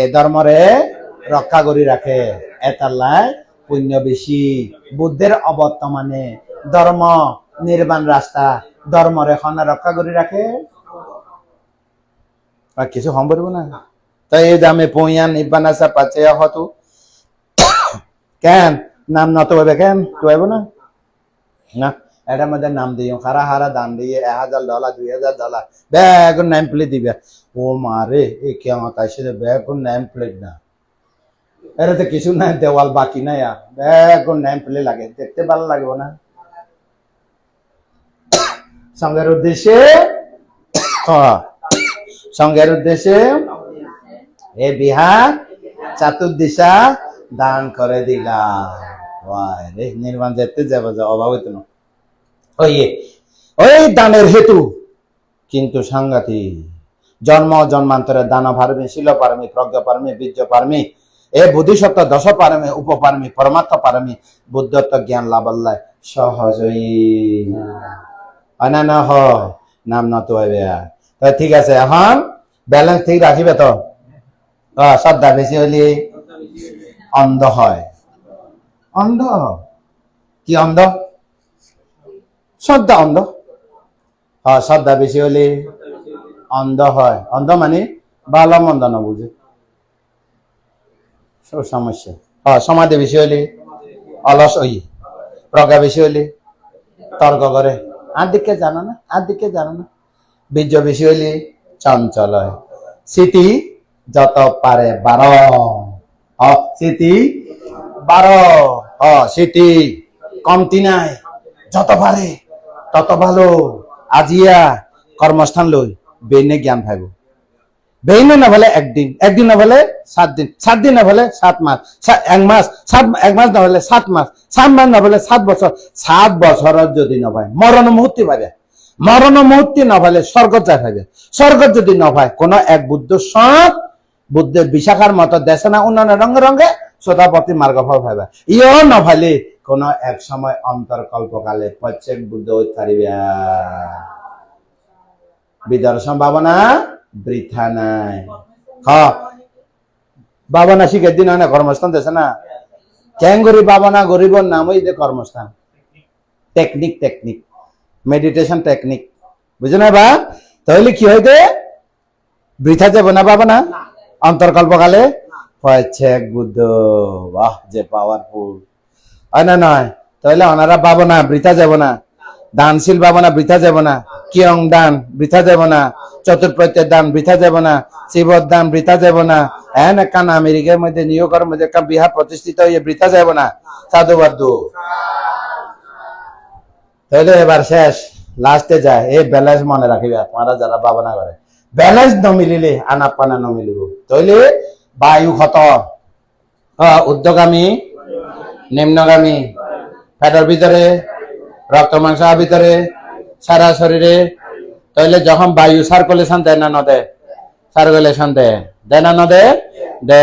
এই ধর্মরে রক্ষা করি রাখে, এতাল্লাই পুণ্য বেশি। বুদ্ধের অবর্তমানে ধর্ম নির্বাণ রাস্তা, ধর্মরে খনা রক্ষা করি রাখে। আর কিছু হম বলবো না তাই এই দামে পইয়ান নিব্বান আসা পাচ্ছে হতো কেন নাম নত হবে, কেন তো না না এটার মধ্যে নাম দিও, হারা হারা দাম দিয়ে $1000 $2000 ব্যাগ নেম প্লেট দিবে। ও মারে এ কেমন তাইছে ব্যাগ নেম প্লেট না, এরা তো কিছু নাই, দেওয়াল বাকি নাই, ব্যাগ নেম প্লেট লাগে, দেখতে ভালো লাগবে না? সঙ্গের উদ্দেশ্যে, সঙ্গের উদ্দেশ্যে এ বিহার চতুর্দিশা দান করে দিলাম। নির্মাণ যেতে যাবো, অভাব হইতো না ওই দানের হেতু। কিন্তু সাংঘাতিক জন্ম জন্মান্তরে দান পারমি, শিল পারমি, প্রজ্ঞা পারমি, বীর্য পারমি, এ বুদ্ধিসত্ত্ব দশ পারমি, উপপারমি, পরমাত্ম পারমি, বুদ্ধত্ব জ্ঞান লাভাল্লায় সহজই অনান হয় নাম নত হইবে। তো ঠিক আছে, এখন ব্যালেন্স ঠিক রাখিবে তো। শ্রদ্ধা বেশি হলে অন্ধ হয়। অন্ধ কি অন্ধ? শ্রদ্ধা অন্ধ। শ্রদ্ধা বেশি হলে অন্ধ হয়। অন্ধ মানে ভালো মন্দ না বুঝে, সমস্যা। সমাধি বেশি হলে অলস হই, প্রজ্ঞা বেশি হলে তর্ক করে, আর দিকে জানো না, আর দিকে জানো না। বীর্য বেশি হলে চঞ্চল হয়। স্মৃতি যত পারে 12, স্মৃতি 12, স্মৃতি কমতি নাই, যত পারে তত ভালো। আজিয়া কর্মস্থান লই বেইনে জ্ঞান পাইব, বেইনে না হলে একদিন, একদিন না হলে 7 দিন, 7 দিন না হলে 7 মাস, 1 মাস, 1 মাস না হলে 7 মাস, 7 মাস না হলে 7 বছর, 7 বছর যদি না পায় মরণ মুহূর্তে পাবে, মরণ মুহূর্তে না পাইলে স্বর্গ যা পাইবে, স্বর্গ যদি না পায় কোন এক বুদ্ধ সৎ বুদ্ধের বিশাখার মতো দেশে না উন্নয়নের রঙে রঙে শ্রোতাপতি মার্গ ফল পাইবে। ইও না পাইলে কোন এক সময় অন্তর্কল্পকালে প্রত্যেক বুদ্ধ পারিবে। বিদার সম্ভাবনা বৃথা নাই। বাবনা শিখের দিন হয় না, কর্মস্থান দেশে না ক্যাঙ্গুরি বাবনা গরিবর নামই যে কর্মস্থান। টেকনিক, টেকনিক মেডিটেশন টেকনিক, বুঝে না বা? তাহলে কি হইতে বৃথা যাব না বাবনা অন্তর্কল্পকালে প্রত্যেক বুদ্ধ। বাহ যে পাওয়ারফুল, হয় না নয়? তাহলে ওনারা পাবো না, বৃথা যাব না। দানশীল পাবো না, বৃথা যাব না। কিয়ং দান বৃথা যাব না, চতুর্প্রত্যের দান বৃথা যাব না, শিবর দান বৃথা যাব না। হ্যাঁ কান আমেরিকার মধ্যে নিউ ইয়র্কের মধ্যে একটা বিহার প্রতিষ্ঠিত হয়ে বৃথা যাব না। সাধুবাদু। তাহলে এবার শেষ, লাস্টে যায় এই ব্যালেন্স মনে রাখিবে আপনারা যারা ভাবনা করে। ব্যালেন্স ন মিলিলে আনাপানা ন মিলিব। তাহলে বায়ু ক্ষত, ঊর্ধ্বগামী, নিম্নগামী, পেটের ভিতরে, রক্ত মাংসের ভিতরে, সারা শরীরে। তাহলে যখন বায়ু সার্কুলেশন দেয় না নদে, সার্কুলেশন দেয় না নদে দে,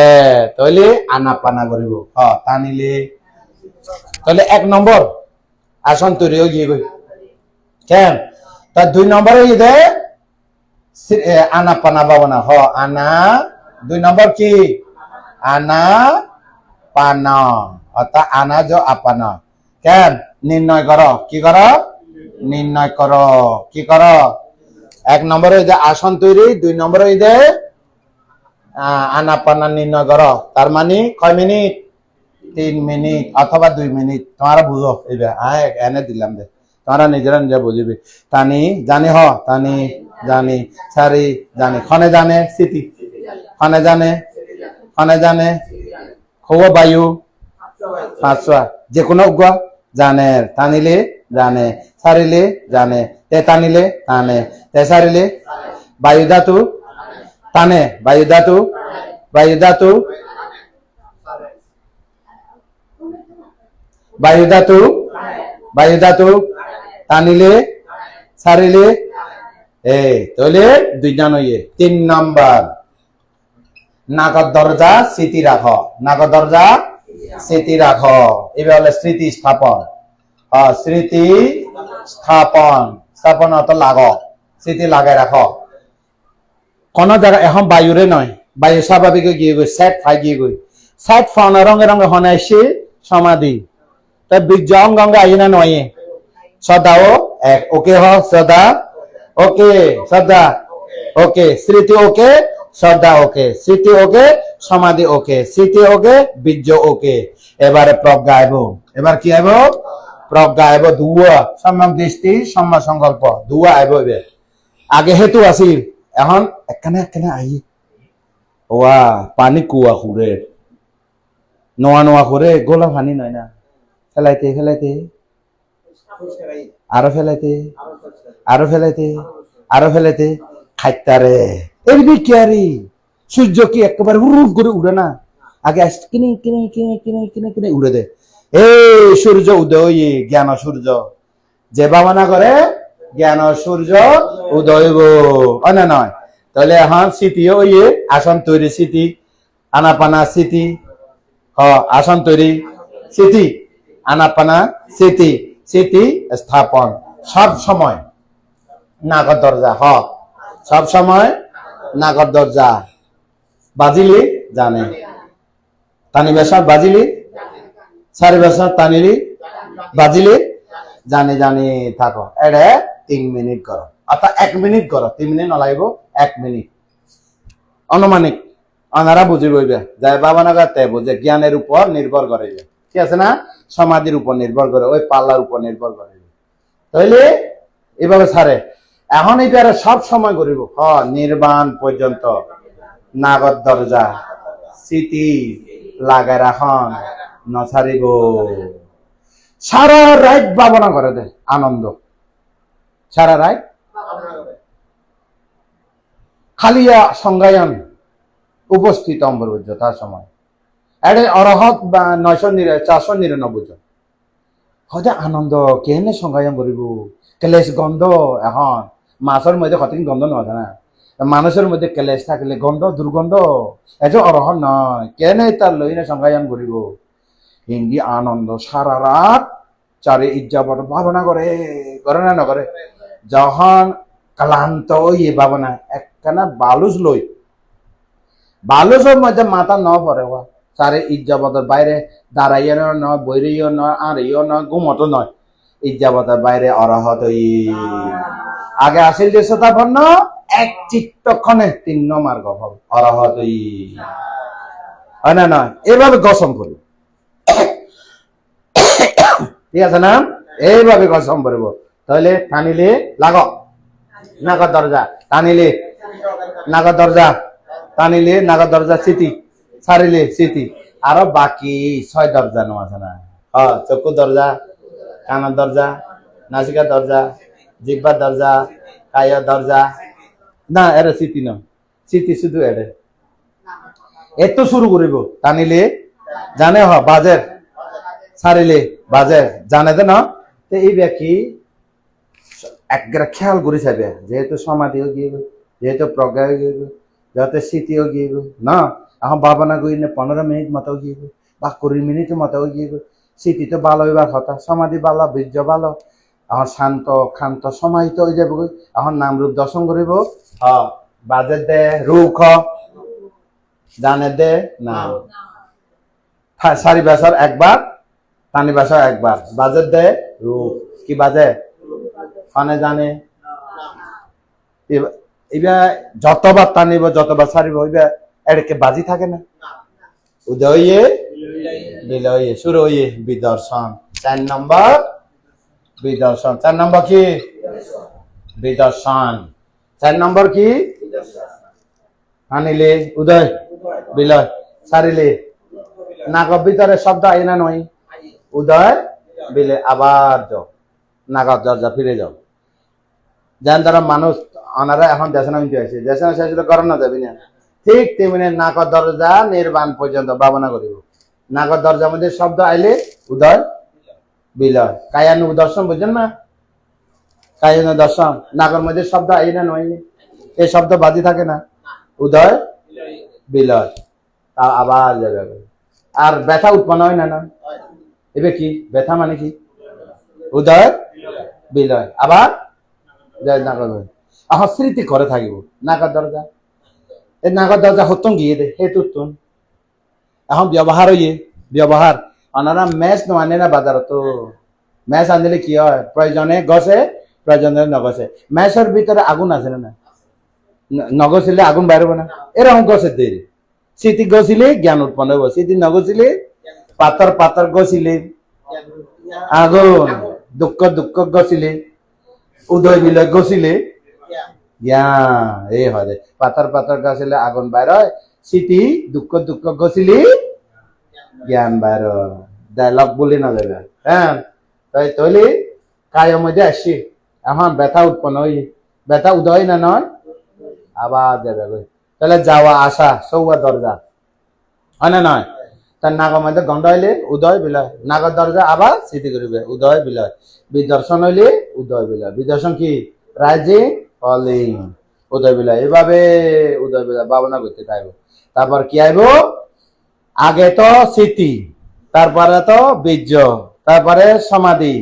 তাহলে আনাপানা করিব। টানিলে তাহলে 1 নম্বর আসন তৈরি হয়ে গিয়ে গই কেন। তার 2 নম্বর হয়ে দে আনাপানা ভাবনা। আনা 2 নম্বর কি? আনা পানা, অর্থাৎ আনা য আপানা। কেন নির্ণয় কর, কি কর নির্ণয় কর, কি কর। 1 নম্বর হয়ে যায় আসন তৈরি, 2 নম্বর হয়ে যায় আনাপানা নির্ণয় কর। তার মানে কয় মিনিট? 3 মিনিট অথবা 2 মিনিট। তোমরা বুঝো এবার এনে দিলাম দে, তোমরা নিজেরা নিজে বুঝিবি। টানি জানি টানি জানি সারি জানি খনে জানে স্মৃতি খনে জানে খোয়া বায়ু পাঁচশোয়া যে কোনো উগা জানে টানিলে জানে সারিলে জানে তে টানিলে টানে তে সারিলে বায়ু ধাতু টানে বায়ু ধাতু বায়ু ধাতু বায়ু ধাতু বায়ু ধাতু টানিলে সারিলে তাহলে 2 জন হইয়ে 3 নম্বর নাগর দরজা স্মৃতি রাখো নাগর দরজা স্মৃতি রাখো এবার হলো স্মৃতি স্থাপন স্মৃতি স্থাপন স্থাপন অত লাগো স্মৃতি লাগাই রাখো কোন জায়গা এখন বায়ুরে নয় বায়ু স্বাভাবিক গিয়ে গই সেট ফাই গিয়ে গই সেট ফাউন রঙে রঙে হনাইছে সমাধি তাই বীর্য অঙ্গ আই না নয় সদাও এক ওকে হ সদা ওকে শ্রদ্ধা ওকে স্মৃতি ওকে শ্রদ্ধা ওকে স্মৃতি ওকে সমাধি ওকে স্মৃতি ওকে বীর্য ওকে এবারে প্রজ্ঞা আইব এবার কি আইব প্রজ্ঞা আইব দুয়া সম্যক দৃষ্টি সম্যক সংকল্প দুয়া আইব এবার আগে হেতু আছিল এখন একখানে আই ওয়া পানি কুয়া খুঁড়ে নোয়া করে গোলা পানি নয় না ফেলাইতে আরো ফেলাইতে খাইতারে এর বিকিয়ারি সূর্য কি একেবারে হুরুর করে উড়ে না আগে কিনে উড়ে দে এই সূর্য উদয় জ্ঞান সূর্য যে ভাবনা করে জ্ঞান সূর্য উদয় না নয় তাহলে এখন স্মৃতি ওই আসন তৈরি স্মৃতি আনাপানা স্মৃতি আসন তৈরি স্মৃতি আনাপানা স্মৃতি স্মৃতি স্থাপন সব সময় নাগর দরজা সব সময় নাগর দরজা বাজিলি জানে টানি বেসর বাজিলি সারি বেসর টানিলি বাজিলি জানি থাকো এটা 3 মিনিট করো অর্থাৎ 1 মিনিট করো 3 মিনিট নলাগিব 1 মিনিট অনুমানিক আনারা বুঝি বইবে যাই বাবা না তে বুঝে জ্ঞানের উপর নির্ভর করে ঠিক আছে না সমাধির উপর নির্ভর করে ওই পাল্লার উপর নির্ভর করে তাইলে এভাবে ছাড়ে এখন এইবারে সব সময় করিব নির্বাণ পর্যন্ত নাগর দরজা স্মৃতি লাগাই রাখন নছাড়িব সারা রাত ভাবনা করে দে আনন্দ সারা রাত খালিয়া সংজ্ঞায়ন উপস্থিত অম্বরভুজ তার সময় এডে অরহত বা 499 জন হয়তো আনন্দ কেনে সংজ্ঞায়ন করিব ক্লেশ গন্ধ এখন মাছের মধ্যে কতদিন গন্ধ নয় না মানুষের মধ্যে ক্লেশ থাকলে গন্ধ দুর্গন্ধ এজ অরহন নয় কেনে তার লই না সংজ্ঞায়ন করিব হিন্দি আনন্দ সারা রাত চারে ইজ্জাবট ভাবনা করে না নকরে যখন ক্লান্ত ইয়ে ভাবনা একখানা বালুসের মধ্যে মাথা ন পড়ে চারে ইজ্জাবতের বাইরে দাঁড়াইও নয় বৈরিও নয় আড়িও নয় ঘুমতো নয় ইজ্জাবতের বাইরে অরহত আগে আসিল যে শতাপন্ন এক চিত্তক্ষণে 3 মার্গ হবে অরহত হয় না নয় এভাবে গসম করি ঠিক আছে না এইভাবে গসম করব তাহলে টানিলে লাগো নাগর দরজা টানিলে নাগর দরজা টানিলে নাগর দরজা স্মৃতি ছাড়িলে স্মৃতি আরো বাকি 6 দরজা নো আছে না চক্ষু দরজা কানের দরজা নাসিকা দরজা জিহ্বার দরজা কায় দরজা না এরা স্মৃতি নয় স্মৃতি শুধু এড়ে এত শুরু করিব টানিলে জানে বাজের ছাড়িলে বাজের জানে তো না তো এই ব্যক্তি একবার খেয়াল করে চাইবে যেহেতু সমাধিও গিয়ে যেহেতু প্রজ্ঞা গিয়ে যেহেতু স্মৃতিও গিয়ে না এখন ভাবনা করি না 15 মিনিট মতো গিয়ে বা 20 মিনিট মতো গিয়ে স্মৃতি তো ভালো হইবার কথা সমাধি ভালো বীর্য ভালো এখন শান্ত ক্ষান্ত সমাহিত হয়ে যাবে এখন নাম রূপ দর্শন করিব বাজের দে রুখ জানে দে না সারি বাসার একবার টানি বাসার একবার বাজের দে রূপ কি বাজে ফানে জানে এবার যতবার টানিব যতবার সারিব হইবে এটাকে বাজি থাকে না উদয়ে বিলয়ে শুরু হইয়ে বিদর্শন 4 নম্বর বিদর্শন 4 নম্বর কি বিদর্শন 4 নম্বর কি আনিলে উদয় বিলয় সারিলে নাগর ভিতরে শব্দ আই না নয় উদয় বিলে আবার যাও নাগর দরজা ফিরে যাও যেন তারা মানুষ ওনারা এখন দেশনা মিনতে আছে দেশনা শেষ হলে করানো যাবে না ঠিক তেমনি নাগর দরজা নির্বাণ পর্যন্ত ভাবনা করিব নাগর দরজার মধ্যে শব্দ আইলে উদয় বিলয় কায়ানু দর্শন বুঝছেন না কায়ানু দর্শন নাগর মধ্যে শব্দ আই না নয় এই শব্দ বাজি থাকে না উদয় বিলয় তা আবার যাবে আর ব্যথা উৎপন্ন হয় না না এবে কি ব্যথা মানে কি উদয় বিলয় আবার নাগর আহ স্মৃতি করে থাকিব নাগর দরজা এই নাগর দরজা হতন গিয়ে দে হে তুতুন এখন ব্যবহার হইয়ে ব্যবহার ওনারা ম্যাচ আনে না বাজার তো ম্যাচ আনলে কি হয় প্রয়োজনে গছে প্রয়োজনে নগছে ম্যাচের ভিতরে আগুন আছে না নগছিলে আগুন বাইরব না এরকম গছের দেরি স্মৃতি গছিলে জ্ঞান উৎপন্ন হইব স্মৃতি নগছিলে পাথর পাথর গছিলে আগুন দুঃখ দুঃখ গছিলে উদয় বিলয় গছিলে জ্ঞান এই হয় পাথর পাথর গছিলে আগুন বাইর হয় স্মৃতি দুঃখ দুঃখ গছিলে জ্ঞান বাইর ডায়লগ বলি না যাবে হ্যাঁ তাই তৈলি কায়ের মধ্যে আসছি এখন ব্যথা উৎপন্ন হই ব্যথা উদয় না নয় আবার যাবে তাহলে যাওয়া আসা সৌয়া দরজা হয় না নয় তার নাগর মধ্যে গন্ড হইলে উদয় বিলয় নাগর দরজা আবার স্মৃতি করিবে উদয় বিলয় বিদর্শন হইলে উদয় বিলয় বিদর্শন কি রাইজিং ফলিং উদয় বিলয় এভাবে উদয় বিলয় ভাবনা করতে চাইব তারপর কি আইব আগে তো স্মৃতি তারপরে তো বীর্য তারপরে সমাধি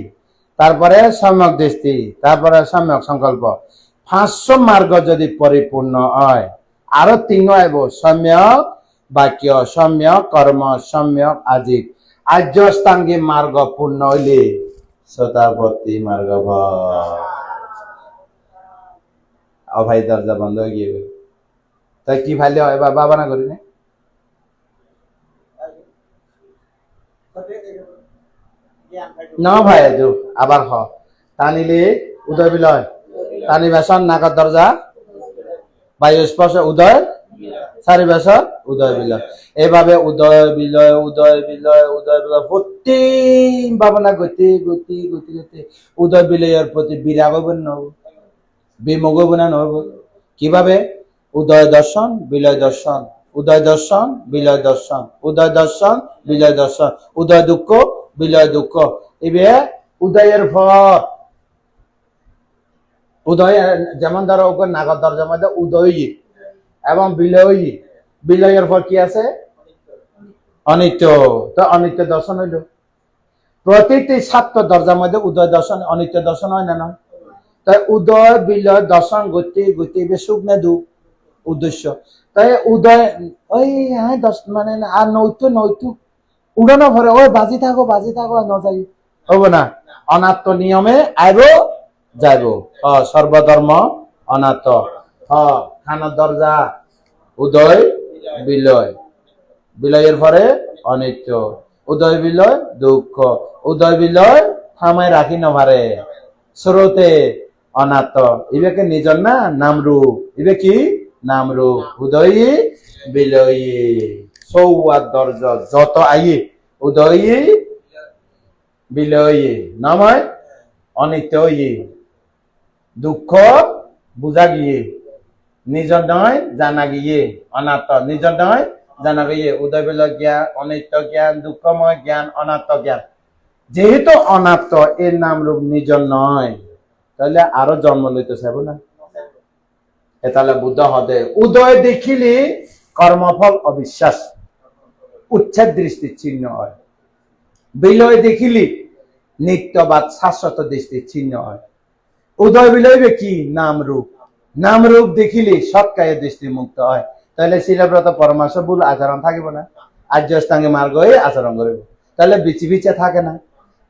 তারপরে সম্যক দৃষ্টি তারপরে সম্যক সংকল্প 500 মার্গ যদি পরিপূর্ণ হয় আরো 3 আইব সম্যক বাক্য সম্যক কর্ম সম্যক আজীব আর্যষ্টাঙ্গী মার্গ পূর্ণ হইলে শতাবর্তী মার্গ অভাই দরজা বন্ধ হয়ে গিয়ে তাই কি ভাইলে হয় বাবা না করি না না ভাই আবার হ টানিলে উদয় বিলয় টানি বেসন নাগর দরজা বায়ু স্পর্শ উদয় চারি বেসন উদয় বিলয় এইভাবে উদয় বিলয় উদয় বিলয় উদয় বিলয় প্রতি ভাবনা গতি গতি গতি গতি উদয় বিলয়ের প্রতি বিরাগ হইব নহব বিমুখ হইব না নহব কিভাবে উদয় দর্শন বিলয় দর্শন উদয় দর্শন বিলয় দর্শন উদয় দর্শন বিলয় দর্শন উদয় দুঃখ বিলয় দুঃখ এবে উদয়ের ফল উদয় যেমন ধরো ওকে নাগর দরজার মধ্যে উদয় এবং বিলয় বিলয়ের ফল কি আছে অনিত্য তো অনিত্য দর্শন হইল প্রতিটি ছাত্র দরজার মধ্যে উদয় দর্শন অনিত্য দর্শন হয় না না তাই উদয় বিলয় দর্শন গতি গতি সুখ না দুঃখ উদ্দেশ্য তাই উদয় ওই মানে আর নৈতু উড়ানো ভরে ওই বাজি থাকো আর নজাই হব না অনাত্ম নিয়মে আইব যাইব সর্বধর্ম অনাত্ম খানার দরজা উদয় বিলয় বিলয়ের পরে অনিত্য উদয় বিলয় দুঃখ উদয় বিলয় থামায় রাখি নভারে স্রোতে অনাত্ম ইবেকে নিজর না নামরূপ ইবে কি নামরূপ উদয় বিলয় সৌয়ার দরজা যত আইয়ে উদয় বিলয় নাময় অনিত্য দুঃখ বুঝা গিয়ে নিজর নয় জানা গিয়ে অনাত্ম নিজর নয় জানা গিয়ে উদয় বিলয় জ্ঞান অনিত্য জ্ঞান দুঃখময় জ্ঞান অনাত্ম জ্ঞান যেহেতু অনাত্ম এর নাম রূপ নিজর নয় তাহলে আরো জন্ম লইতে চাইব না তাহলে বুদ্ধ হদে উদয় দেখিলে কর্মফল অবিশ্বাস উচ্ছেদ দৃষ্টির চিহ্ন হয় বিলয় দেখিলে নিত্যবাদ শাশ্বত দৃষ্টির চিহ্ন হয় উদয় বিলয় কি নাম রূপ দেখিলে সৎকায়ের দৃষ্টি মুক্ত হয় তাহলে শিলব্রত পরমার্শ ভুল আচরণ থাকিব না আর্যষ্টাঙ্গে মার্গ হয়ে আচরণ করিব তাহলে বিচিকিচ্ছা থাকে না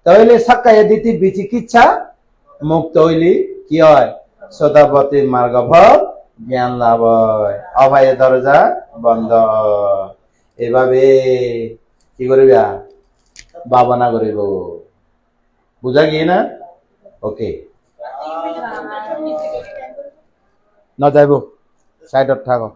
তাহলে সৎকায়ের দিতি বিচিকিচ্ছা মুক্ত হইলি কি হয় শতাবতীর মার্গ ফল জ্ঞান লাভ হয় অভয়ের দরজা বন্ধ এভাবে কি করিবা ভাবনা করিব বুঝা গিয়ে না ওকে ন যাইব সাইডত থাকো